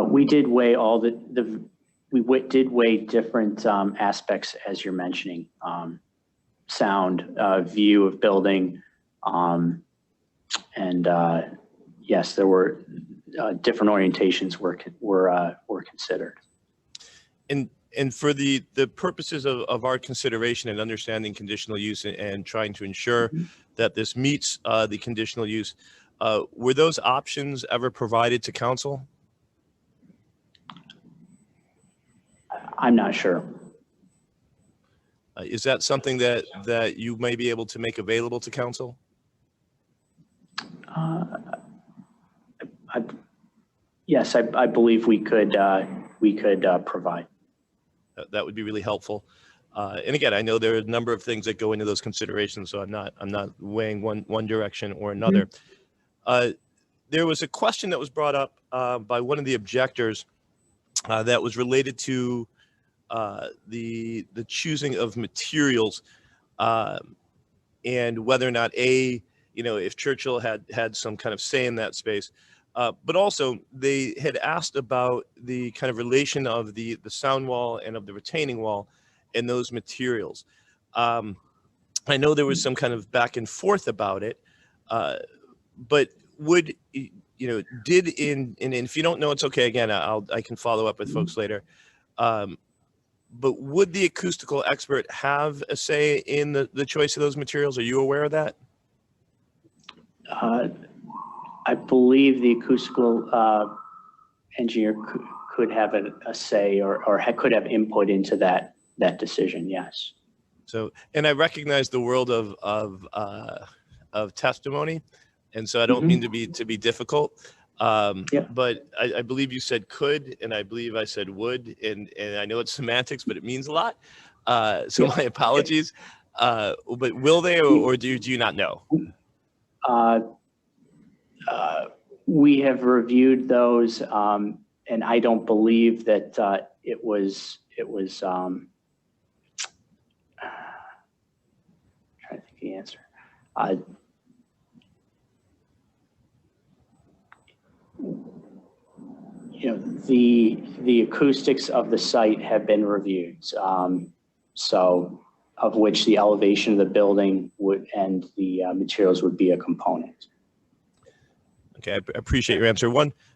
We did weigh all did weigh different aspects as you're mentioning. Sound, view of building, and yes, there were different orientations were considered. And for the purposes of our consideration and understanding conditional use and trying to ensure that this meets the conditional use, were those options ever provided to council? I'm not sure. Is that something that you may be able to make available to council? Yes, I believe we could provide. That would be really helpful. And again, I know there are a number of things that go into those considerations, so I'm not weighing one direction or another. There was a question that was brought up by one of the objectors that was related to the choosing of materials and whether or not if Churchill had some kind of say in that space, but also they had asked about the kind of relation of the sound wall and of the retaining wall and those materials. I know there was some kind of back and forth about it, but would and if you don't know, it's okay. Again, I can follow up with folks later. But would the acoustical expert have a say in the choice of those materials? Are you aware of that? I believe the acoustical engineer could have a say or could have input into that decision. Yes. So, and I recognize the world of testimony, and so I don't mean to be difficult. But I believe you said could, and I believe I said would, and I know it's semantics, but it means a lot. So my apologies. But will they, or do you not know? We have reviewed those, and I don't believe that it was. I'm trying to think of the answer. The acoustics of the site have been reviewed. So of which the elevation of the building and the materials would be a component. Okay, I appreciate your answer.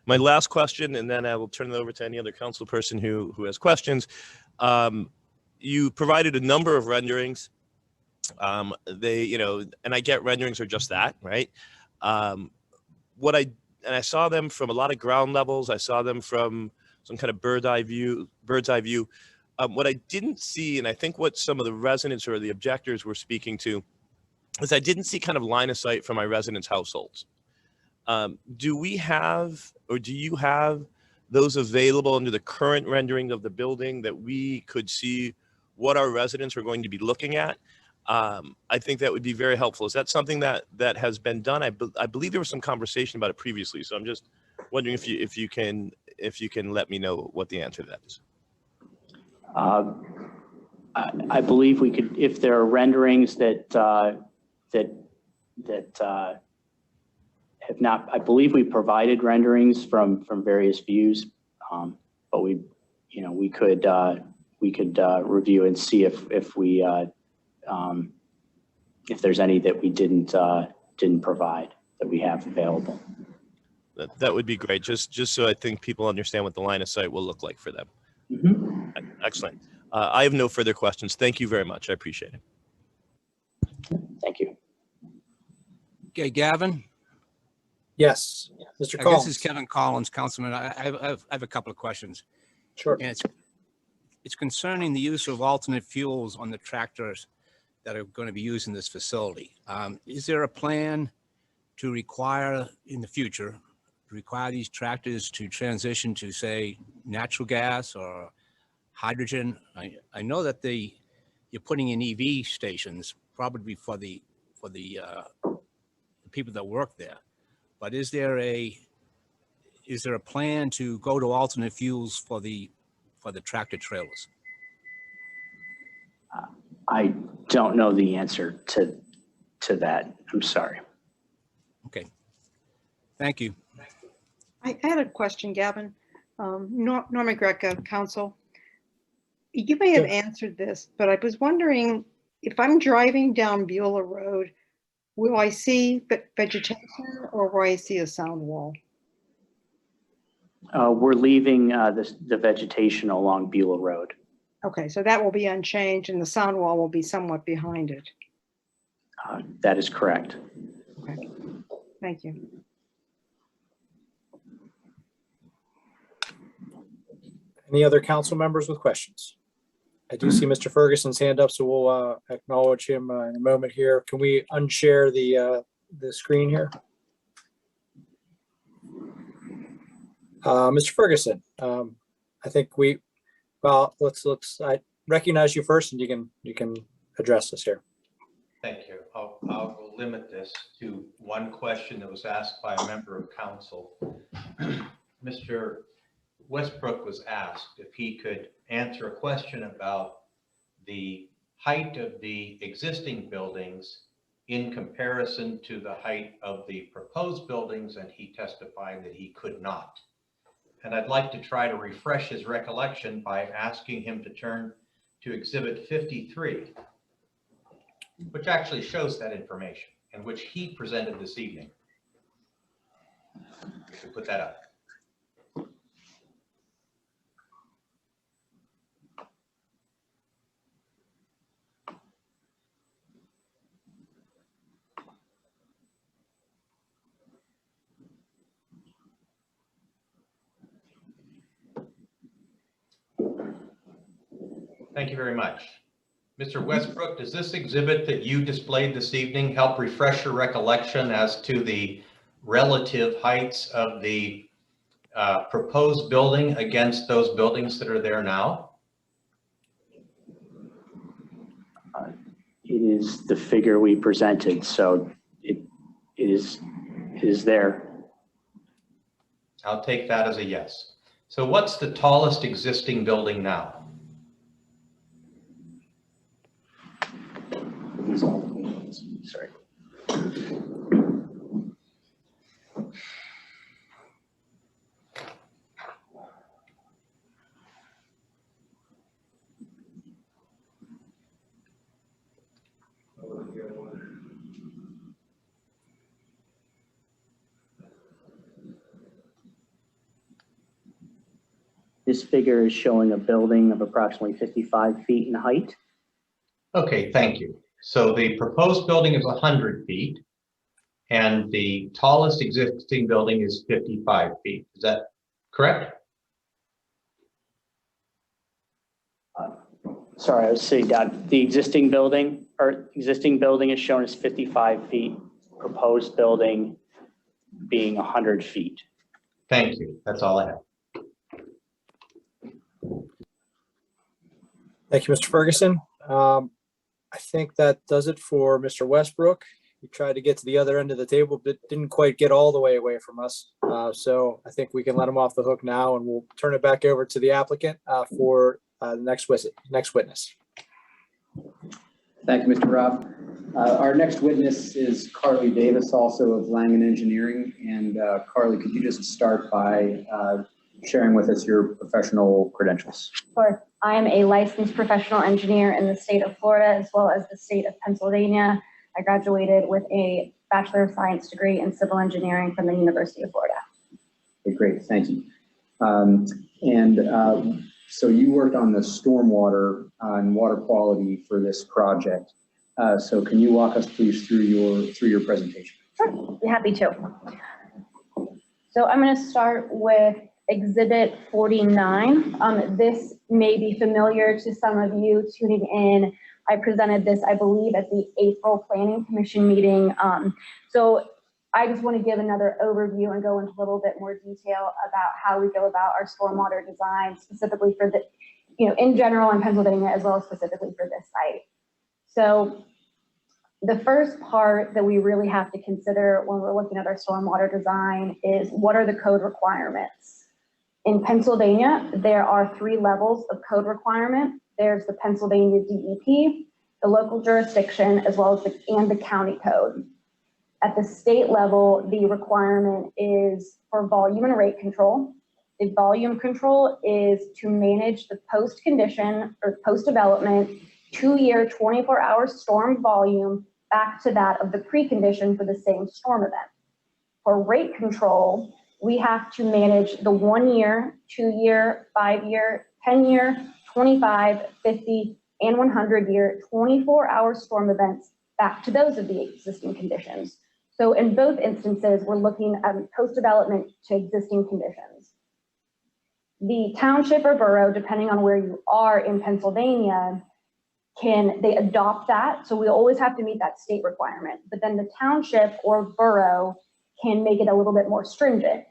My last question, and then I will turn it over to any other council person who has questions. You provided a number of renderings. And I get renderings are just that, right? I saw them from a lot of ground levels. I saw them from some kind of bird's eye view. What I didn't see, and I think what some of the residents or the objectors were speaking to, is I didn't see kind of line of sight from my residents' households. Do we have, or do you have those available under the current rendering of the building that we could see what our residents are going to be looking at? I think that would be very helpful. Is that something that has been done? I believe there was some conversation about it previously, so I'm just wondering if you can let me know what the answer to that is. I believe we could, if there are renderings that have not. I believe we provided renderings from various views, but we could review and see if there's any that we didn't provide that we have available. That would be great, just so I think people understand what the line of sight will look like for them. Excellent. I have no further questions. Thank you very much. I appreciate it. Thank you. Okay, Gavin. Yes, Mr. I Collins. guess it's Kevin Collins, Councilman. I have a couple of questions. Sure. And it's concerning the use of alternate fuels on the tractors that are going to be used in this facility. Is there a plan to require in the future, these tractors to transition to, say, natural gas or hydrogen? I know that the you're putting in EV stations, probably for the people that work there. But is there a plan to go to alternate fuels for the tractor trailers? I don't know the answer to that. I'm sorry. Okay. Thank you. I had a question, Gavin. Norma Greco, Council. You may have answered this, but I was wondering if I'm driving down Beulah Road, will I see vegetation or will I see a sound wall? We're leaving the vegetation along Beulah Road. Okay, so that will be unchanged and the sound wall will be somewhat behind it. That is correct. Okay, thank you. Any other council members with questions? I do see Mr. Ferguson's hand up, so we'll acknowledge him in a moment here. Can we unshare the screen here? Mr. Ferguson, I think I recognize you first, and you can address us here. Thank you. I'll limit this to one question that was asked by a member of council. Mr. Westbrook was asked if he could answer a question about the height of the existing buildings in comparison to the height of the proposed buildings, and he testified that he could not. And I'd like to try to refresh his recollection by asking him to turn to Exhibit 53, which actually shows that information and which he presented this evening. To put that up. Thank you very much. Mr. Westbrook, does this exhibit that you displayed this evening help refresh your recollection as to the relative heights of the proposed building against those buildings that are there now? It is the figure we presented, so it is there. I'll take that as a yes. So what's the tallest existing building now? Sorry. This figure is showing a building of approximately 55 feet in height. Okay, thank you. So the proposed building is 100 feet and the tallest existing building is 55 feet. Is that correct? Sorry, I was sitting down. The existing building is shown as 55 feet, proposed building being 100 feet. Thank you. That's all I have. Thank you, Mr. Ferguson. I think that does it for Mr. Westbrook. He tried to get to the other end of the table, but didn't quite get all the way away from us. So I think we can let him off the hook now, and we'll turn it back over to the applicant for the next witness. Thank you, Mr. Robb. Our next witness is Carly Davis, also of Langan Engineering. And Carly, could you just start by sharing with us your professional credentials? Sure. I am a licensed professional engineer in the state of Florida as well as the state of Pennsylvania. I graduated with a Bachelor of Science degree in civil engineering from the University of Florida. Okay, great, thank you. So you worked on the stormwater and water quality for this project. So can you walk us please through your presentation? Sure, be happy to. So I'm going to start with Exhibit 49. This may be familiar to some of you tuning in. I presented this, I believe, at the April Planning Commission meeting. So I just want to give another overview and go into a little bit more detail about how we go about our stormwater design, specifically for the in general in Pennsylvania, as well as specifically for this site. So the first part that we really have to consider when we're looking at our stormwater design is what are the code requirements? In Pennsylvania, there are 3 levels of code requirement. There's the Pennsylvania DEP, the local jurisdiction, as well as the county code. At the state level, the requirement is for volume and rate control. The volume control is to manage the post-condition or post-development 2-year, 24-hour storm volume back to that of the precondition for the same storm event. For rate control, we have to manage the 1-year, 2-year, 5-year, 10-year, 25, 50, and 100-year 24-hour storm events back to those of the existing conditions. So in both instances, we're looking at post-development to existing conditions. The township or borough, depending on where you are in Pennsylvania, they adopt that. So we always have to meet that state requirement, but then the township or borough can make it a little bit more stringent.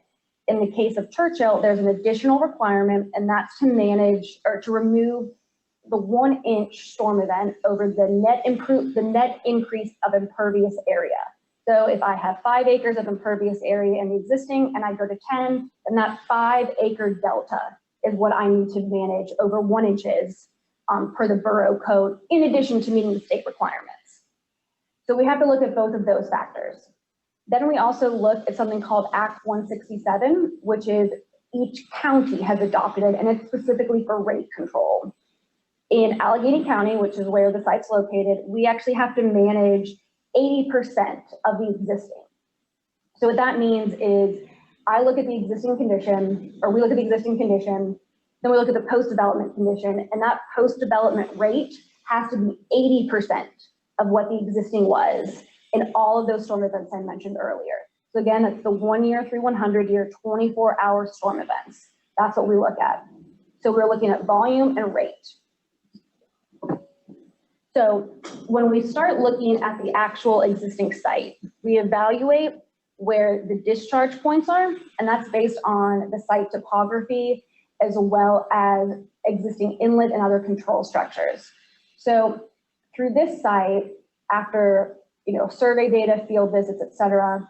In the case of Churchill, there's an additional requirement, and that's to manage or to remove the 1-inch storm event over the net increase of impervious area. So if I have 5 acres of impervious area in the existing and I go to 10, then that 5-acre delta is what I need to manage over 1 inches per the borough code, in addition to meeting the state requirements. So we have to look at both of those factors. Then we also look at something called Act 167, which is each county has adopted it, and it's specifically for rate control. In Allegheny County, which is where the site's located, we actually have to manage 80% of the existing. So what that means is I look at the existing condition, or we look at the existing condition, then we look at the post-development condition, and that post-development rate has to be 80% of what the existing was in all of those storm events I mentioned earlier. So again, it's the 1-year through 100-year 24-hour storm events. That's what we look at. So we're looking at volume and rate. So when we start looking at the actual existing site, we evaluate where the discharge points are, and that's based on the site topography as well as existing inlet and other control structures. So through this site, after survey data, field visits, et cetera,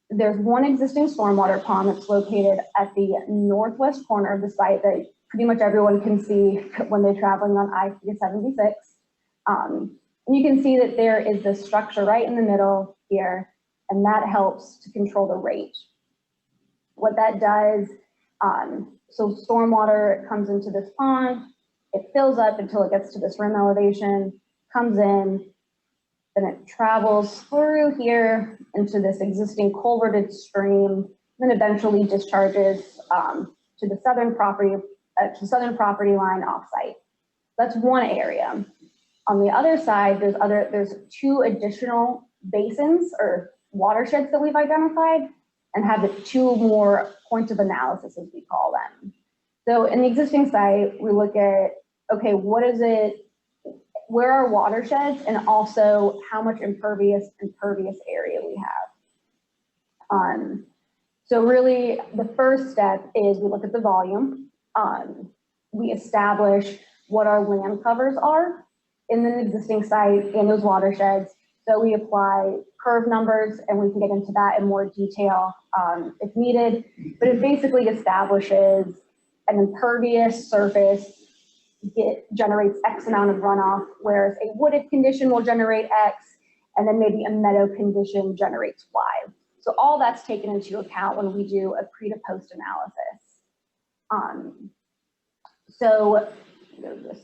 there's one existing stormwater pond that's located at the northwest corner of the site that pretty much everyone can see when they're traveling on I-76. And you can see that there is this structure right in the middle here, and that helps to control the rate. What that does, so stormwater comes into this pond, it fills up until it gets to this rim elevation, comes in, then it travels through here into this existing culverted stream, then eventually discharges to the southern property line offsite. That's one area. On the other side, there's 2 additional basins or watersheds that we've identified, and have the 2 more points of analysis, as we call them. So in the existing site, we look at, okay, where are watersheds, and also how much impervious area we have. So really the first step is we look at the volume. We establish what our land covers are in the existing site in those watersheds. So we apply curve numbers, and we can get into that in more detail if needed, but it basically establishes an impervious surface generates X amount of runoff, whereas a wooded condition will generate X, and then maybe a meadow condition generates Y. So all that's taken into account when we do a pre to post analysis. So this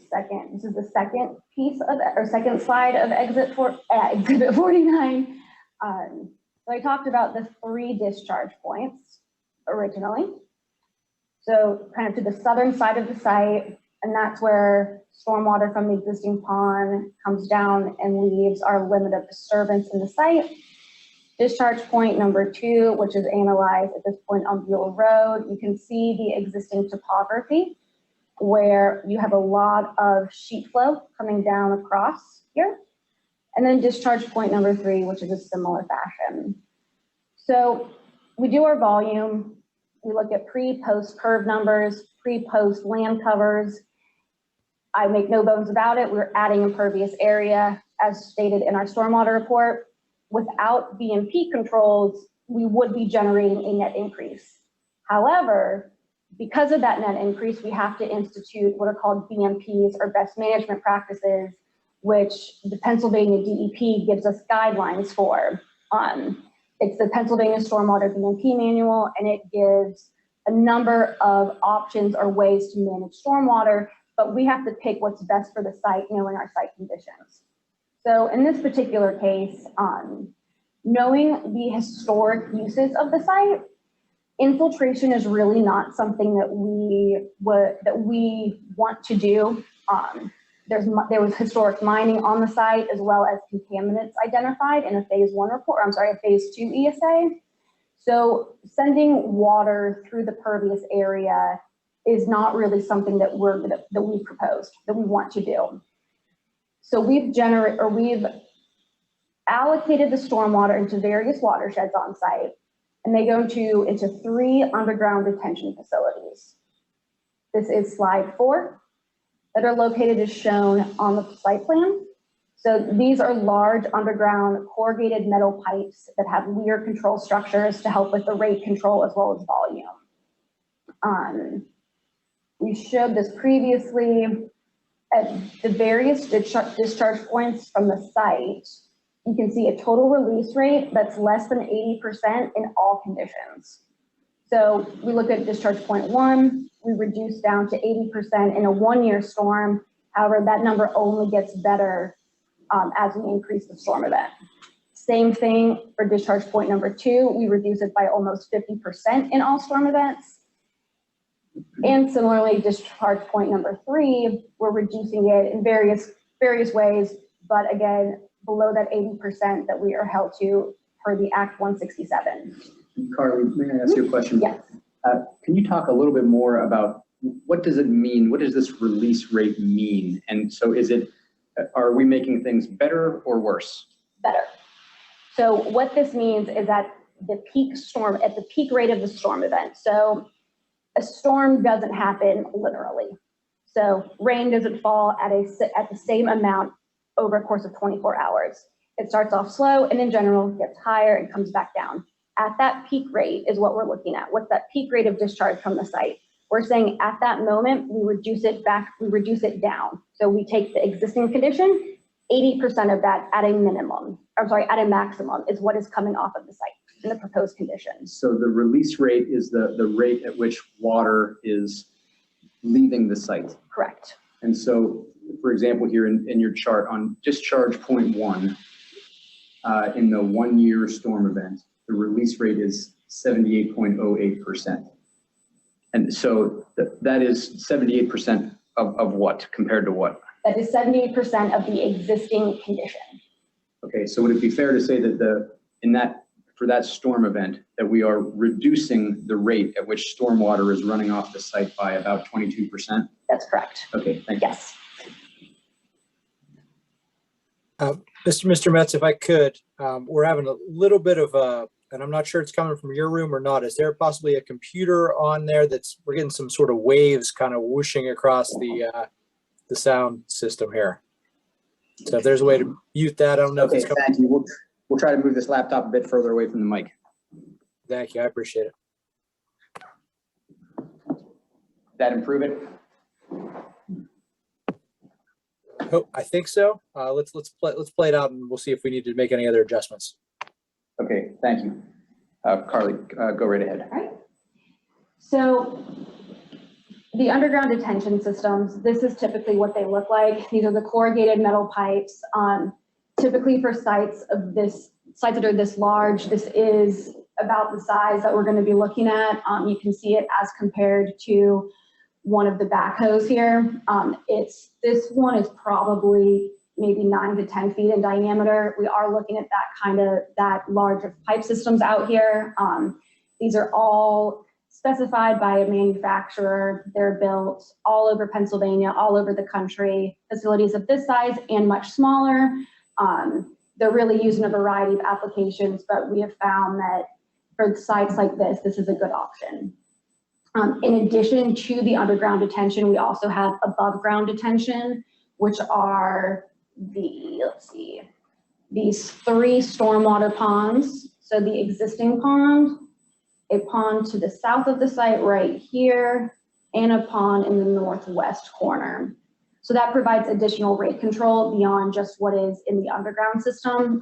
is the second piece of, or second slide of Exhibit 49. So I talked about the 3 discharge points originally. So kind of to the southern side of the site, and that's where stormwater from the existing pond comes down and leaves our limit of disturbance in the site. Discharge point number 2, which is analyzed at this point on Buell Road, you can see the existing topography where you have a lot of sheet flow coming down across here. And then discharge point number 3, which is a similar fashion. So we do our volume, we look at pre-post curve numbers, pre-post land covers, I make no bones about it. We're adding impervious area as stated in our stormwater report. Without BMP controls, we would be generating a net increase. However, because of that net increase, we have to institute what are called BMPs, or best management practices, which the Pennsylvania DEP gives us guidelines for. It's the Pennsylvania Stormwater BMP Manual, and it gives a number of options or ways to manage stormwater, but we have to pick what's best for the site, knowing our site conditions. So in this particular case, knowing the historic uses of the site, infiltration is really not something that we want to do. There was historic mining on the site, as well as contaminants identified in a phase 1 report, a phase 2 ESA. So sending water through the pervious area is not really something that we proposed, that we want to do. So we've allocated the stormwater into various watersheds on site, and they go into 3 underground detention facilities. This is slide 4, that are located as shown on the site plan. So these are large underground corrugated metal pipes that have weir control structures to help with the rate control as well as volume. We showed this previously. At the various discharge points from the site, you can see a total release rate that's less than 80% in all conditions. So we look at discharge point 1, we reduce down to 80% in a 1-year storm. However, that number only gets better as we increase the storm event. Same thing for discharge point number 2, we reduce it by almost 50% in all storm events. And similarly, discharge point number 3, we're reducing it in various ways, but again, below that 80% that we are held to per the Act 167. Carly, may I ask you a question? Yes. Can you talk a little bit more about what does it mean? What does this release rate mean? And so are we making things better or worse? Better. So what this means is that at the peak rate of the storm event. So a storm doesn't happen literally. So rain doesn't fall at the same amount over a course of 24 hours. It starts off slow and in general gets higher and comes back down. At that peak rate is what we're looking at. What's that peak rate of discharge from the site? We're saying at that moment, we reduce it down. So we take the existing condition, 80% of that at a maximum is what is coming off of the site in the proposed conditions. So the release rate is the rate at which water is leaving the site. Correct. And so, for example, here in your chart on discharge point 1, in the 1-year storm event, the release rate is 78.08%. And so that is 78% of what compared to what? That is 78% of the existing condition. Okay, so would it be fair to say that for that storm event, that we are reducing the rate at which stormwater is running off the site by about 22%? That's correct. Okay, thank you. Yes. Mr. Metz, if I could, we're having a little bit of and I'm not sure it's coming from your room or not. Is there possibly a computer on there we're getting some sort of waves kind of whooshing across the sound system here? So if there's a way to mute that, I don't know if it's coming. Thank you. We'll try to move this laptop a bit further away from the mic. Thank you, I appreciate it. That improve it? Oh, I think so. Let's play it out and we'll see if we need to make any other adjustments. Okay, thank you. Carly, go right ahead. All right. So the underground detention systems, this is typically what they look like. These are the corrugated metal pipes. Typically for sites that are this large, this is about the size that we're going to be looking at. You can see it as compared to one of the backhoes here. This one is probably maybe 9 to 10 feet in diameter. We are looking at that large of pipe systems out here. These are all specified by a manufacturer. They're built all over Pennsylvania, all over the country, facilities of this size and much smaller. They're really used in a variety of applications, but we have found that for sites like this is a good option. In addition to the underground detention, we also have above ground detention, which are these 3 stormwater ponds. So the existing pond, a pond to the south of the site right here, and a pond in the northwest corner. So that provides additional rate control beyond just what is in the underground system.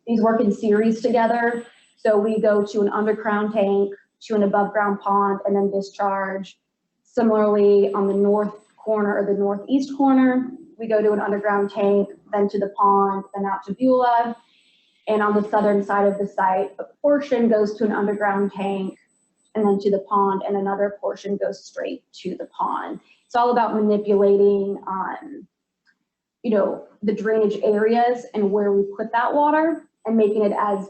These work in series together. So we go to an underground tank, to an above ground pond, and then discharge. Similarly, on the north corner or the northeast corner, we go to an underground tank, then to the pond, then out to Beulah. And on the southern side of the site, a portion goes to an underground tank, and then to the pond, and another portion goes straight to the pond. It's all about manipulating, the drainage areas and where we put that water, and making it as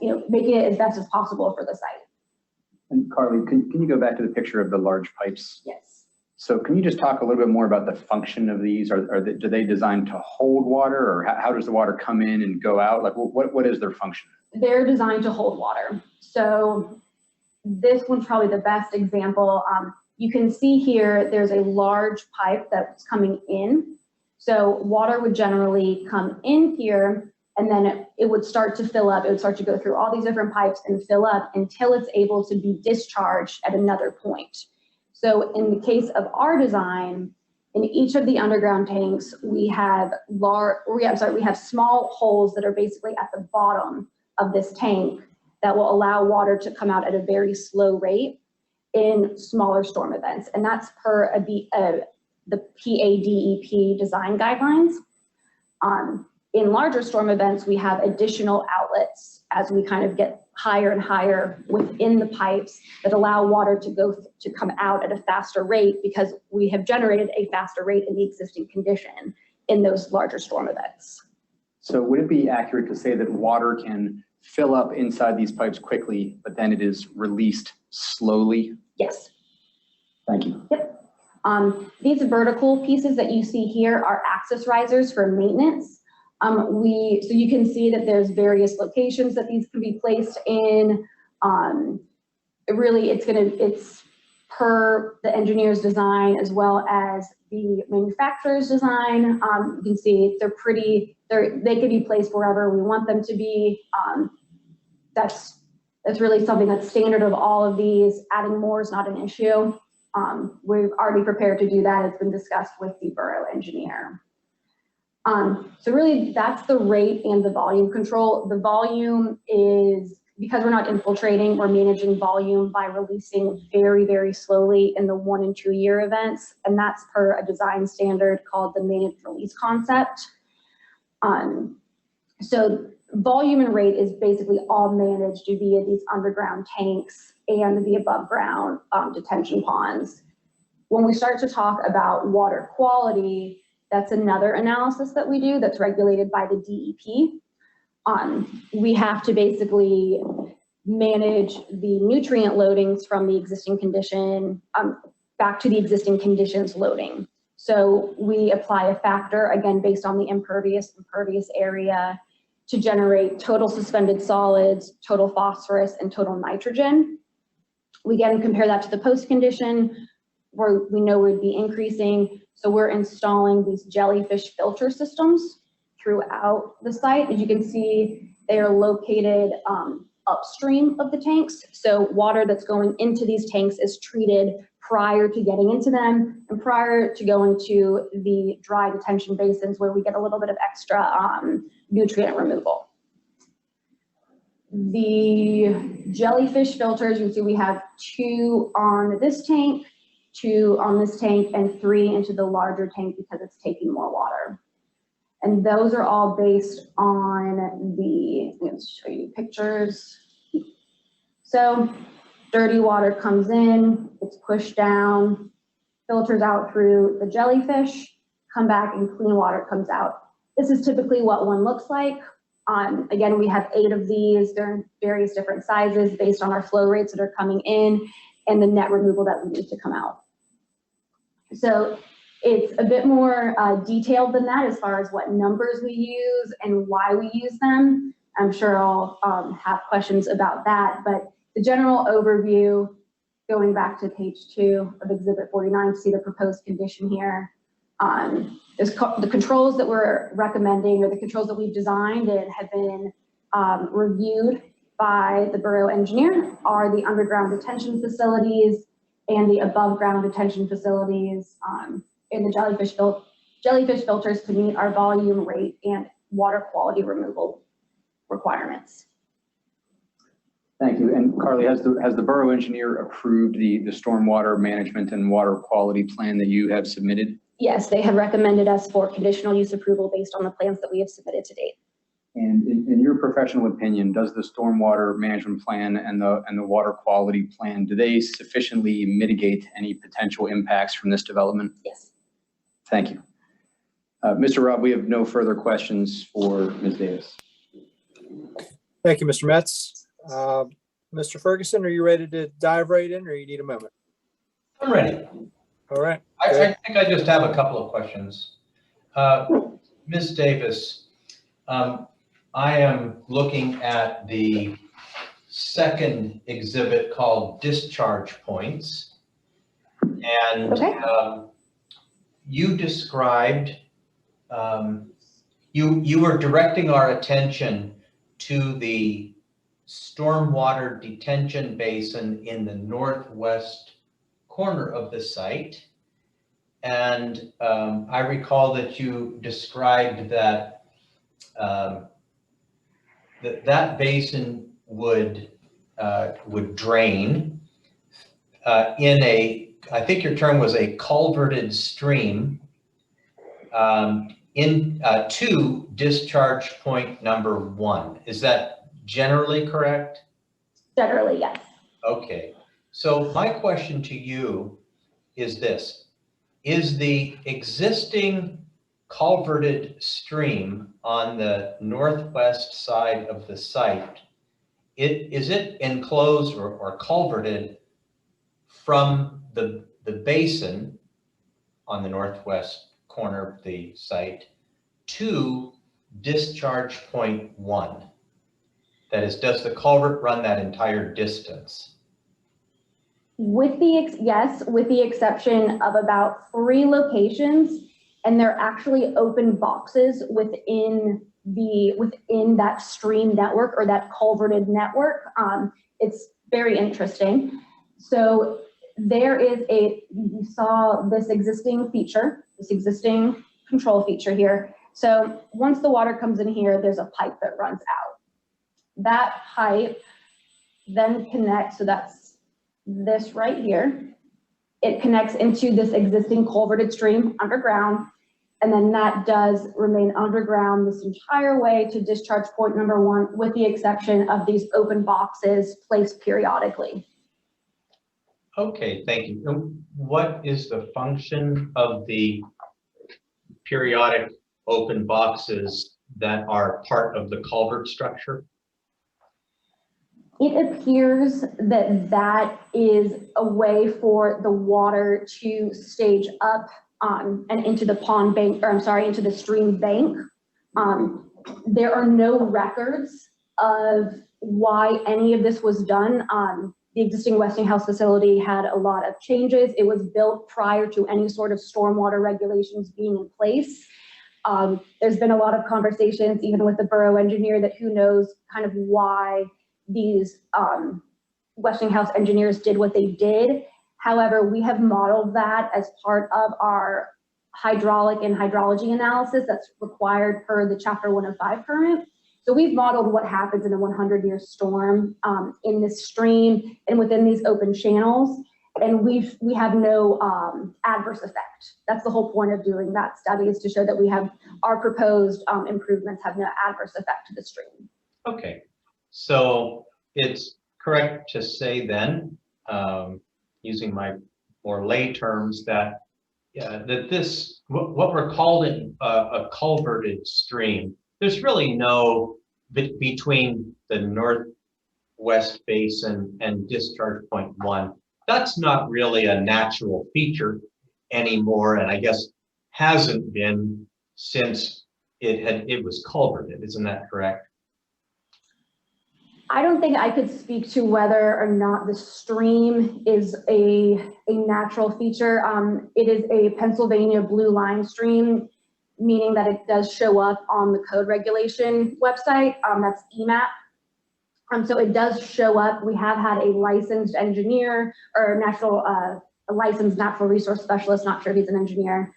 best as possible for the site. And Carly, can you go back to the picture of the large pipes? Yes. So can you just talk a little bit more about the function of these? Do they designed to hold water, or how does the water come in and go out? Like what is their function? They're designed to hold water. So this one's probably the best example. You can see here, there's a large pipe that's coming in. So water would generally come in here, and then it would start to fill up. It would start to go through all these different pipes and fill up until it's able to be discharged at another point. So in the case of our design, in each of the underground tanks, we have small holes that are basically at the bottom of this tank that will allow water to come out at a very slow rate in smaller storm events. And that's per the PADEP design guidelines. In larger storm events, we have additional outlets as we kind of get higher and higher within the pipes that allow water to come out at a faster rate, because we have generated a faster rate in the existing condition in those larger storm events. So would it be accurate to say that water can fill up inside these pipes quickly, but then it is released slowly? Yes. Thank you. Yep. These vertical pieces that you see here are access risers for maintenance. So you can see that there's various locations that these can be placed in. It's per the engineer's design as well as the manufacturer's design. You can see they can be placed wherever we want them to be. That's really something that's standard of all of these. Adding more is not an issue. We've already prepared to do that. It's been discussed with the borough engineer. So really that's the rate and the volume control. The volume is, because we're not infiltrating, we're managing volume by releasing very, very slowly in the 1 and 2 year events. And that's per a design standard called the managed release concept. So volume and rate is basically all managed via these underground tanks and the above ground detention ponds. When we start to talk about water quality, that's another analysis that we do that's regulated by the DEP. We have to basically manage the nutrient loadings from the existing condition back to the existing conditions loading. So we apply a factor, again, based on the impervious area, to generate total suspended solids, total phosphorus, and total nitrogen. We again compare that to the post condition, where we know we'd be increasing. So we're installing these jellyfish filter systems throughout the site. As you can see, they are located upstream of the tanks. So water that's going into these tanks is treated prior to getting into them and prior to going to the dry detention basins, where we get a little bit of extra nutrient removal. The jellyfish filters, you can see we have 2 on this tank, 2 on this tank, and 3 into the larger tank because it's taking more water. And those are all based on let's show you pictures. So dirty water comes in, it's pushed down, filters out through the jellyfish, come back and clean water comes out. This is typically what one looks like. Again, we have 8 of these. They're in various different sizes based on our flow rates that are coming in and the net removal that we need to come out. So it's a bit more detailed than that as far as what numbers we use and why we use them. I'm sure I'll have questions about that, but the general overview going back to page 2 of Exhibit 49, see the proposed condition here. The controls that we're recommending, or the controls that we've designed and have been reviewed by the borough engineer, are the underground detention facilities and the above ground detention facilities in the jellyfish filters to meet our volume, rate, and water quality removal requirements. Thank you. And Carly, has the borough engineer approved the stormwater management and water quality plan that you have submitted? Yes, they have recommended us for conditional use approval based on the plans that we have submitted to date. And in your professional opinion, does the stormwater management plan and the water quality plan, do they sufficiently mitigate any potential impacts from this development? Yes. Thank you. Mr. Robb, we have no further questions for Ms. Davis. Thank you, Mr. Metz. Mr. Ferguson, are you ready to dive right in, or you need a moment? I'm ready. All right. I think I just have a couple of questions. Ms. Davis, I am looking at the second exhibit called discharge points. And okay. You described, you were directing our attention to the stormwater detention basin in the northwest corner of the site. And I recall that you described that that basin would drain in a, I think your term was a culverted stream to discharge point number 1. Is that generally correct? Generally, yes. Okay. So my question to you is this: is the existing culverted stream on the northwest side of the site, is it enclosed or culverted from the basin on the northwest corner of the site to discharge point 1? That is, does the culvert run that entire distance? With the yes, with the exception of about 3 locations, and they're actually open boxes within that stream network or that culverted network. It's very interesting. So there is you saw this existing feature, this existing control feature here. So once the water comes in here, there's a pipe that runs out. That pipe then connects, so that's this right here. It connects into this existing culverted stream underground, and then that does remain underground this entire way to discharge point number 1, with the exception of these open boxes placed periodically. Okay, thank you. And what is the function of the periodic open boxes that are part of the culvert structure? It appears that that is a way for the water to stage up and into the pond bank, or I'm sorry, into the stream bank. There are no records of why any of this was done. The existing Westinghouse facility had a lot of changes. It was built prior to any sort of stormwater regulations being in place. There's been a lot of conversations, even with the borough engineer, that who knows kind of why these Westinghouse engineers did what they did. However, we have modeled that as part of our hydraulic and hydrology analysis that's required per the Chapter 105 permit. So we've modeled what happens in a 100-year storm in this stream and within these open channels, and we have no adverse effect. That's the whole point of doing that study, is to show that we have our proposed improvements have no adverse effect to the stream. Okay, so it's correct to say then, using my more lay terms, that that this, what we're calling a culverted stream, there's really no, between the northwest basin and discharge point 1, that's not really a natural feature anymore, and I guess hasn't been since it was culverted. Isn't that correct? I don't think I could speak to whether or not the stream is a natural feature. It is a Pennsylvania blue line stream, meaning that it does show up on the code regulation website. That's EMAP. So it does show up. We have had a licensed engineer or a licensed natural resource specialist, not sure if he's an engineer,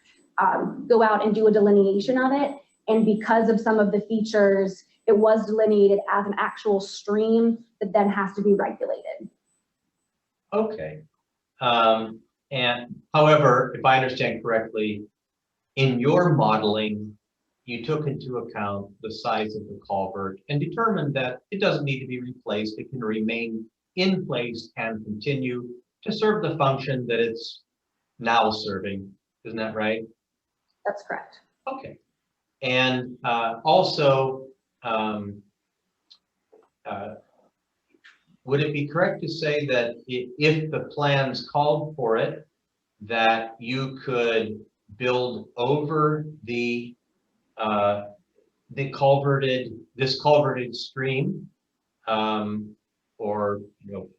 go out and do a delineation of it. And because of some of the features, it was delineated as an actual stream that then has to be regulated. Okay. And however, if I understand correctly, in your modeling, you took into account the size of the culvert and determined that it doesn't need to be replaced. It can remain in place and continue to serve the function that it's now serving. Isn't that right? That's correct. Okay. And also, would it be correct to say that if the plans called for it, that you could build over this culverted stream, or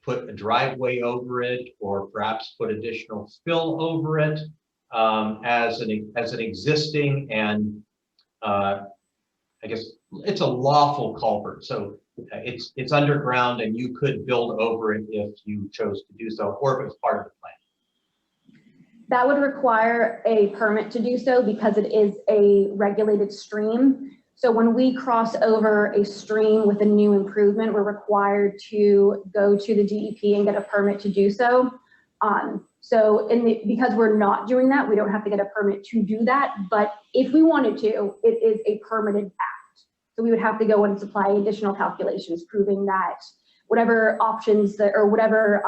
put a driveway over it, or perhaps put additional fill over it as an existing and I guess it's a lawful culvert, so it's underground and you could build over it if you chose to do so, or if it's part of the plan. That would require a permit to do so because it is a regulated stream. So when we cross over a stream with a new improvement, we're required to go to the DEP and get a permit to do so. Because we're not doing that, we don't have to get a permit to do that. But if we wanted to, it is a permitted act. So we would have to go and supply additional calculations proving that whatever options that, or whatever,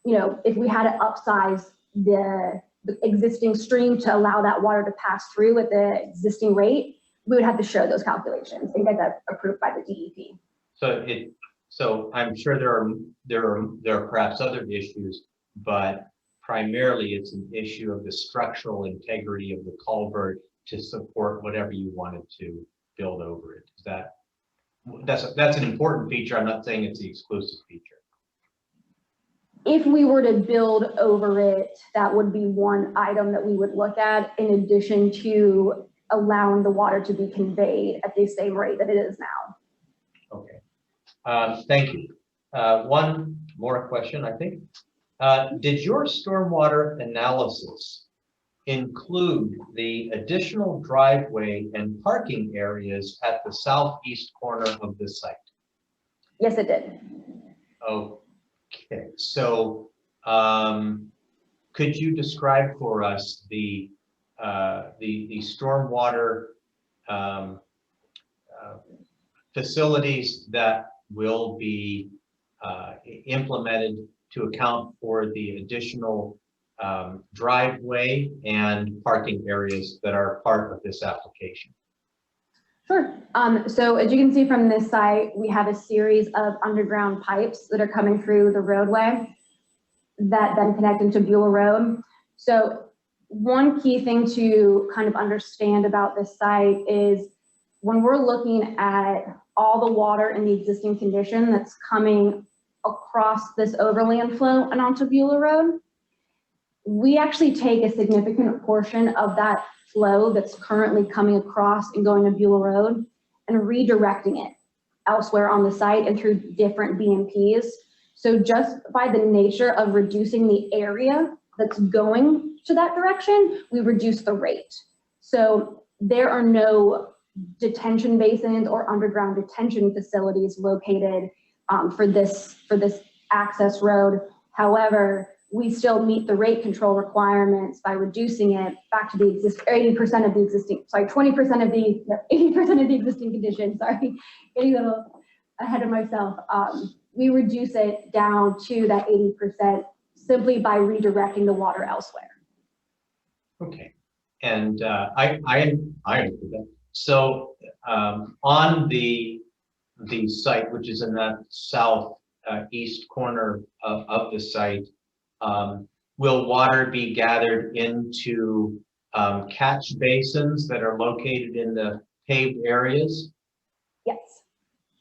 if we had to upsize the existing stream to allow that water to pass through at the existing rate, we would have to show those calculations and get that approved by the DEP. So I'm sure there are perhaps other issues, but primarily it's an issue of the structural integrity of the culvert to support whatever you wanted to build over it. That's an important feature. I'm not saying it's the exclusive feature. If we were to build over it, that would be one item that we would look at, in addition to allowing the water to be conveyed at the same rate that it is now. Okay, thank you. One more question, I think. Did your stormwater analysis include the additional driveway and parking areas at the southeast corner of the site? Yes, it did. Okay, so could you describe for us the stormwater facilities that will be implemented to account for the additional driveway and parking areas that are part of this application? Sure. So as you can see from this site, we have a series of underground pipes that are coming through the roadway that then connect into Beulah Road. So one key thing to kind of understand about this site is when we're looking at all the water in the existing condition that's coming across this overland flow and onto Beulah Road, we actually take a significant portion of that flow that's currently coming across and going to Beulah Road and redirecting it elsewhere on the site and through different BMPs. So just by the nature of reducing the area that's going to that direction, we reduce the rate. So there are no detention basins or underground detention facilities located for this access road. However, we still meet the rate control requirements by reducing it back to the 80% of the existing, sorry, 20% of the, 80% of the existing condition, sorry, getting a little ahead of myself. We reduce it down to that 80% simply by redirecting the water elsewhere. Okay, and I understood that. So on the site, which is in that southeast corner of the site, will water be gathered into catch basins that are located in the paved areas? Yes.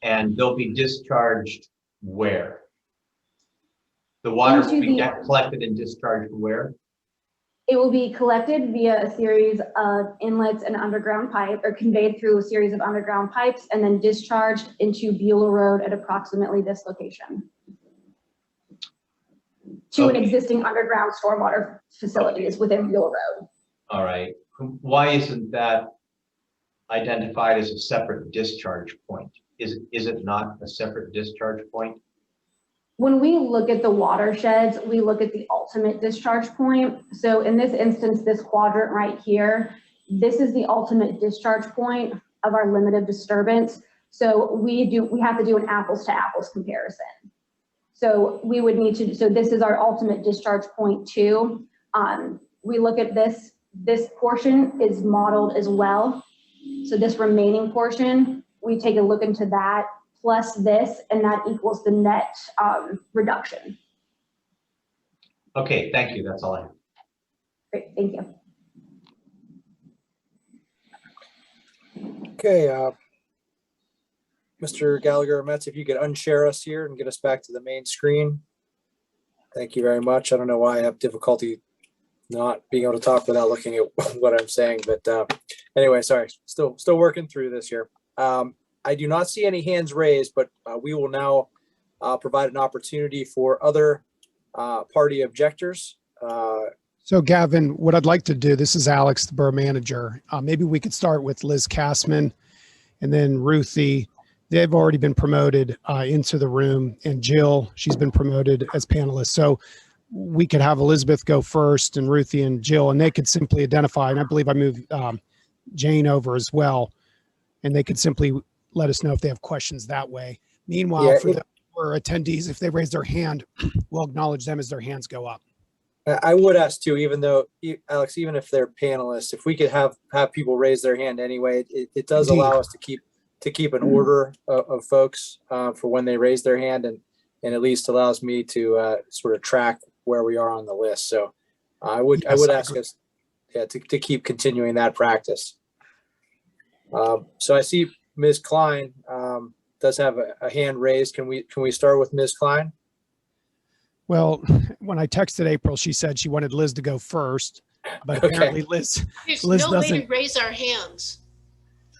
And they'll be discharged where? The water will be collected and discharged where? It will be collected via a series of inlets and underground pipe, or conveyed through a series of underground pipes, and then discharged into Beulah Road at approximately this location to an existing underground stormwater facilities within Beulah Road. All right. Why isn't that identified as a separate discharge point? Is it not a separate discharge point? When we look at the watersheds, we look at the ultimate discharge point. So in this instance, this quadrant right here, this is the ultimate discharge point of our limit of disturbance. So we have to do an apples to apples comparison. So we would need to, so this is our ultimate discharge point too. We look at this portion is modeled as well. So this remaining portion, we take a look into that plus this, and that equals the net reduction. Okay, thank you. That's all I have. Great, thank you. Okay, Mr. Gallagher, Metz, if you could unshare us here and get us back to the main screen. Thank you very much. I don't know why I have difficulty not being able to talk without looking at what I'm saying, but anyway, sorry, still working through this here. I do not see any hands raised, but we will now provide an opportunity for other party objectors. So Gavin, what I'd like to do, this is Alex, the borough manager. Maybe we could start with Liz Kassman and then Ruthie. They've already been promoted into the room, and Jill, she's been promoted as panelists. So we could have Elizabeth go first and Ruthie and Jill, and they could simply identify, and I believe I moved Jane over as well, and they could simply let us know if they have questions that way. Meanwhile, yeah, for attendees, if they raise their hand, we'll acknowledge them as their hands go up. I would ask too, even though, Alex, even if they're panelists, if we could have people raise their hand anyway, it does allow us to keep an order of folks for when they raise their hand, and at least allows me to sort of track where we are on the list. So I would ask us to keep continuing that practice. So I see Ms. Klein does have a hand raised. Can we start with Ms. Klein? Well, when I texted April, she said she wanted Liz to go first, but apparently Liz There's Liz no doesn't. way to raise our hands.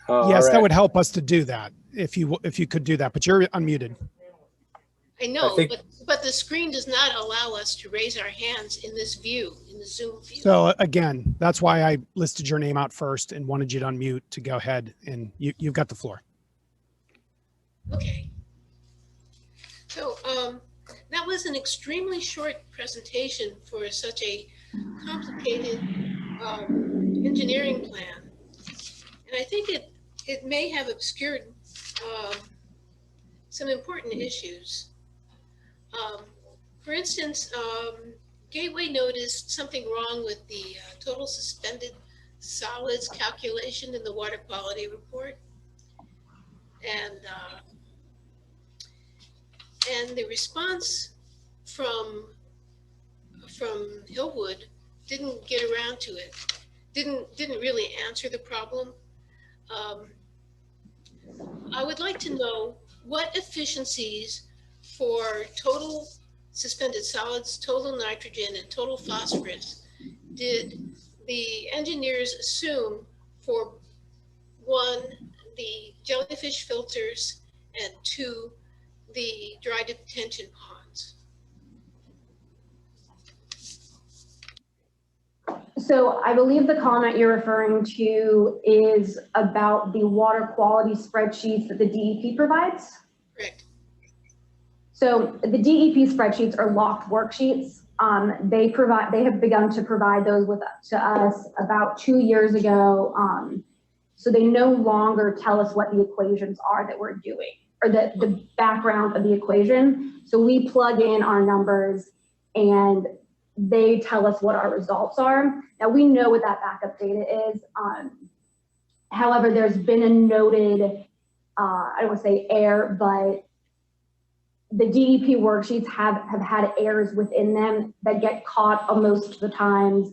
Oh, yes, right. that would help us to do that if you could do that, but you're unmuted. I know, but the screen does not allow us to raise our hands in this view, in the Zoom view. So again, that's why I listed your name out first and wanted you to unmute to go ahead, and you've got the floor. Okay. So that was an extremely short presentation for such a complicated engineering plan. And I think it may have obscured some important issues. For instance, Gateway noticed something wrong with the total suspended solids calculation in the water quality report. And the response from Hillwood didn't get around to it, didn't really answer the problem. I would like to know what efficiencies for total suspended solids, total nitrogen, and total phosphorus did the engineers assume for 1, the jellyfish filters, and 2, the dry detention ponds? So I believe the comment you're referring to is about the water quality spreadsheets that the DEP provides. Correct. So the DEP spreadsheets are locked worksheets. They have begun to provide those to us about 2 years ago. So they no longer tell us what the equations are that we're doing, or the background of the equation. So we plug in our numbers and they tell us what our results are. Now we know what that backup data is. However, there's been a noted, I don't want to say error, but the DEP worksheets have had errors within them that get caught most of the times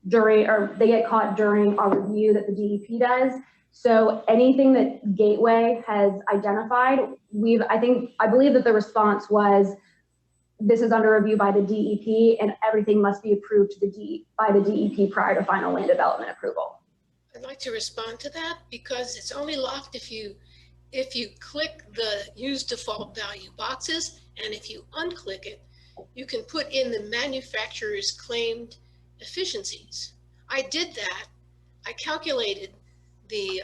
during, or they get caught during our review that the DEP does. So anything that Gateway has identified, I believe that the response was, this is under review by the DEP and everything must be approved by the DEP prior to final land development approval. I'd like to respond to that because it's only locked if you click the use default value boxes, and if you unclick it, you can put in the manufacturer's claimed efficiencies. I did that. I calculated the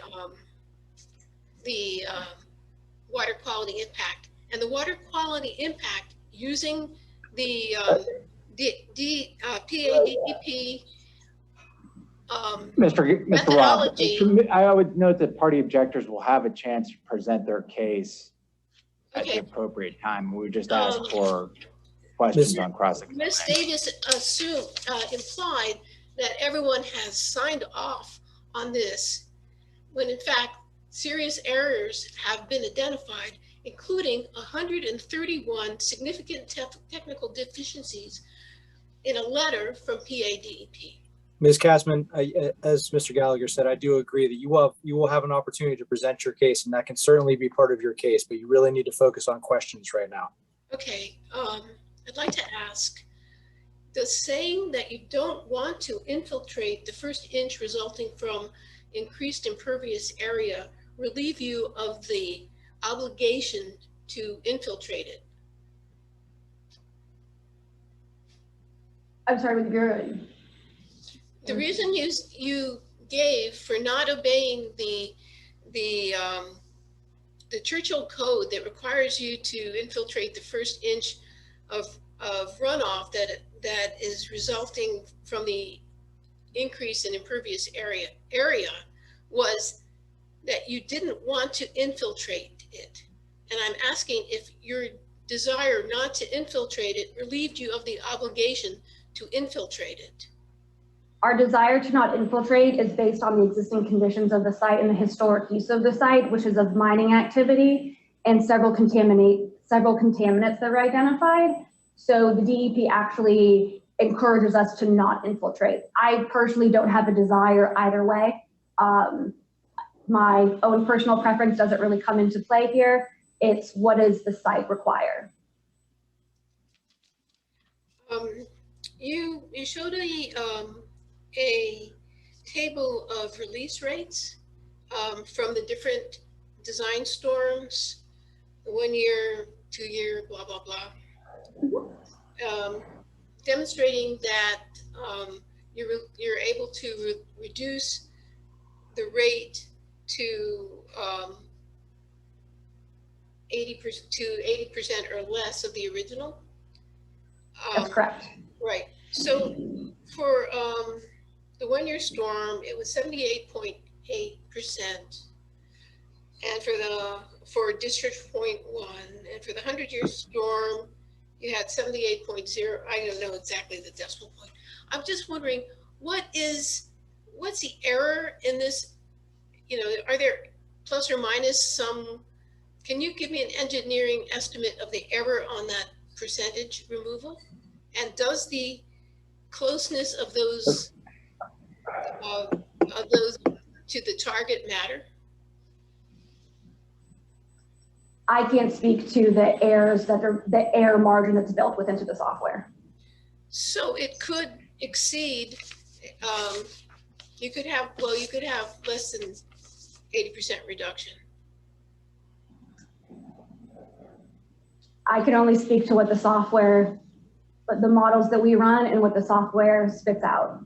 water quality impact, and the water quality impact using the PADEP Mr. Rob, I would note that party objectors will have a chance to present their case at the appropriate time. We just ask for questions on cross-examination. Ms. Davis implied that everyone has signed off on this, when in fact, serious errors have been identified, including 131 significant technical deficiencies in a letter from PADEP. Ms. Kassman, as Mr. Gallagher said, I do agree that you will have an opportunity to present your case, and that can certainly be part of your case, but you really need to focus on questions right now. Okay, I'd like to ask, does saying that you don't want to infiltrate the first inch resulting from increased impervious area relieve you of the obligation to infiltrate it? I'm sorry, the reason you gave for not obeying the Churchill code that requires you to infiltrate the first inch of runoff that is resulting from the increase in impervious area was that you didn't want to infiltrate it. And I'm asking if your desire not to infiltrate it relieved you of the obligation to infiltrate it. Our desire to not infiltrate is based on the existing conditions of the site and the historic use of the site, which is of mining activity and several contaminants that were identified. So the DEP actually encourages us to not infiltrate. I personally don't have a desire either way. My own personal preference doesn't really come into play here. It's what does the site require? You showed a table of release rates from the different design storms, 1 year, 2 year, blah, blah, blah, demonstrating that you're able to reduce the rate to 80% or less of the original. That's correct. Right. So for the 1 year storm, it was 78.8%. And for district 0.1, and for the 100-year storm, you had 78.0. I don't know exactly the decimal point. I'm just wondering, what's the error in this? Are there plus or minus some? Can you give me an engineering estimate of the error on that percentage removal? And does the closeness of those to the target matter? I can't speak to the errors the error margin that's built within the software. So it could exceed. You could have less than 80% reduction. I can only speak to what the software, but the models that we run and what the software spits out.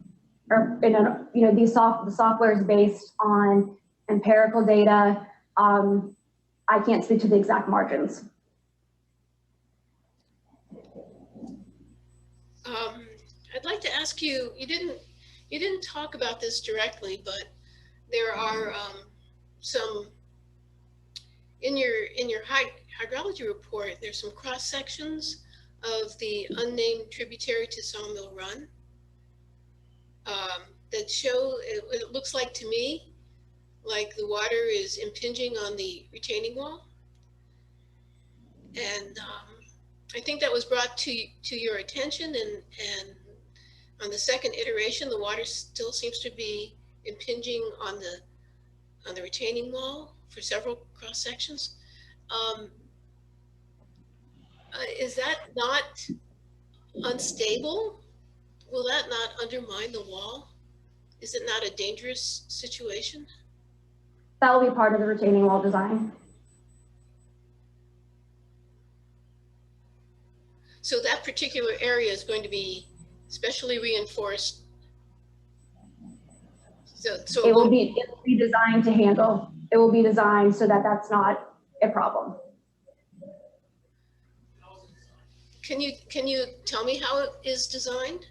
Or the software is based on empirical data. I can't speak to the exact margins. I'd like to ask you. You didn't talk about this directly, but there are some in your hydrology report. There's some cross sections of the unnamed tributary to Sawmill Run that show. It looks like to me like the water is impinging on the retaining wall, and I think that was brought to your attention, and On the second iteration, the water still seems to be impinging on the retaining wall for several cross sections. Is that not unstable? Will that not undermine the wall? Is it not a dangerous situation? That will be part of the retaining wall design. So that particular area is going to be specially reinforced. So It will be designed to handle. It will be designed so that that's not a problem. Can you tell me how it is designed?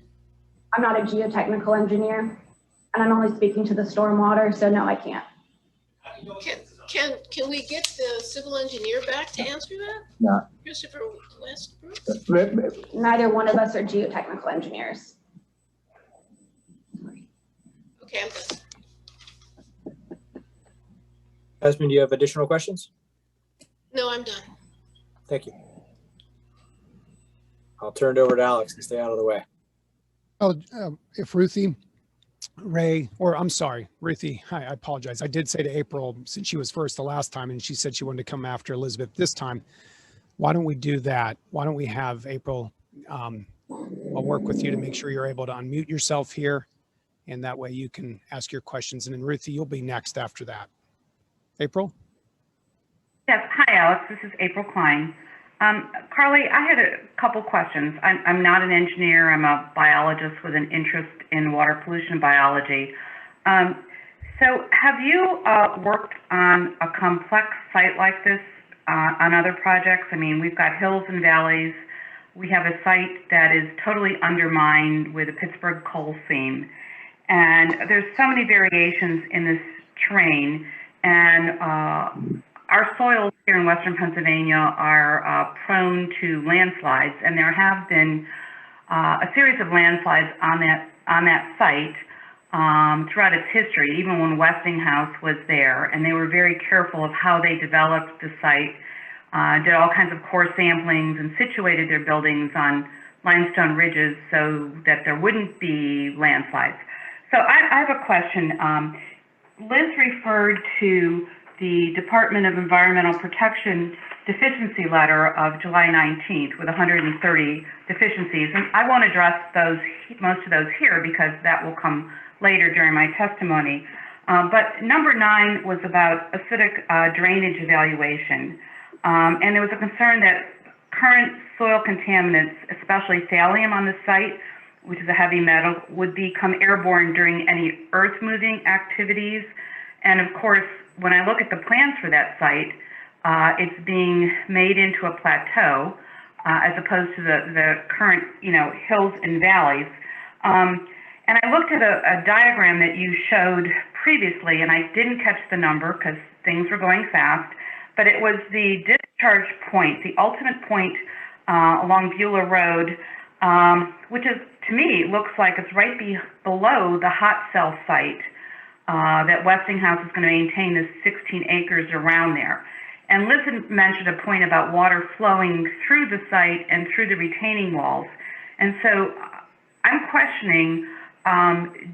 I'm not a geotechnical engineer, and I'm only speaking to the stormwater, so no, I can't. Can we get the civil engineer back to answer that? No. Christopher Westbrook? Neither one of us are geotechnical engineers. Okay, I'm done. Esmond, do you have additional questions? No, I'm done. Thank you. I'll turn it over to Alex and stay out of the way. Oh, if Ruthie, Ray, or I'm sorry, Ruthie, hi, I apologize. I did say to April, since she was first the last time and she said she wanted to come after Elizabeth this time, why don't we do that? Why don't we have April, I'll work with you to make sure you're able to unmute yourself here. And that way you can ask your questions. And then Ruthie, you'll be next after that. April? Yes. Hi, Alex. This is April Klein. Carly, I had a couple questions. I'm not an engineer. I'm a biologist with an interest in water pollution biology. So have you worked on a complex site like this on other projects? I mean, we've got hills and valleys. We have a site that is totally undermined with a Pittsburgh coal seam. And there's so many variations in this terrain. And our soils here in Western Pennsylvania are prone to landslides, and there have been a series of landslides on that site throughout its history, even when Westinghouse was there, and they were very careful of how they developed the site, did all kinds of core samplings and situated their buildings on limestone ridges so that there wouldn't be landslides. So I have a question. Liz referred to the Department of Environmental Protection deficiency letter of July 19th with 130 deficiencies. And I won't address most of those here because that will come later during my testimony. But number 9 was about acidic drainage evaluation. And there was a concern that current soil contaminants, especially thallium on the site, which is a heavy metal, would become airborne during any earth-moving activities. And of course, when I look at the plans for that site, it's being made into a plateau as opposed to the current, hills and valleys. And I looked at a diagram that you showed previously, and I didn't catch the number because things were going fast, but it was the discharge point, the ultimate point along Beulah Road, which is, to me, looks like it's right below the hot cell site that Westinghouse is going to maintain this 16 acres around there. And Liz had mentioned a point about water flowing through the site and through the retaining walls. And so I'm questioning,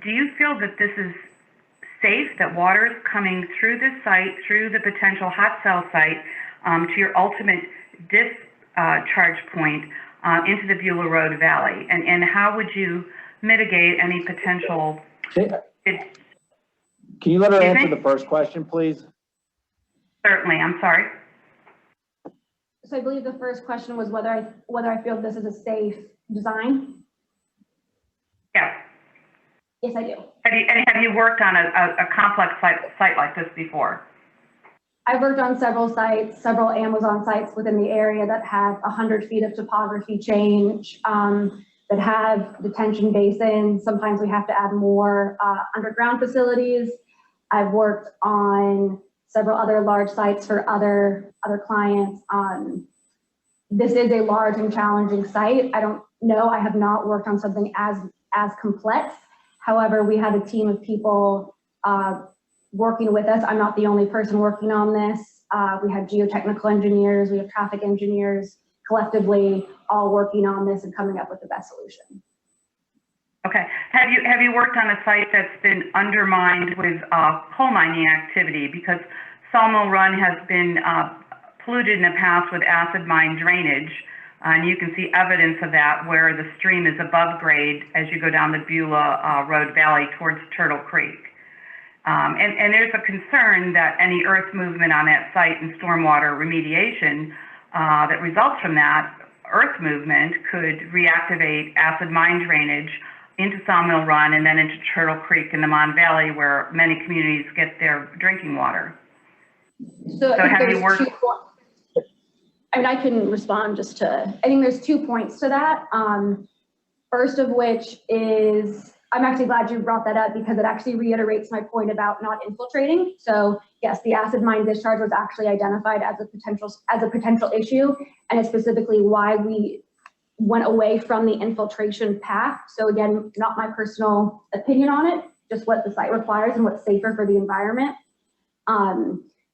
do you feel that this is safe, that water is coming through this site, through the potential hot cell site, to your ultimate discharge point into the Beulah Road Valley? And how would you mitigate any potential? Can you let her answer the first question, please? Certainly. I'm sorry. So I believe the first question was whether I feel this is a safe design. Yes. Yes, I do. Have you worked on a complex site like this before? I've worked on several sites, several Amazon sites within the area that have 100 feet of topography change, that have detention basins. Sometimes we have to add more underground facilities. I've worked on several other large sites for other clients. This is a large and challenging site. I don't know, I have not worked on something as complex. However, we had a team of people working with us. I'm not the only person working on this. We have geotechnical engineers, we have traffic engineers, collectively all working on this and coming up with the best solution. Okay. Have you worked on a site that's been undermined with coal mining activity? Because Sawmill Run has been polluted in the past with acid mine drainage. And you can see evidence of that where the stream is above grade as you go down the Beulah Road Valley towards Turtle Creek. And there's a concern that any earth movement on that site and stormwater remediation that results from that earth movement could reactivate acid mine drainage into Sawmill Run and then into Turtle Creek in the Mon Valley, where many communities get their drinking water. So have you worked? I mean, I can respond just to, I think there's 2 points to that. First of which is, I'm actually glad you brought that up because it actually reiterates my point about not infiltrating. So yes, the acid mine discharge was actually identified as a potential issue, and it's specifically why we went away from the infiltration path. So again, not my personal opinion on it, just what the site requires and what's safer for the environment.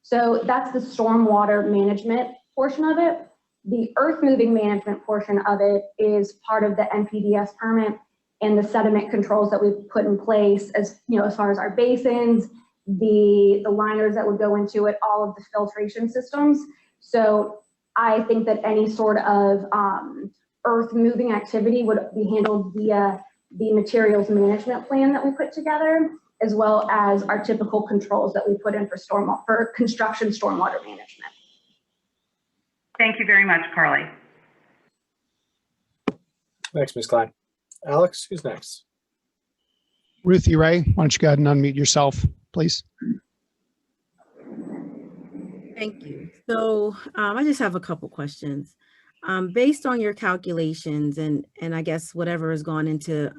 So that's the stormwater management portion of it. The earth moving management portion of it is part of the NPDES permit and the sediment controls that we've put in place, as you know, as far as our basins, the liners that would go into it, all of the filtration systems. So I think that any sort of earth moving activity would be handled via the materials management plan that we put together, as well as our typical controls that we put in for construction stormwater management. Thank you very much, Carly. Thanks, Ms. Klein. Alex, who's next? Ruthie Ray, why don't you go ahead and unmute yourself, please? Thank you. So I just have a couple questions. Based on your calculations and I guess whatever has gone into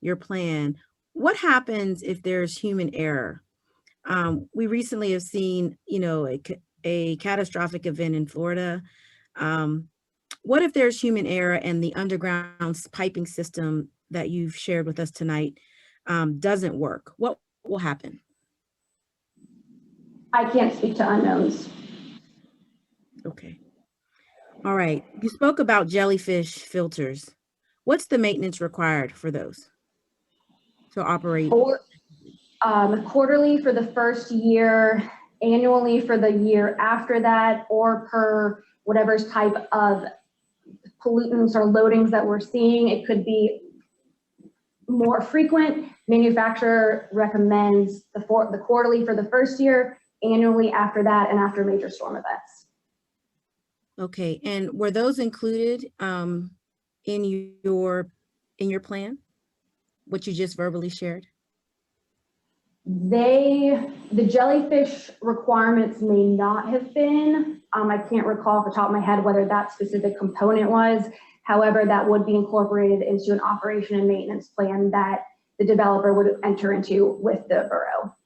your plan, what happens if there's human error? We recently have seen, you know, a catastrophic event in Florida. What if there's human error and the underground piping system that you've shared with us tonight doesn't work? What will happen? I can't speak to unknowns. Okay. All right. You spoke about jellyfish filters. What's the maintenance required for those to operate? Quarterly for the first year, annually for the year after that, or per whatever type of pollutants or loadings that we're seeing. It could be more frequent. Manufacturer recommends the quarterly for the first year, annually after that, and after major storm events. Okay, and were those included in your plan, what you just verbally shared? The jellyfish requirements may not have been. I can't recall off the top of my head whether that specific component was. However, that would be incorporated into an operation and maintenance plan that the developer would enter into with the borough.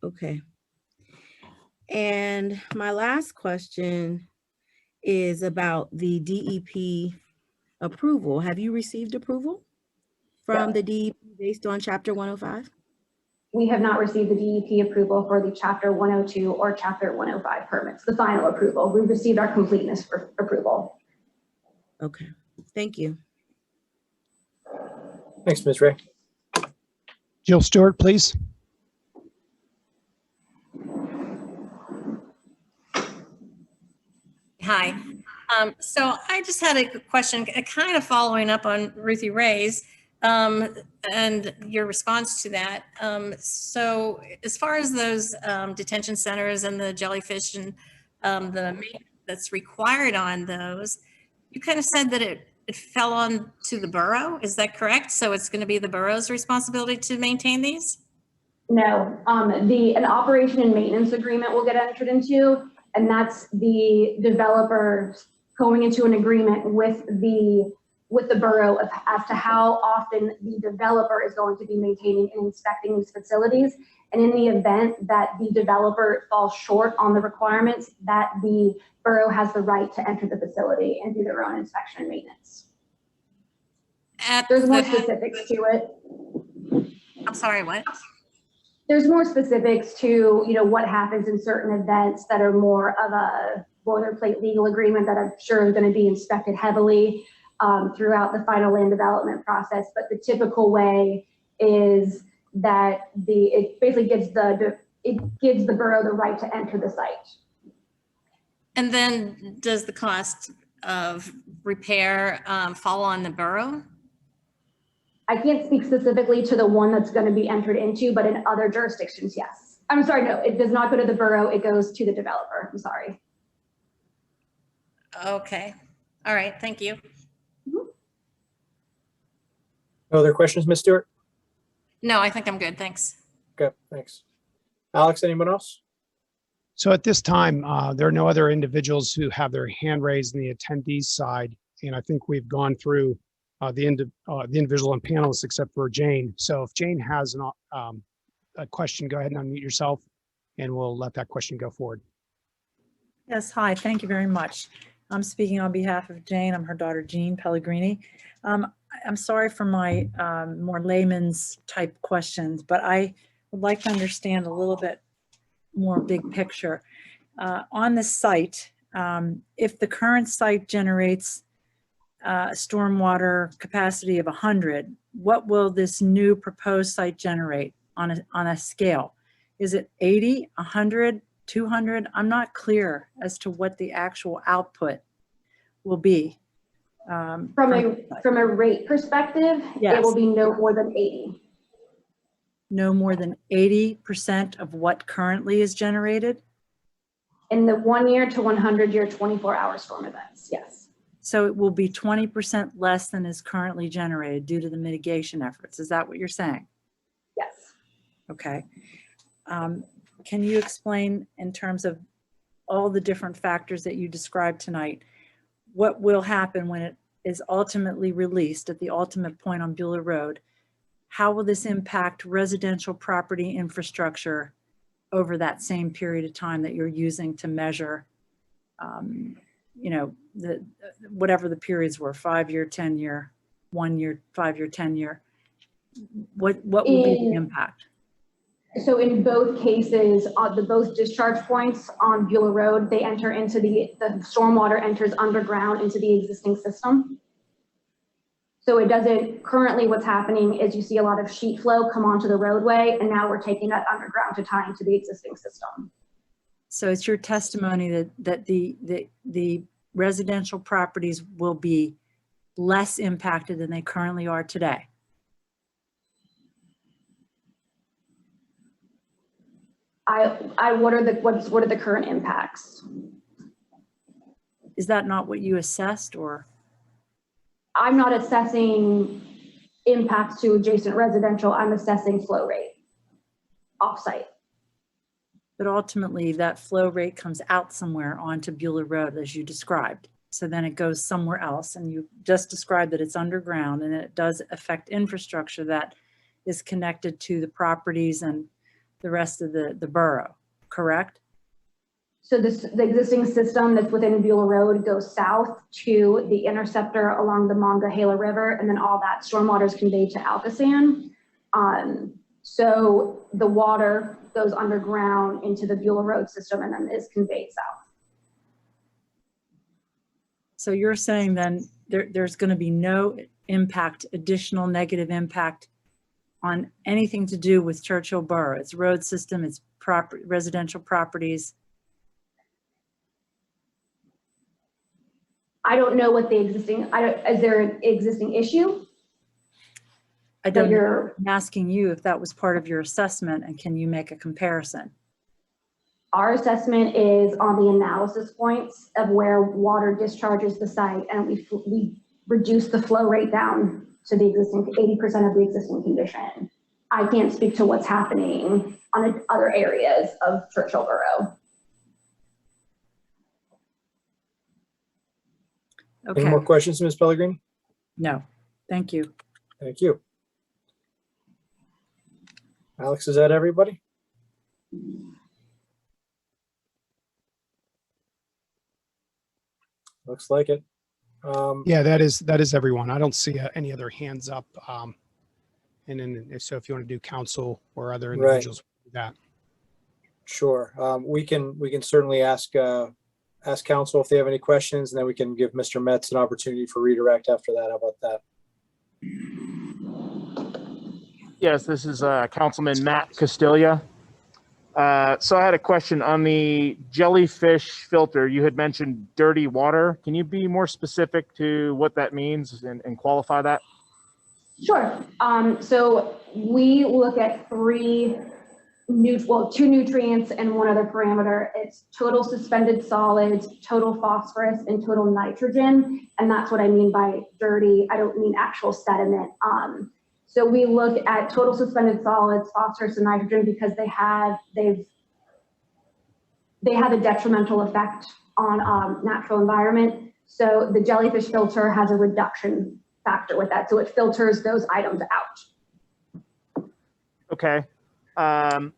Okay. And my last question is about the DEP approval. Have you received approval from the DEP based on Chapter 105? We have not received the DEP approval for the Chapter 102 or Chapter 105 permits, the final approval. We received our completeness for approval. Okay, thank you. Thanks, Ms. Ray. Jill Stewart, please. Hi. So I just had a question, kind of following up on Ruthie Ray's and your response to that. So as far as those detention centers and the jellyfish and the maintenance that's required on those, you kind of said that it fell on to the borough. Is that correct? So it's going to be the borough's responsibility to maintain these? No, an operation and maintenance agreement will get entered into, and that's the developer going into an agreement with the borough as to how often the developer is going to be maintaining and inspecting these facilities. And in the event that the developer falls short on the requirements, that the borough has the right to enter the facility and do their own inspection and maintenance. There's more specifics to it. I'm sorry, what? There's more specifics to, you know, what happens in certain events that are more of a boilerplate legal agreement that I'm sure is going to be inspected heavily. throughout the final land development process. But the typical way is that it basically gives the borough the right to enter the site. And then does the cost of repair fall on the borough? I can't speak specifically to the one that's going to be entered into, but in other jurisdictions, yes. I'm sorry, no, it does not go to the borough. It goes to the developer. I'm sorry. Okay. All right. Thank you. No other questions, Ms. Stewart? No, I think I'm good. Thanks. Okay, thanks. Alex, anyone else? So at this time, there are no other individuals who have their hand raised in the attendees side. And I think we've gone through the individual and panelists except for Jane. So if Jane has a question, go ahead and unmute yourself and we'll let that question go forward. Yes, hi, thank you very much. I'm speaking on behalf of Jane. I'm her daughter, Jean Pellegrini. I'm sorry for my more layman's type questions, but I would like to understand a little bit more big picture. On the site, if the current site generates stormwater capacity of 100, what will this new proposed site generate on a scale? Is it 80, 100, 200? I'm not clear as to what the actual output will be. From a rate perspective, yes. It will be no more than 80. No more than 80% of what currently is generated? In the 1 year to 100 year 24-hour storm events, yes. So it will be 20% less than is currently generated due to the mitigation efforts. Is that what you're saying? Yes. Okay. Can you explain in terms of all the different factors that you described tonight, what will happen when it is ultimately released at the ultimate point on Beulah Road? How will this impact residential property infrastructure over that same period of time that you're using to measure, whatever the periods were, 5-year, 10-year, 1 year, 5-year, 10-year? What will be the impact? So in both cases, both discharge points on Beulah Road, they enter into the stormwater enters underground into the existing system. So it doesn't, currently what's happening is you see a lot of sheet flow come onto the roadway, and now we're taking that underground to tie into the existing system. So it's your testimony that the residential properties will be less impacted than they currently are today? What are the current impacts? Is that not what you assessed, or? I'm not assessing impacts to adjacent residential. I'm assessing flow rate offsite. But ultimately that flow rate comes out somewhere onto Beulah Road as you described. So then it goes somewhere else, and you just described that it's underground and it does affect infrastructure that is connected to the properties and the rest of the borough, correct? So the existing system that's within Beulah Road goes south to the interceptor along the Monongahela River, and then all that stormwater is conveyed to Alcosan. So the water goes underground into the Beulah Road system and then is conveyed south. So you're saying then there's going to be no impact, additional negative impact on anything to do with Churchill Borough, its road system, its residential properties? I don't know what the existing, is there an existing issue? I don't know. I'm asking you if that was part of your assessment, and can you make a comparison? Our assessment is on the analysis points of where water discharges the site, and we reduce the flow rate down to the existing 80% of the existing condition. I can't speak to what's happening on other areas of Churchill Borough. Okay. Any more questions, Ms. Pellegrini? No, thank you. Thank you. Alex, is that everybody? Looks like it. Yeah, that is everyone. I don't see any other hands up. And then if you want to do council or other individuals, do that. Sure. We can certainly ask ask council if they have any questions, and then we can give Mr. Metz an opportunity for redirect after that. How about that? Yes, this is Councilman Matt Castilla. So I had a question on the jellyfish filter. You had mentioned dirty water. Can you be more specific to what that means and qualify that? Sure. So we look at two nutrients and one other parameter. It's total suspended solids, total phosphorus, and total nitrogen. And that's what I mean by dirty. I don't mean actual sediment. So we look at total suspended solids, phosphorus, and nitrogen because they have a detrimental effect on natural environment. So the jellyfish filter has a reduction factor with that. So it filters those items out. Okay. How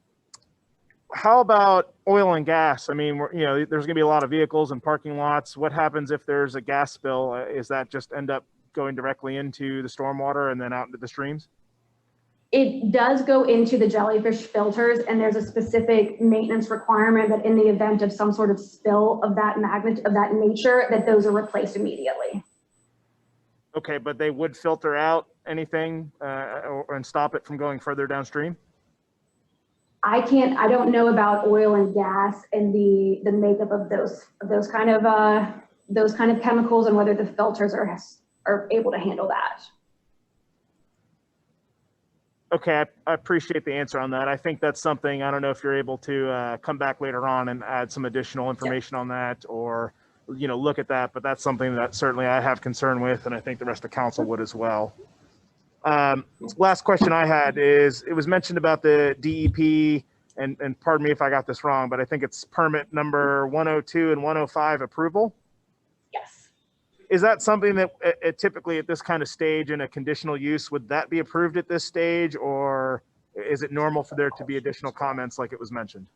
about oil and gas? I mean, there's going to be a lot of vehicles and parking lots. What happens if there's a gas spill? Is that just end up going directly into the stormwater and then out into the streams? It does go into the jellyfish filters, and there's a specific maintenance requirement that in the event of some sort of spill of that magnitude, of that nature, that those are replaced immediately. Okay, but they would filter out anything and stop it from going further downstream? I don't know about oil and gas and the makeup of those kind of chemicals and whether the filters are able to handle that. Okay, I appreciate the answer on that. I think that's something, I don't know if you're able to come back later on and add some additional information on that, or look at that, but that's something that certainly I have concern with, and I think the rest of council would as well. Last question I had is, it was mentioned about the DEP, and pardon me if I got this wrong, but I think it's permit number 102 and 105 approval. Yes. Is that something that typically at this kind of stage in a conditional use, would that be approved at this stage, or is it normal for there to be additional comments like it was mentioned?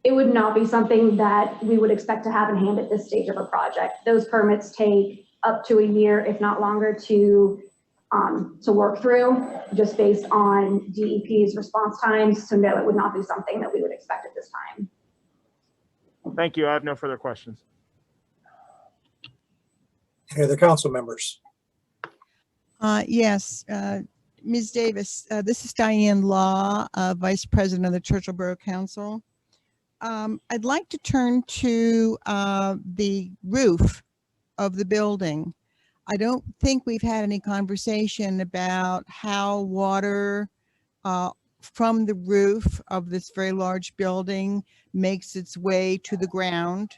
It would not be something that we would expect to have in hand at this stage of a project. Those permits take up to a year, if not longer, to work through, just based on DEP's response times. So no, it would not be something that we would expect at this time. Thank you. I have no further questions. Any other council members? Yes, Ms. Davis, this is Diane Law, Vice President of the Churchill Borough Council. I'd like to turn to the roof of the building. I don't think we've had any conversation about how water from the roof of this very large building makes its way to the ground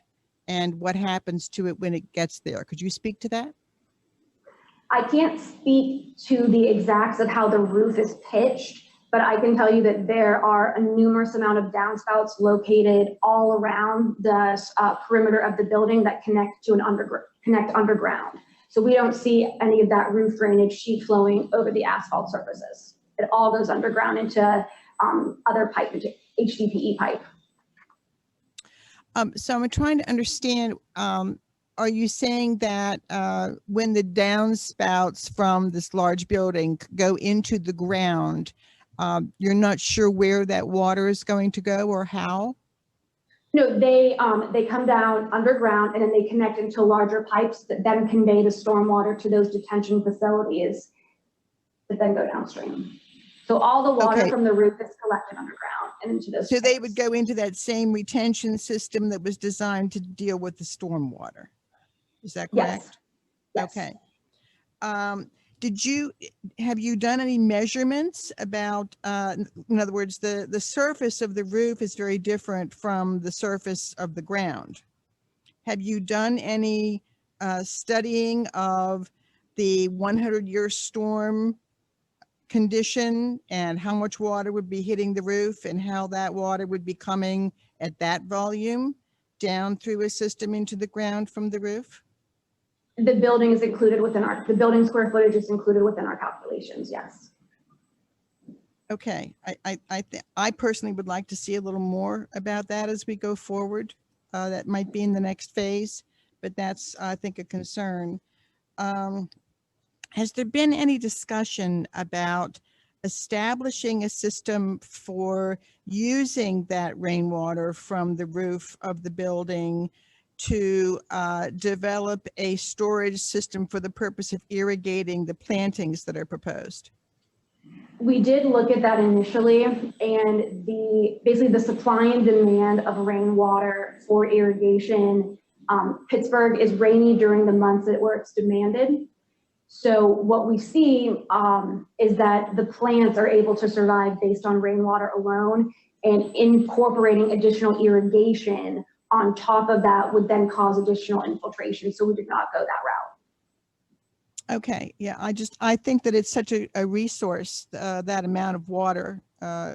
and what happens to it when it gets there. Could you speak to that? I can't speak to the exacts of how the roof is pitched, but I can tell you that there are a numerous amount of downspouts located all around the perimeter of the building that connect underground. So we don't see any of that roof drainage sheet flowing over the asphalt surfaces. It all goes underground into other pipe, into HDPE pipe. So I'm trying to understand, are you saying that when the downspouts from this large building go into the ground, you're not sure where that water is going to go or how? No, they come down underground and then they connect into larger pipes that then convey the stormwater to those detention facilities that then go downstream. So all the water from the roof is collected underground and into those. So they would go into that same retention system that was designed to deal with the stormwater. Is that correct? Yes. Okay. Have you done any measurements about, in other words, the surface of the roof is very different from the surface of the ground. Have you done any studying of the 100-year storm condition and how much water would be hitting the roof and how that water would be coming at that volume down through a system into the ground from the roof? The building is included within the building square footage is included within our calculations, yes. Okay, I personally would like to see a little more about that as we go forward. That might be in the next phase, but that's, I think, a concern. Has there been any discussion about establishing a system for using that rainwater from the roof of the building to develop a storage system for the purpose of irrigating the plantings that are proposed? We did look at that initially, and basically the supply and demand of rainwater for irrigation. Pittsburgh is rainy during the months where it's demanded. So what we see is that the plants are able to survive based on rainwater alone, and incorporating additional irrigation on top of that would then cause additional infiltration. So we did not go that route. Okay, yeah, I think that it's such a resource, that amount of water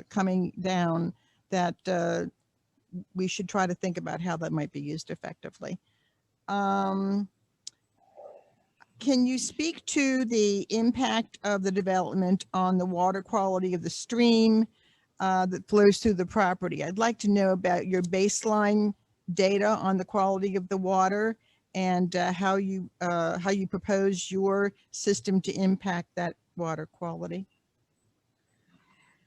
coming down, that we should try to think about how that might be used effectively. Can you speak to the impact of the development on the water quality of the stream that flows through the property? I'd like to know about your baseline data on the quality of the water, and how you propose your system to impact that water quality.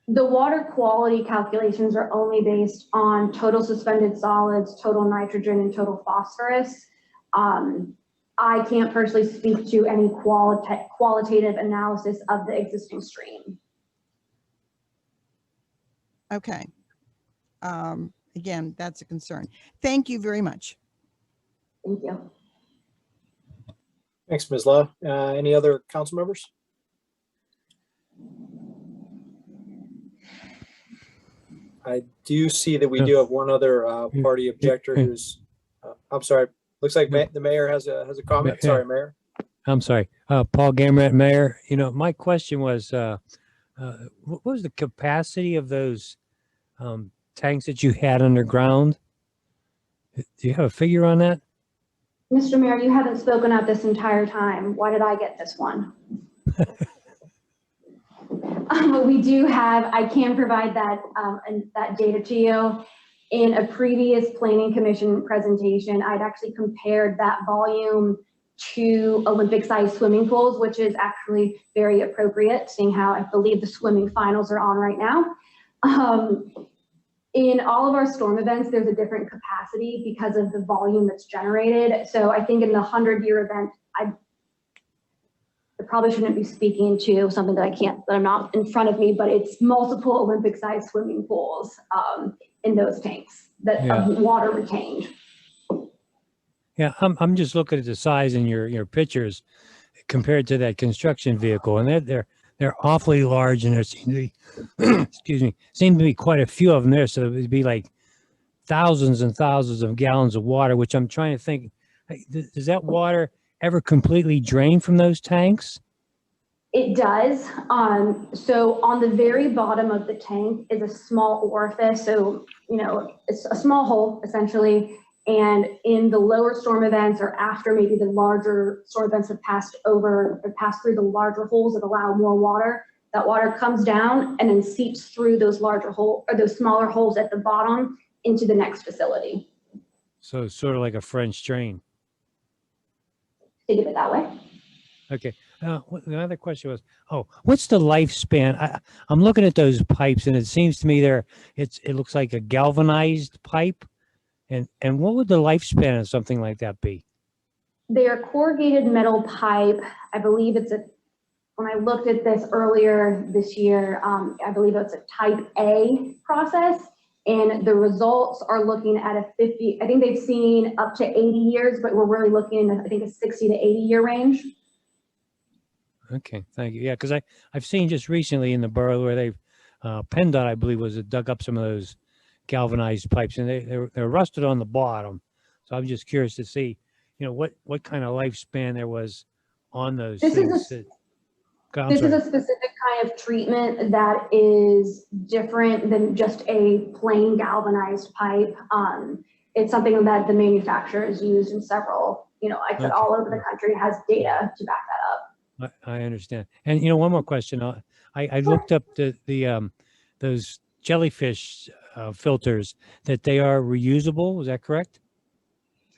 The water quality calculations are only based on total suspended solids, total nitrogen, and total phosphorus. I can't personally speak to any qualitative analysis of the existing stream. Okay. Again, that's a concern. Thank you very much. Thank you. Thanks, Ms. Law. Any other council members? I do see that we do have one other party objector who's, I'm sorry, looks like the mayor has a comment. Sorry, Mayor. I'm sorry, Paul Gamrat, Mayor. You know, my question was, what was the capacity of those tanks that you had underground? Do you have a figure on that? Mr. Mayor, you haven't spoken out this entire time. Why did I get this one? We do have, I can provide that, that data to you. In a previous Planning Commission presentation, I'd actually compared that volume to Olympic-sized swimming pools, which is actually very appropriate, seeing how I believe the swimming finals are on right now. In all of our storm events, there's a different capacity because of the volume that's generated. So I think in the 100-year event, I probably shouldn't be speaking to something that I'm not in front of me, but it's multiple Olympic-sized swimming pools in those tanks that of water retained. Yeah, I'm just looking at the size in your pictures compared to that construction vehicle, and they're awfully large, and there seem to be excuse me, seem to be quite a few of them there. So it would be like thousands and thousands of gallons of water, which I'm trying to think, does that water ever completely drain from those tanks? It does. So on the very bottom of the tank is a small orifice. So, you know, it's a small hole essentially. And in the lower storm events, or after maybe the larger storm events have passed over or passed through the larger holes that allow more water, that water comes down and then seeps through those larger holes or those smaller holes at the bottom into the next facility. So it's sort of like a French drain. Think of it that way. Okay. The other question was, what's the lifespan? I'm looking at those pipes, and it seems to me it looks like a galvanized pipe. And what would the lifespan of something like that be? They are corrugated metal pipe. I believe when I looked at this earlier this year, I believe it's a type A process. And the results are looking at a 50, I think they've seen up to 80 years, but we're really looking at, I think, a 60 to 80 year range. Okay, thank you. Yeah, because I've seen just recently in the borough where they've, PennDOT, I believe, dug up some of those galvanized pipes, and they're rusted on the bottom. So I'm just curious to see, you know, what kind of lifespan there was on those things. This is a specific kind of treatment that is different than just a plain galvanized pipe. It's something that the manufacturer has used in several, you know, like I said, all over the country, has data to back that up. I understand. And, you know, one more question. I looked up those jellyfish filters, that they are reusable. Is that correct?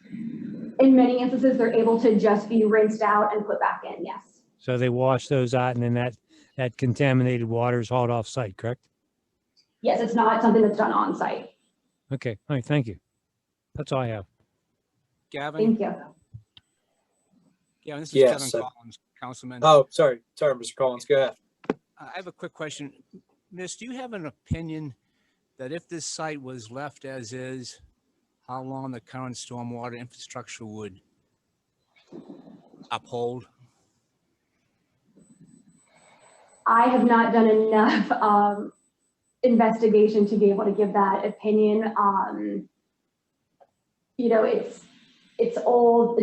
In many instances, they're able to just be rinsed out and put back in, yes. So they wash those out, and then that contaminated water is hauled off site, correct? Yes, it's not something that's done on site. Okay. All right. Thank you. That's all I have. Gavin? Thank you. Gavin, this is Yes, Kevin Collins, Councilman. Oh, sorry, Mr. Collins, go ahead. I have a quick question. Miss, do you have an opinion that if this site was left as is, how long the current stormwater infrastructure would uphold? I have not done enough investigation to be able to give that opinion. You know, it's old.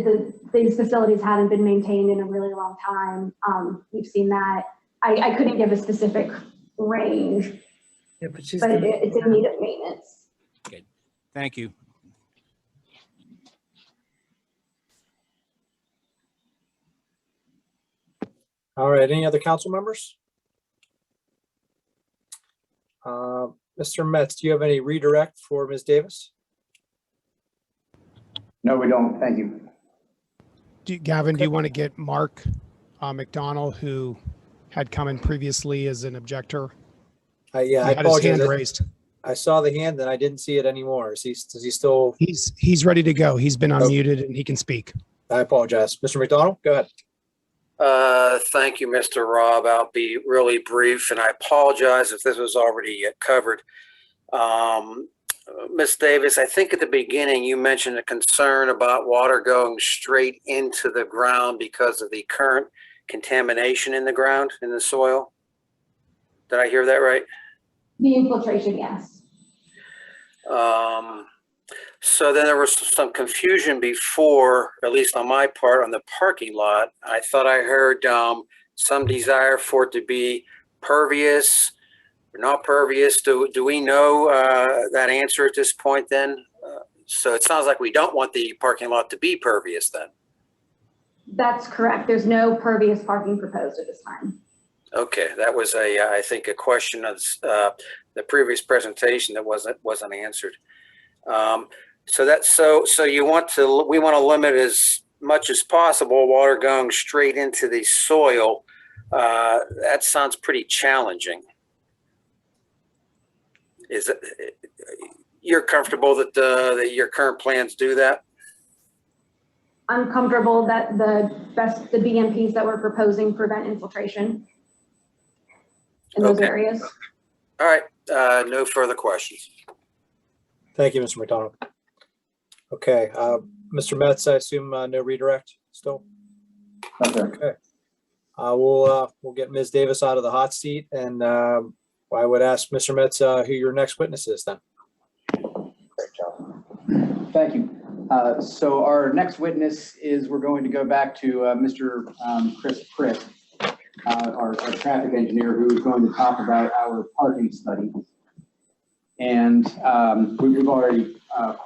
These facilities haven't been maintained in a really long time. We've seen that. I couldn't give a specific range, Yeah, but she's but gonna- it's in need of maintenance. Okay, thank you. All right, any other council members? Mr. Metz, do you have any redirect for Ms. Davis? No, we don't. Thank you. Gavin, do you want to get Mark McDonald, who had come in previously as an objector? Yeah, He I had his hand apologize. raised. I saw the hand and I didn't see it anymore. Is he still? He's ready to go. He's been unmuted and he can speak. I apologize. Mr. McDonald, go ahead. Thank you, Mr. Rob. I'll be really brief, and I apologize if this was already covered. Ms. Davis, I think at the beginning you mentioned a concern about water going straight into the ground because of the current contamination in the ground, in the soil. Did I hear that right? The infiltration, yes. So then there was some confusion before, at least on my part, on the parking lot. I thought I heard some desire for it to be pervious or not pervious. Do we know that answer at this point then? So it sounds like we don't want the parking lot to be pervious then. That's correct. There's no pervious parking proposed at this time. Okay, that was I think a question of the previous presentation that wasn't answered. So we want to limit as much as possible water going straight into the soil. That sounds pretty challenging. Is it? You're comfortable that your current plans do that? I'm comfortable that the BMPs that we're proposing prevent infiltration in those areas. All right, no further questions. Thank you, Mr. McDonald. Okay, Mr. Metz, I assume no redirect still? Okay. We'll get Ms. Davis out of the hot seat, and I would ask Mr. Metz who your next witness is then. Great job. Thank you. So our next witness is, we're going to go back to Mr. Chris Pritt, our traffic engineer, who is going to talk about our parking study. And we've already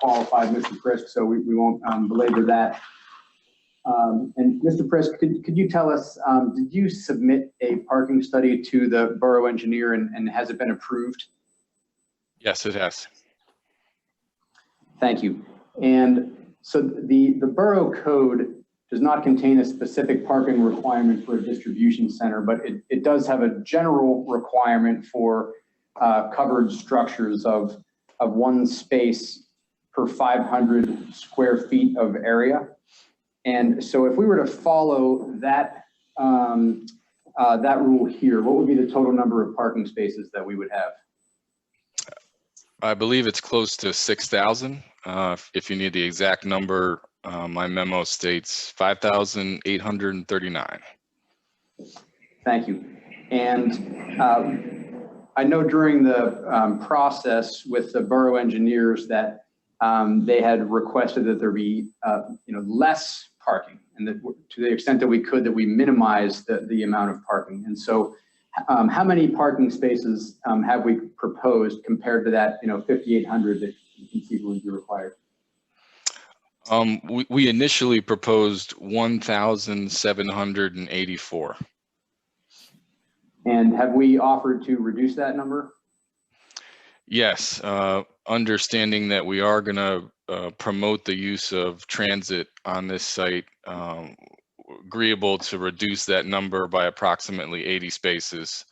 qualified Mr. Prisk, so we won't belabor that. And Mr. Prisk, could you tell us, did you submit a parking study to the borough engineer, and has it been approved? Yes, it has. Thank you. And so the borough code does not contain a specific parking requirement for a distribution center, but it does have a general requirement for covered structures of one space per 500 square feet of area. And so if we were to follow that that rule here, what would be the total number of parking spaces that we would have? I believe it's close to 6,000. If you need the exact number, my memo states 5,839. Thank you. And I know during the process with the borough engineers that they had requested that there be less parking, and that to the extent that we could, that we minimize the amount of parking. And so how many parking spaces have we proposed compared to that 5,800 that conceivably would be required? We initially proposed 1,784. And have we offered to reduce that number? Yes, understanding that we are going to promote the use of transit on this site, agreeable to reduce that number by approximately 80 spaces.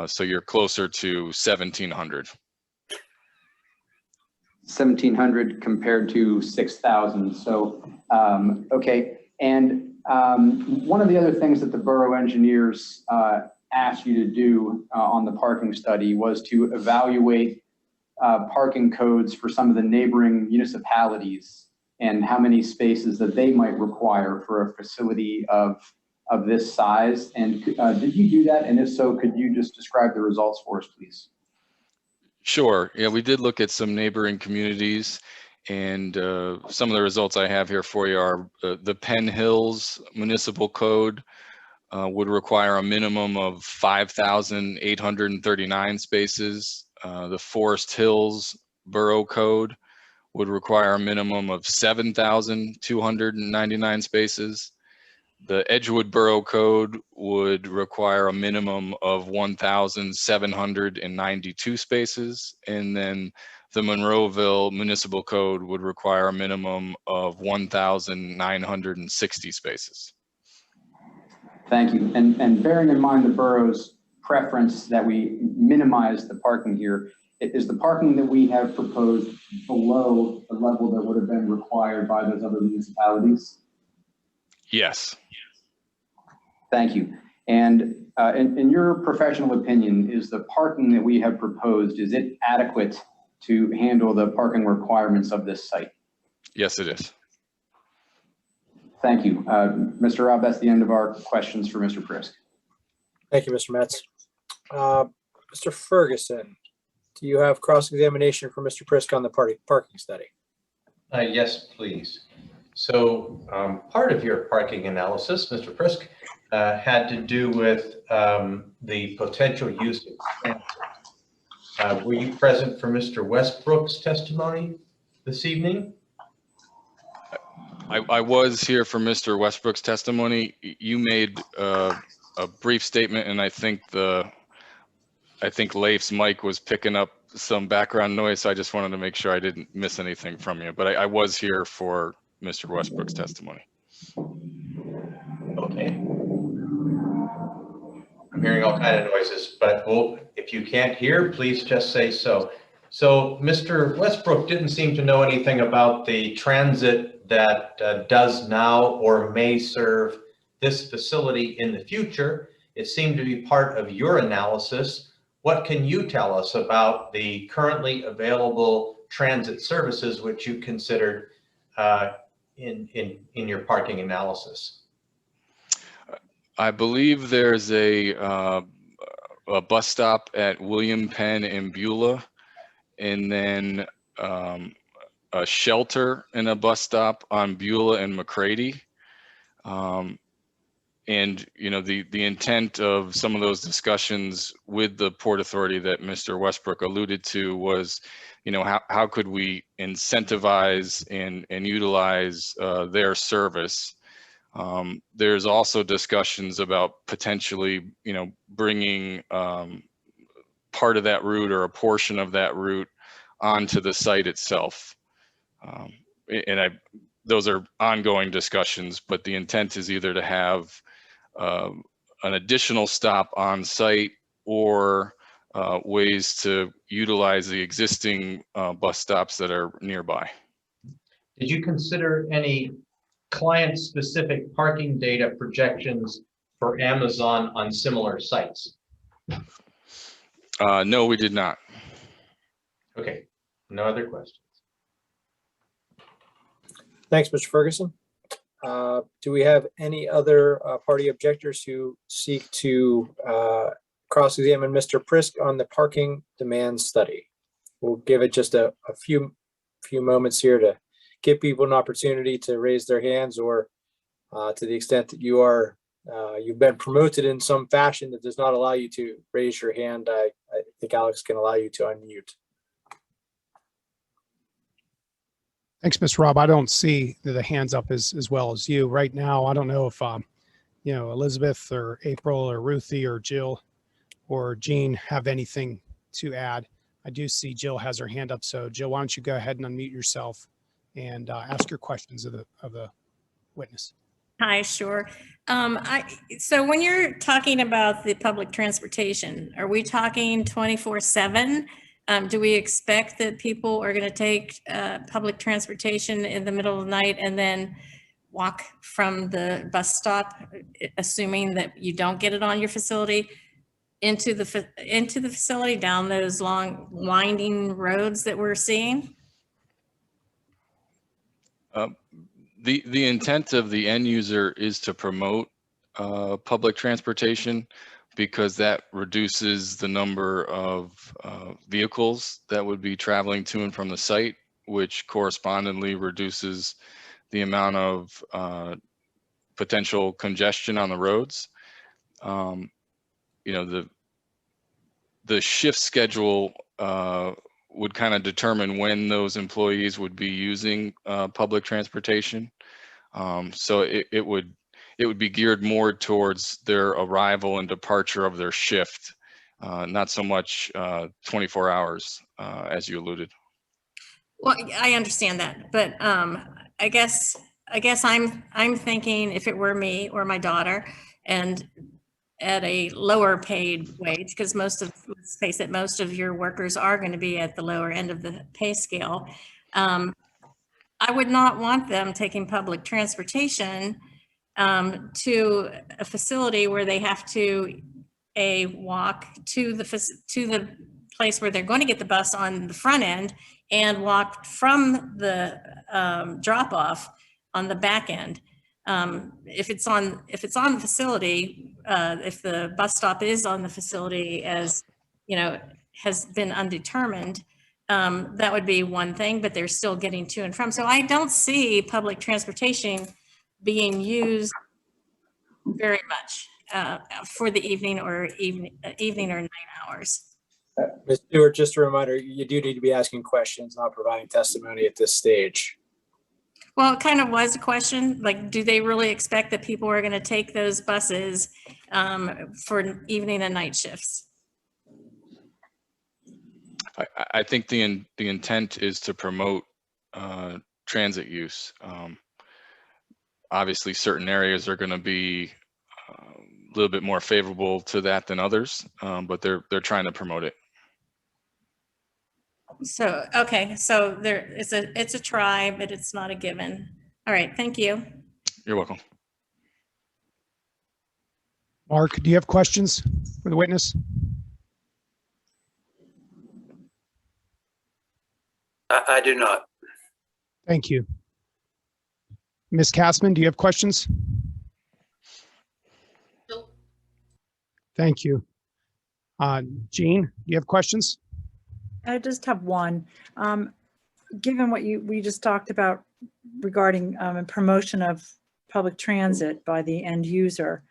So you're closer to 1,700. 1,700 compared to 6,000. So, okay. And one of the other things that the borough engineers asked you to do on the parking study was to evaluate parking codes for some of the neighboring municipalities and how many spaces that they might require for a facility of this size. And did you do that? And if so, could you just describe the results for us, please? Sure. Yeah, we did look at some neighboring communities, and some of the results I have here for you are the Penn Hills Municipal Code would require a minimum of 5,839 spaces. The Forest Hills Borough Code would require a minimum of 7,299 spaces. The Edgewood Borough Code would require a minimum of 1,792 spaces. And then the Monroeville Municipal Code would require a minimum of 1,960 spaces. Thank you. And bearing in mind the borough's preference that we minimize the parking here, is the parking that we have proposed below the level that would have been required by those other municipalities? Yes. Thank you. And in your professional opinion, is the parking that we have proposed, is it adequate to handle the parking requirements of this site? Yes, it is. Thank you. Mr. Robb, that's the end of our questions for Mr. Prisk. Thank you, Mr. Metz. Mr. Ferguson, do you have cross-examination for Mr. Prisk on the parking study? Yes, please. So part of your parking analysis, Mr. Prisk, had to do with the potential use of transit. Were you present for Mr. Westbrook's testimony this evening? I was here for Mr. Westbrook's testimony. You made a brief statement, and I think Leif's mic was picking up some background noise. So I just wanted to make sure I didn't miss anything from you. But I was here for Mr. Westbrook's testimony. Okay. I'm hearing all kinds of noises, but if you can't hear, please just say so. So Mr. Westbrook didn't seem to know anything about the transit that does now or may serve this facility in the future. It seemed to be part of your analysis. What can you tell us about the currently available transit services which you considered in your parking analysis? I believe there's a bus stop at William Penn and Beulah, and then a shelter and a bus stop on Beulah and McCready. And the intent of some of those discussions with the Port Authority that Mr. Westbrook alluded to was, how could we incentivize and utilize their service. There's also discussions about potentially, bringing part of that route or a portion of that route onto the site itself. Those are ongoing discussions, but the intent is either to have an additional stop on site or ways to utilize the existing bus stops that are nearby. Did you consider any client-specific parking data projections for Amazon on similar sites? No, we did not. Okay, no other questions. Thanks, Mr. Ferguson. Do we have any other party objectors who seek to cross-examine Mr. Prisk on the parking demand study? We'll give it just a few moments here to give people an opportunity to raise their hands, or to the extent that you've been promoted in some fashion that does not allow you to raise your hand, I think Alex can allow you to unmute. Thanks, Mr. Robb. I don't see the hands up as well as you right now. I don't know if, Elizabeth or April or Ruthie or Jill or Jean have anything to add. I do see Jill has her hand up. So Jill, why don't you go ahead and unmute yourself and ask your questions of the witness. Hi, sure. So when you're talking about the public transportation, are we talking 24/7 Do we expect that people are going to take public transportation in the middle of the night and then walk from the bus stop, assuming that you don't get it on your facility, into the facility down those long winding roads that we're seeing? The intent of the end user is to promote public transportation, because that reduces the number of vehicles that would be traveling to and from the site, which correspondingly reduces the amount of potential congestion on the roads. You know, the shift schedule would kind of determine when those employees would be using public transportation. So it would be geared more towards their arrival and departure of their shift, not so much 24 hours, as you alluded. Well, I understand that, but I guess I'm thinking if it were me or my daughter, and at a lower paid wage, because let's face it, most of your workers are going to be at the lower end of the pay scale. I would not want them taking public transportation to a facility where they have to walk to the place where they're going to get the bus on the front end and walk from the drop off on the back end. If it's on the facility, if the bus stop is on the facility, as you know, has been undetermined, that would be one thing, but they're still getting to and from. So I don't see public transportation being used very much for the evening or night hours. Ms. Stewart, just a reminder, you do need to be asking questions, not providing testimony at this stage. Well, it kind of was a question, like, do they really expect that people are going to take those buses for evening and night shifts? I think the intent is to promote transit use. Obviously, certain areas are going to be a little bit more favorable to that than others, but they're trying to promote it. So, okay, so it's a try, but it's not a given. All right, thank you. You're welcome. Mark, do you have questions for the witness? I do not. Thank you. Ms. Kassman, do you have questions? Nope. Thank you. Jean, do you have questions? I just have one. Given what we just talked about regarding promotion of public transit by the end user,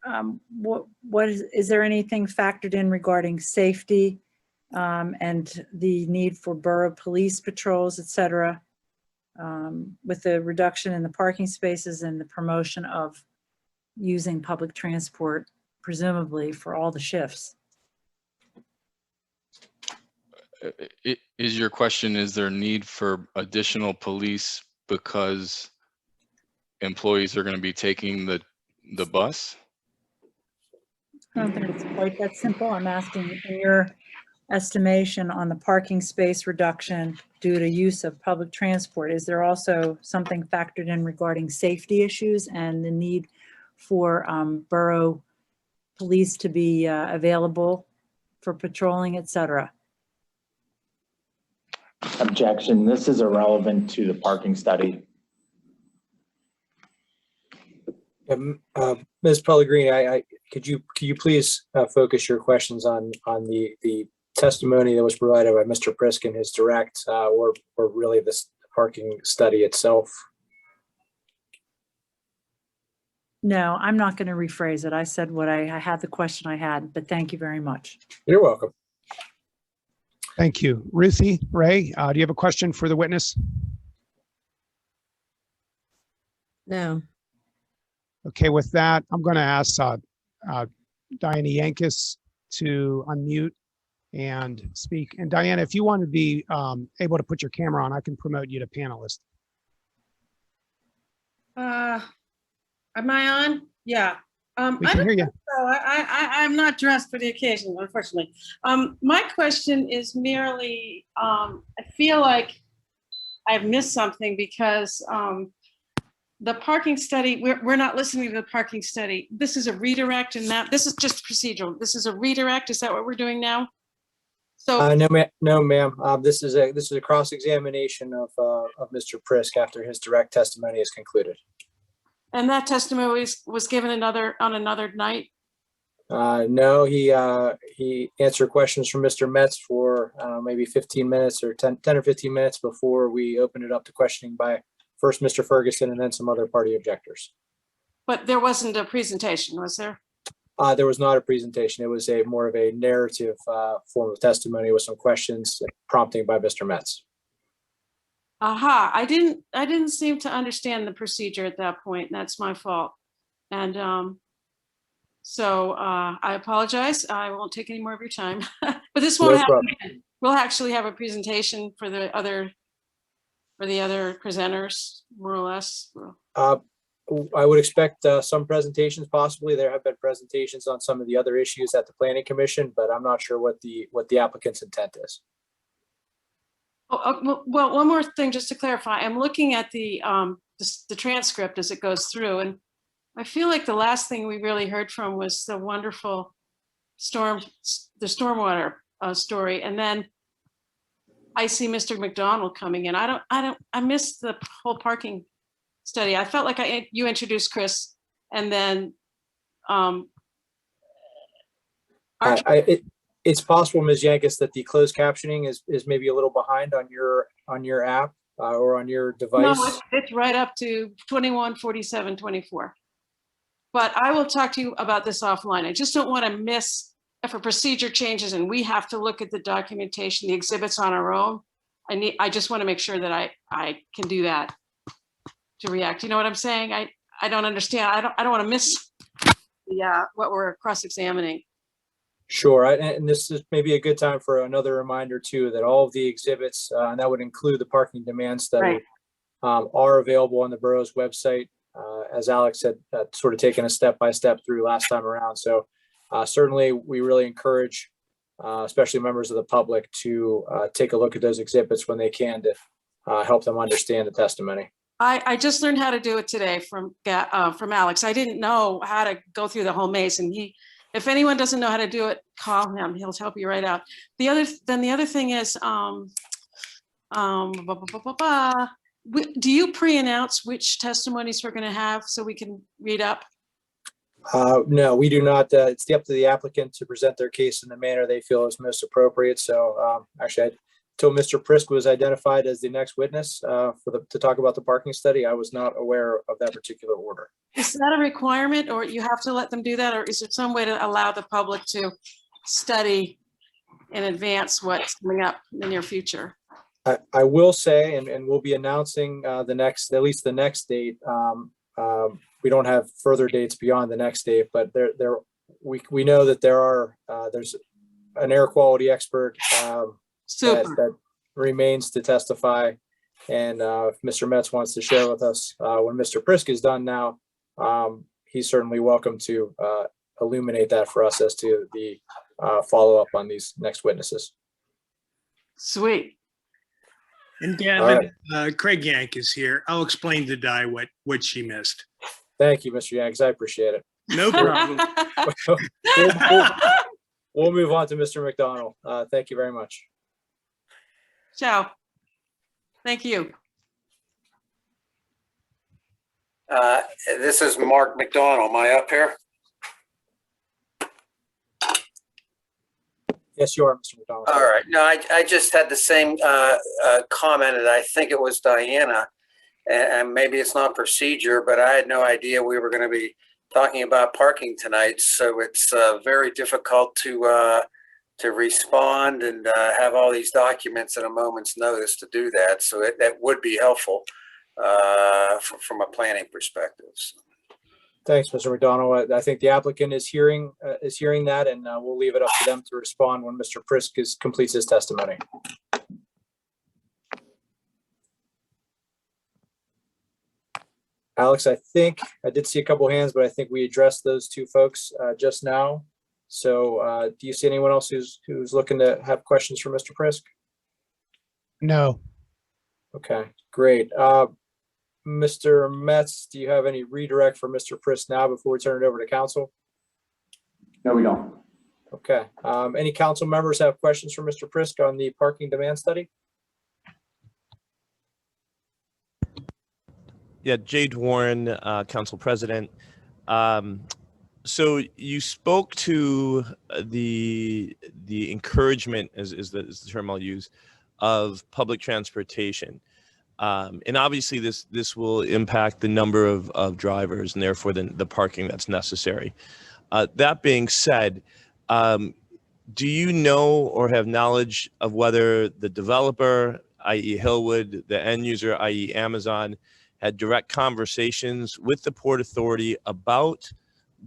is there anything factored in regarding safety and the need for borough police patrols, et cetera, with the reduction in the parking spaces and the promotion of using public transport, presumably for all the shifts? Is your question, is there need for additional police because employees are going to be taking the bus? I don't think it's quite that simple. I'm asking, in your estimation on the parking space reduction due to use of public transport, is there also something factored in regarding safety issues and the need for borough police to be available for patrolling, et cetera? Objection. This is irrelevant to the parking study. Ms. Pellegrini, could you please focus your questions on the testimony that was provided by Mr. Prisk in his direct, or really this parking study itself? No, I'm not going to rephrase it. I said what I had, the question I had, but thank you very much. You're welcome. Thank you. Ruthie, Ray, do you have a question for the witness? No. Okay, with that, I'm going to ask Diana Yankis to unmute and speak. And Diana, if you want to be able to put your camera on, I can promote you to panelist. Am I on? Yeah. We I can don't hear you. think so. I'm not dressed for the occasion, unfortunately. My question is merely, I feel like I've missed something because the parking study, we're not listening to the parking study. This is a redirect and that, this is just procedural. This is a redirect. Is that what we're doing now? So, No, ma'am. This is a cross-examination of Mr. Prisk after his direct testimony is concluded. and that testimony was given on another night? No, he answered questions from Mr. Metz for maybe 15 minutes or 10 or 15 minutes before we opened it up to questioning by first Mr. Ferguson and then some other party objectors. But there wasn't a presentation, was there? There was not a presentation. It was more of a narrative form of testimony with some questions prompting by Mr. Metz. Aha, I didn't seem to understand the procedure at that point. And that's my fault. And so I apologize. I won't take any more of your time. But this won't happen. We'll actually have a presentation for the other presenters, more or less. I would expect some presentations possibly. There have been presentations on some of the other issues at the Planning Commission, but I'm not sure what the applicant's intent is. Well, one more thing, just to clarify, I'm looking at the transcript as it goes through, and I feel like the last thing we really heard from was the wonderful stormwater story, and then I see Mr. McDonald coming in. I missed the whole parking study. I felt like you introduced Chris, and then it's possible, Ms. Yankus, that the closed captioning is maybe a little behind on your app or on your device. No, it's right up to 21:47:24. But I will talk to you about this offline. I just don't want to miss if a procedure changes and we have to look at the documentation, the exhibits on our own. I just want to make sure that I can do that to react. You know what I'm saying? I don't understand. I don't want to miss what we're cross-examining. Sure, and this is maybe a good time for another reminder too, that all of the exhibits, and that would include the parking demand study, are available on the borough's website. As Alex had sort of taken a step-by-step through last time around. So certainly we really encourage, especially members of the public, to take a look at those exhibits when they can to help them understand the testimony. I just learned how to do it today from Alex. I didn't know how to go through the whole maze, and if anyone doesn't know how to do it, call him. He'll help you right out. The other thing is, do you pre-announce which testimonies we're going to have so we can read up? No, we do not. It's up to the applicant to present their case in the manner they feel is most appropriate. So actually, until Mr. Prisk was identified as the next witness to talk about the parking study, I was not aware of that particular order. Is that a requirement, or you have to let them do that, or is there some way to allow the public to study in advance what's coming up in the near future? I will say, and we'll be announcing at least the next date. We don't have further dates beyond the next date, but we know that there's an air quality expert that remains to testify. And if Mr. Metz wants to share with us when Mr. Prisk is done now, he's certainly welcome to illuminate that for us as to the follow-up on these next witnesses. Sweet. And Gavin, Craig Yank is here. I'll explain to Di what she missed. Thank you, Mr. Yanks. I appreciate it. No problem. We'll move on to Mr. McDonald. Thank you very much. Ciao. Thank you. This is Mark McDonald. Am I up here? Yes, you are, Mr. McDonald. All right. No, I just had the same comment, and I think it was Diana, and maybe it's not procedure, but I had no idea we were going to be talking about parking tonight. So it's very difficult to respond and have all these documents at a moment's notice to do that. So that would be helpful from a planning perspective. So. Thanks, Mr. McDonald. I think the applicant is hearing that, and we'll leave it up to them to respond when Mr. Prisk completes his testimony. Alex, I think I did see a couple hands, but I think we addressed those two folks just now. So do you see anyone else who's looking to have questions for Mr. Prisk? No. Okay, great. Mr. Metz, do you have any redirect for Mr. Prisk now before we turn it over to council? No, we don't. Okay. Any council members have questions for Mr. Prisk on the parking demand study? Yeah, Jade Warren, Council President. So you spoke to the encouragement, is the term I'll use, of public transportation. And obviously this will impact the number of drivers and therefore the parking that's necessary. That being said, do you know or have knowledge of whether the developer, i.e. Hillwood, the end user, i.e. Amazon, had direct conversations with the Port Authority about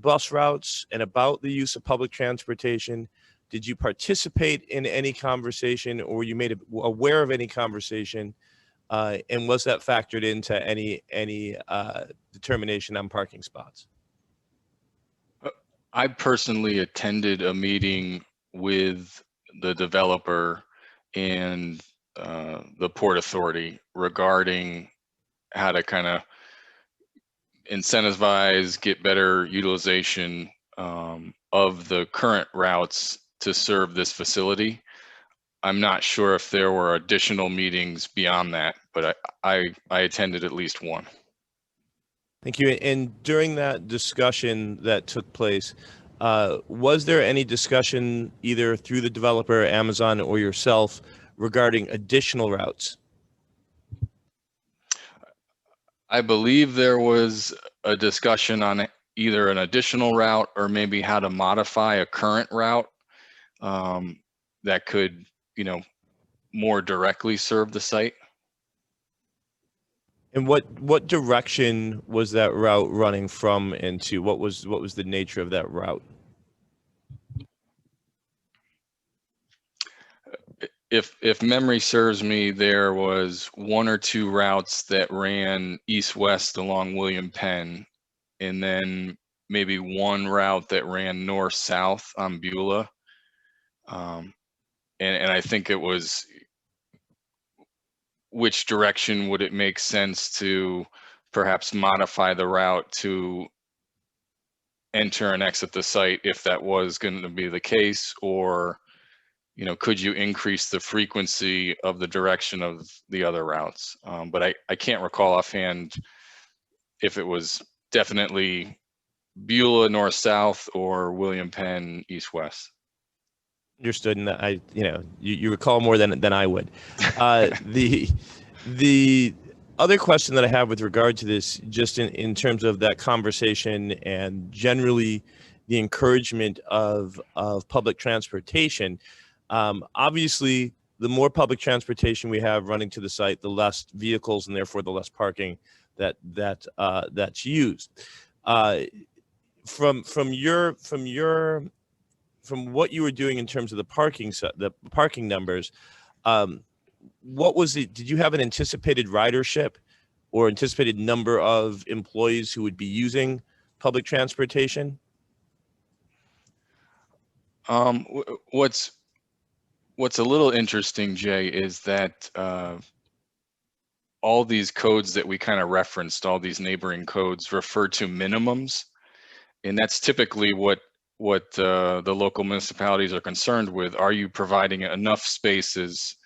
bus routes and about the use of public transportation? Did you participate in any conversation, or were you made aware of any conversation? And was that factored into any determination on parking spots? I personally attended a meeting with the developer and the Port Authority regarding how to kind of incentivize, get better utilization of the current routes to serve this facility. I'm not sure if there were additional meetings beyond that, but I attended at least one. Thank you. And during that discussion that took place, was there any discussion either through the developer, Amazon, or yourself regarding additional routes? I believe there was a discussion on either an additional route or maybe how to modify a current route that could, more directly serve the site. And what direction was that route running from and to? What was the nature of that route? If memory serves me, there was one or two routes that ran east-west along William Penn, and then maybe one route that ran north-south on Beulah. And I think it was, which direction would it make sense to perhaps modify the route to enter and exit the site if that was going to be the case, or could you increase the frequency of the direction of the other routes? But I can't recall offhand if it was definitely Beulah north-south or William Penn east-west. Understood, and you recall more than I would. The other question that I have with regard to this, just in terms of that conversation and generally the encouragement of public transportation. Obviously, the more public transportation we have running to the site, the less vehicles and therefore the less parking that's used. From what you were doing in terms of the parking numbers, what was it? Did you have an anticipated ridership or anticipated number of employees who would be using public transportation? What's a little interesting, Jay, is that all these codes that we kind of referenced, all these neighboring codes, refer to minimums, and that's typically what the local municipalities are concerned with. Are you providing enough spaces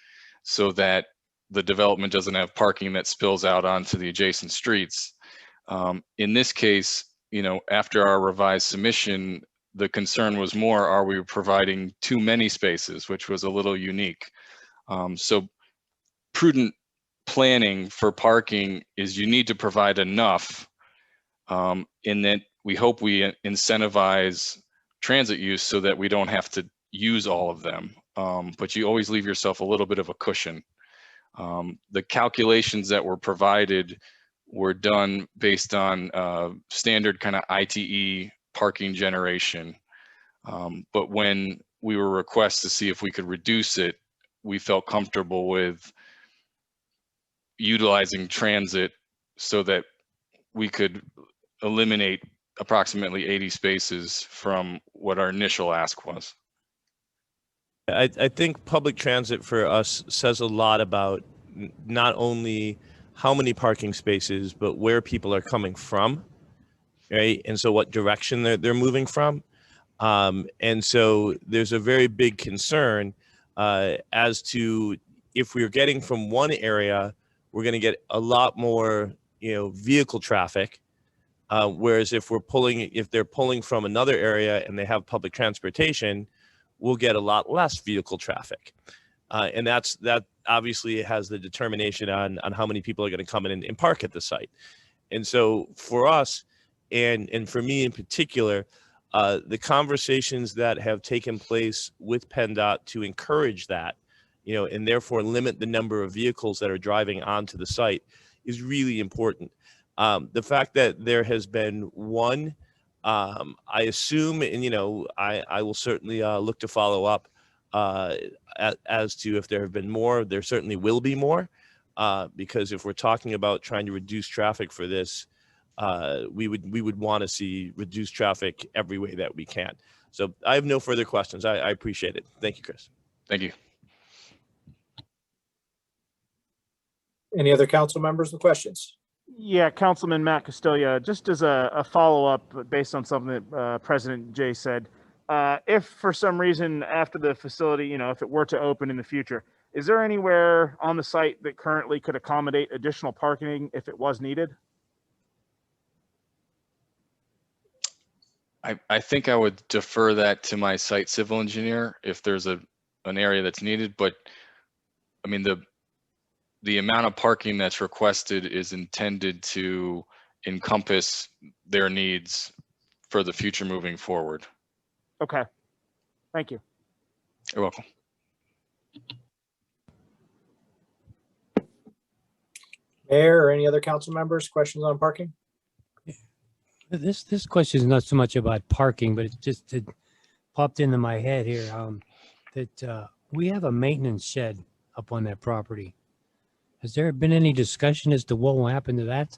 so that the development doesn't have parking that spills out onto the adjacent streets? In this case, after our revised submission, the concern was more, are we providing too many spaces, which was a little unique. So prudent planning for parking is you need to provide enough in that we hope we incentivize transit use so that we don't have to use all of them. But you always leave yourself a little bit of a cushion. The calculations that were provided were done based on standard kind of ITE parking generation. But when we were requested to see if we could reduce it, we felt comfortable with utilizing transit so that we could eliminate approximately 80 spaces from what our initial ask was. I think public transit for us says a lot about not only how many parking spaces, but where people are coming from, right? And so what direction they're moving from. And so there's a very big concern as to if we're getting from one area, we're going to get a lot more, vehicle traffic. Whereas if they're pulling from another area and they have public transportation, we'll get a lot less vehicle traffic. And that obviously has the determination on how many people are going to come in and park at the site. And so for us, and for me in particular, the conversations that have taken place with PennDOT to encourage that, and therefore limit the number of vehicles that are driving onto the site is really important. The fact that there has been one, I assume, and I will certainly look to follow up as to if there have been more. There certainly will be more, because if we're talking about trying to reduce traffic for this, we would want to see reduced traffic every way that we can. So I have no further questions. I appreciate it. Thank you, Chris. Thank you. Any other council members with questions? Yeah, Councilman Matt Castilia, just as a follow-up based on something that President Jay said, if for some reason after the facility, if it were to open in the future, is there anywhere on the site that currently could accommodate additional parking if it was needed? I think I would defer that to my site civil engineer if there's an area that's needed, but I mean, the amount of parking that's requested is intended to encompass their needs for the future moving forward. Okay, thank you. You're welcome. Mayor or any other council members, questions on parking? This question is not so much about parking, but it popped into my head here, that we have a maintenance shed up on that property. Has there been any discussion as to what will happen to that?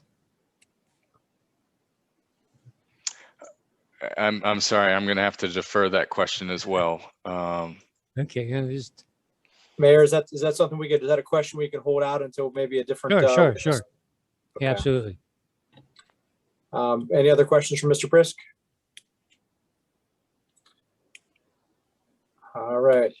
I'm sorry, I'm going to have to defer that question as well. Okay, Mayor, is that something is that a question we can hold out until maybe a different? Sure. Okay. Yeah, absolutely. Any other questions from Mr. Prisk? All right.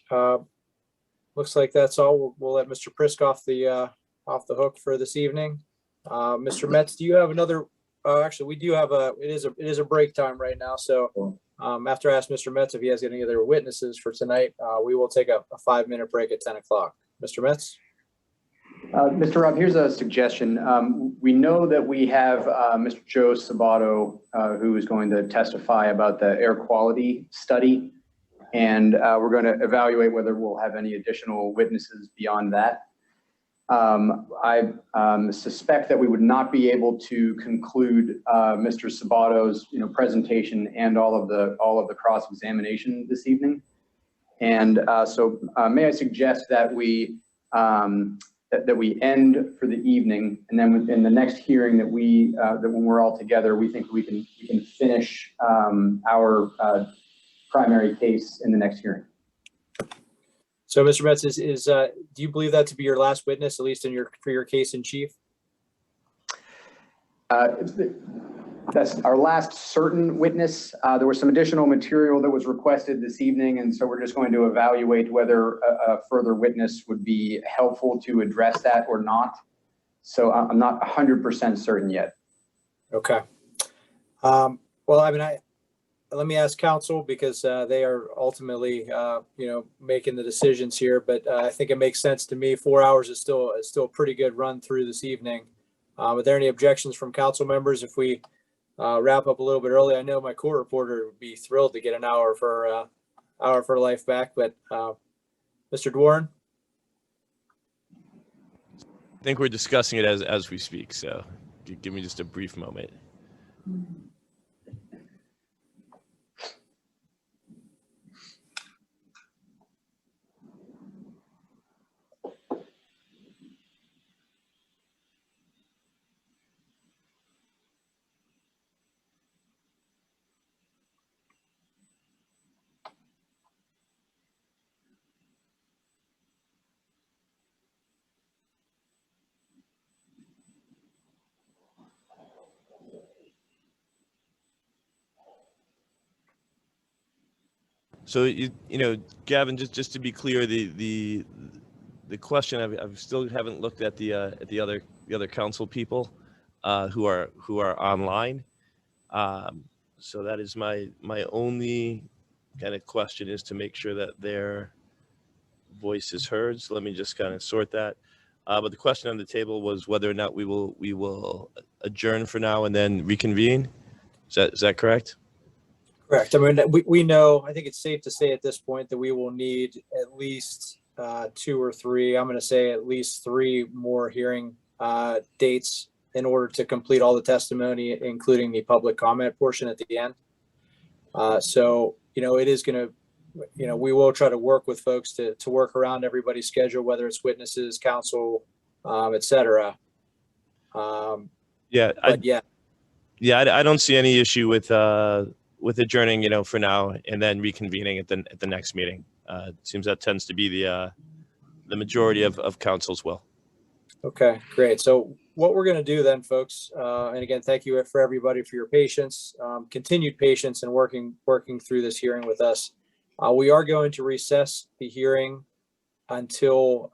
Looks like that's all. We'll let Mr. Prisk off the hook for this evening. Mr. Metz, do you have another? Actually, we do have it is a break time right now. So after I ask Mr. Metz if he has any other witnesses for tonight, we will take a 5-minute break at 10 o'clock. Mr. Metz? Mr. Robb, here's a suggestion. We know that we have Mr. Joe Sabato, who is going to testify about the air quality study. And we're going to evaluate whether we'll have any additional witnesses beyond that. I suspect that we would not be able to conclude Mr. Sabato's presentation and all of the cross-examination this evening. And so may I suggest that we that we end for the evening, and then in the next hearing that when we're all together, we think we can finish our primary case in the next hearing. So, Mr. Metz, do you believe that to be your last witness, at least for your case in chief? That's our last certain witness. There was some additional material that was requested this evening, and so we're just going to evaluate whether a further witness would be helpful to address that or not. So I'm not 100% certain yet. Okay. Well, I mean, let me ask counsel, because they are ultimately, making the decisions here. But I think it makes sense to me. 4 hours is still a pretty good run through this evening. Are there any objections from council members if we wrap up a little bit early? I know my court reporter would be thrilled to get an hour for life back. But Mr. Dwarren? I think we're discussing it as we speak. So give me just a brief moment. So you know, Gavin, just to be clear, the question I've still haven't looked at the other council people who are online. So that is my only kind of question, is to make sure that their voice is heard. So let me just kind of sort that. But the question on the table was whether or not we will adjourn for now and then reconvene. Is that correct? Correct. I mean, we know, I think it's safe to say at this point that we will need at least 2 or 3, I'm going to say at least 3 more hearing dates in order to complete all the testimony, including the public comment portion at the end. So, you know, it is going to, you know, we will try to work with folks to work around everybody's schedule, whether it's witnesses, counsel, et cetera. Yeah. Yeah, I don't see any issue with adjourning, you know, for now and then reconvening at the next meeting. It seems that tends to be the majority of council's will. Okay, great. So what we're going to do then, folks, and again, thank you for everybody for your patience, continued patience and working through this hearing with us. We are going to recess the hearing until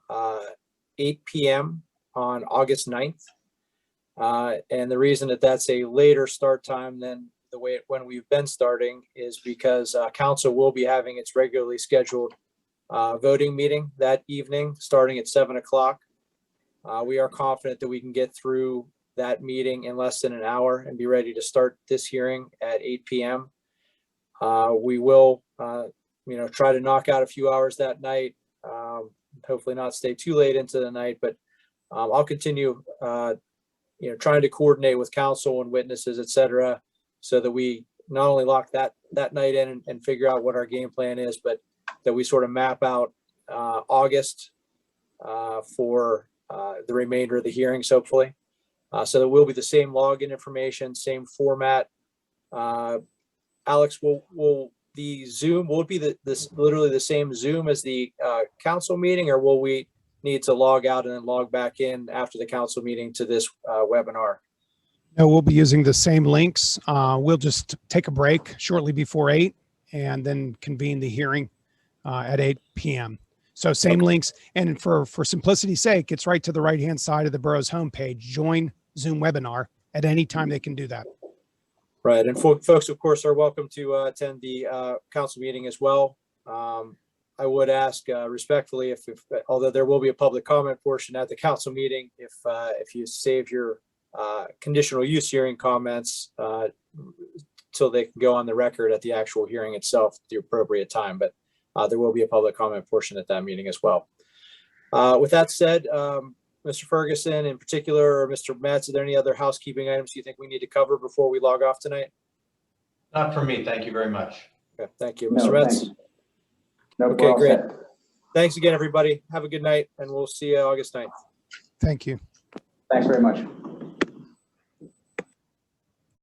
8 p.m. on August 9th. And the reason that that's a later start time than when we've been starting is because council will be having its regularly scheduled voting meeting that evening, starting at 7 o'clock. We are confident that we can get through that meeting in less than an hour and be ready to start this hearing at 8 p.m. We will, you know, try to knock out a few hours that night. Hopefully not stay too late into the night, but I'll continue, you know, trying to coordinate with counsel and witnesses, et cetera, so that we not only lock that night in and figure out what our game plan is, but that we sort of map out August for the remainder of the hearings, hopefully. So there will be the same login information, same format. Alex, will the Zoom, will it be literally the same Zoom as the council meeting, or will we need to log out and then log back in after the council meeting to this webinar? No, we'll be using the same links. We'll just take a break shortly before 8 and then convene the hearing at 8 p.m. So same links. And for simplicity's sake, it's right to the right-hand side of the borough's homepage. Join Zoom webinar at any time they can do that. Right. And folks, of course, are welcome to attend the council meeting as well. I would ask respectfully, if although there will be a public comment portion at the council meeting, if you save your conditional use hearing comments till they can go on the record at the actual hearing itself at the appropriate time. But there will be a public comment portion at that meeting as well. With that said, Mr. Ferguson in particular, or Mr. Metz, are there any other housekeeping items you think we need to cover before we log off tonight? Not for me. Thank you very much. Okay, thank you. No, Mr. Metz? thanks. No, Okay, we're all great. set. Thanks again, everybody. Have a good night, and we'll see you August 9th. Thank you. Thanks very much.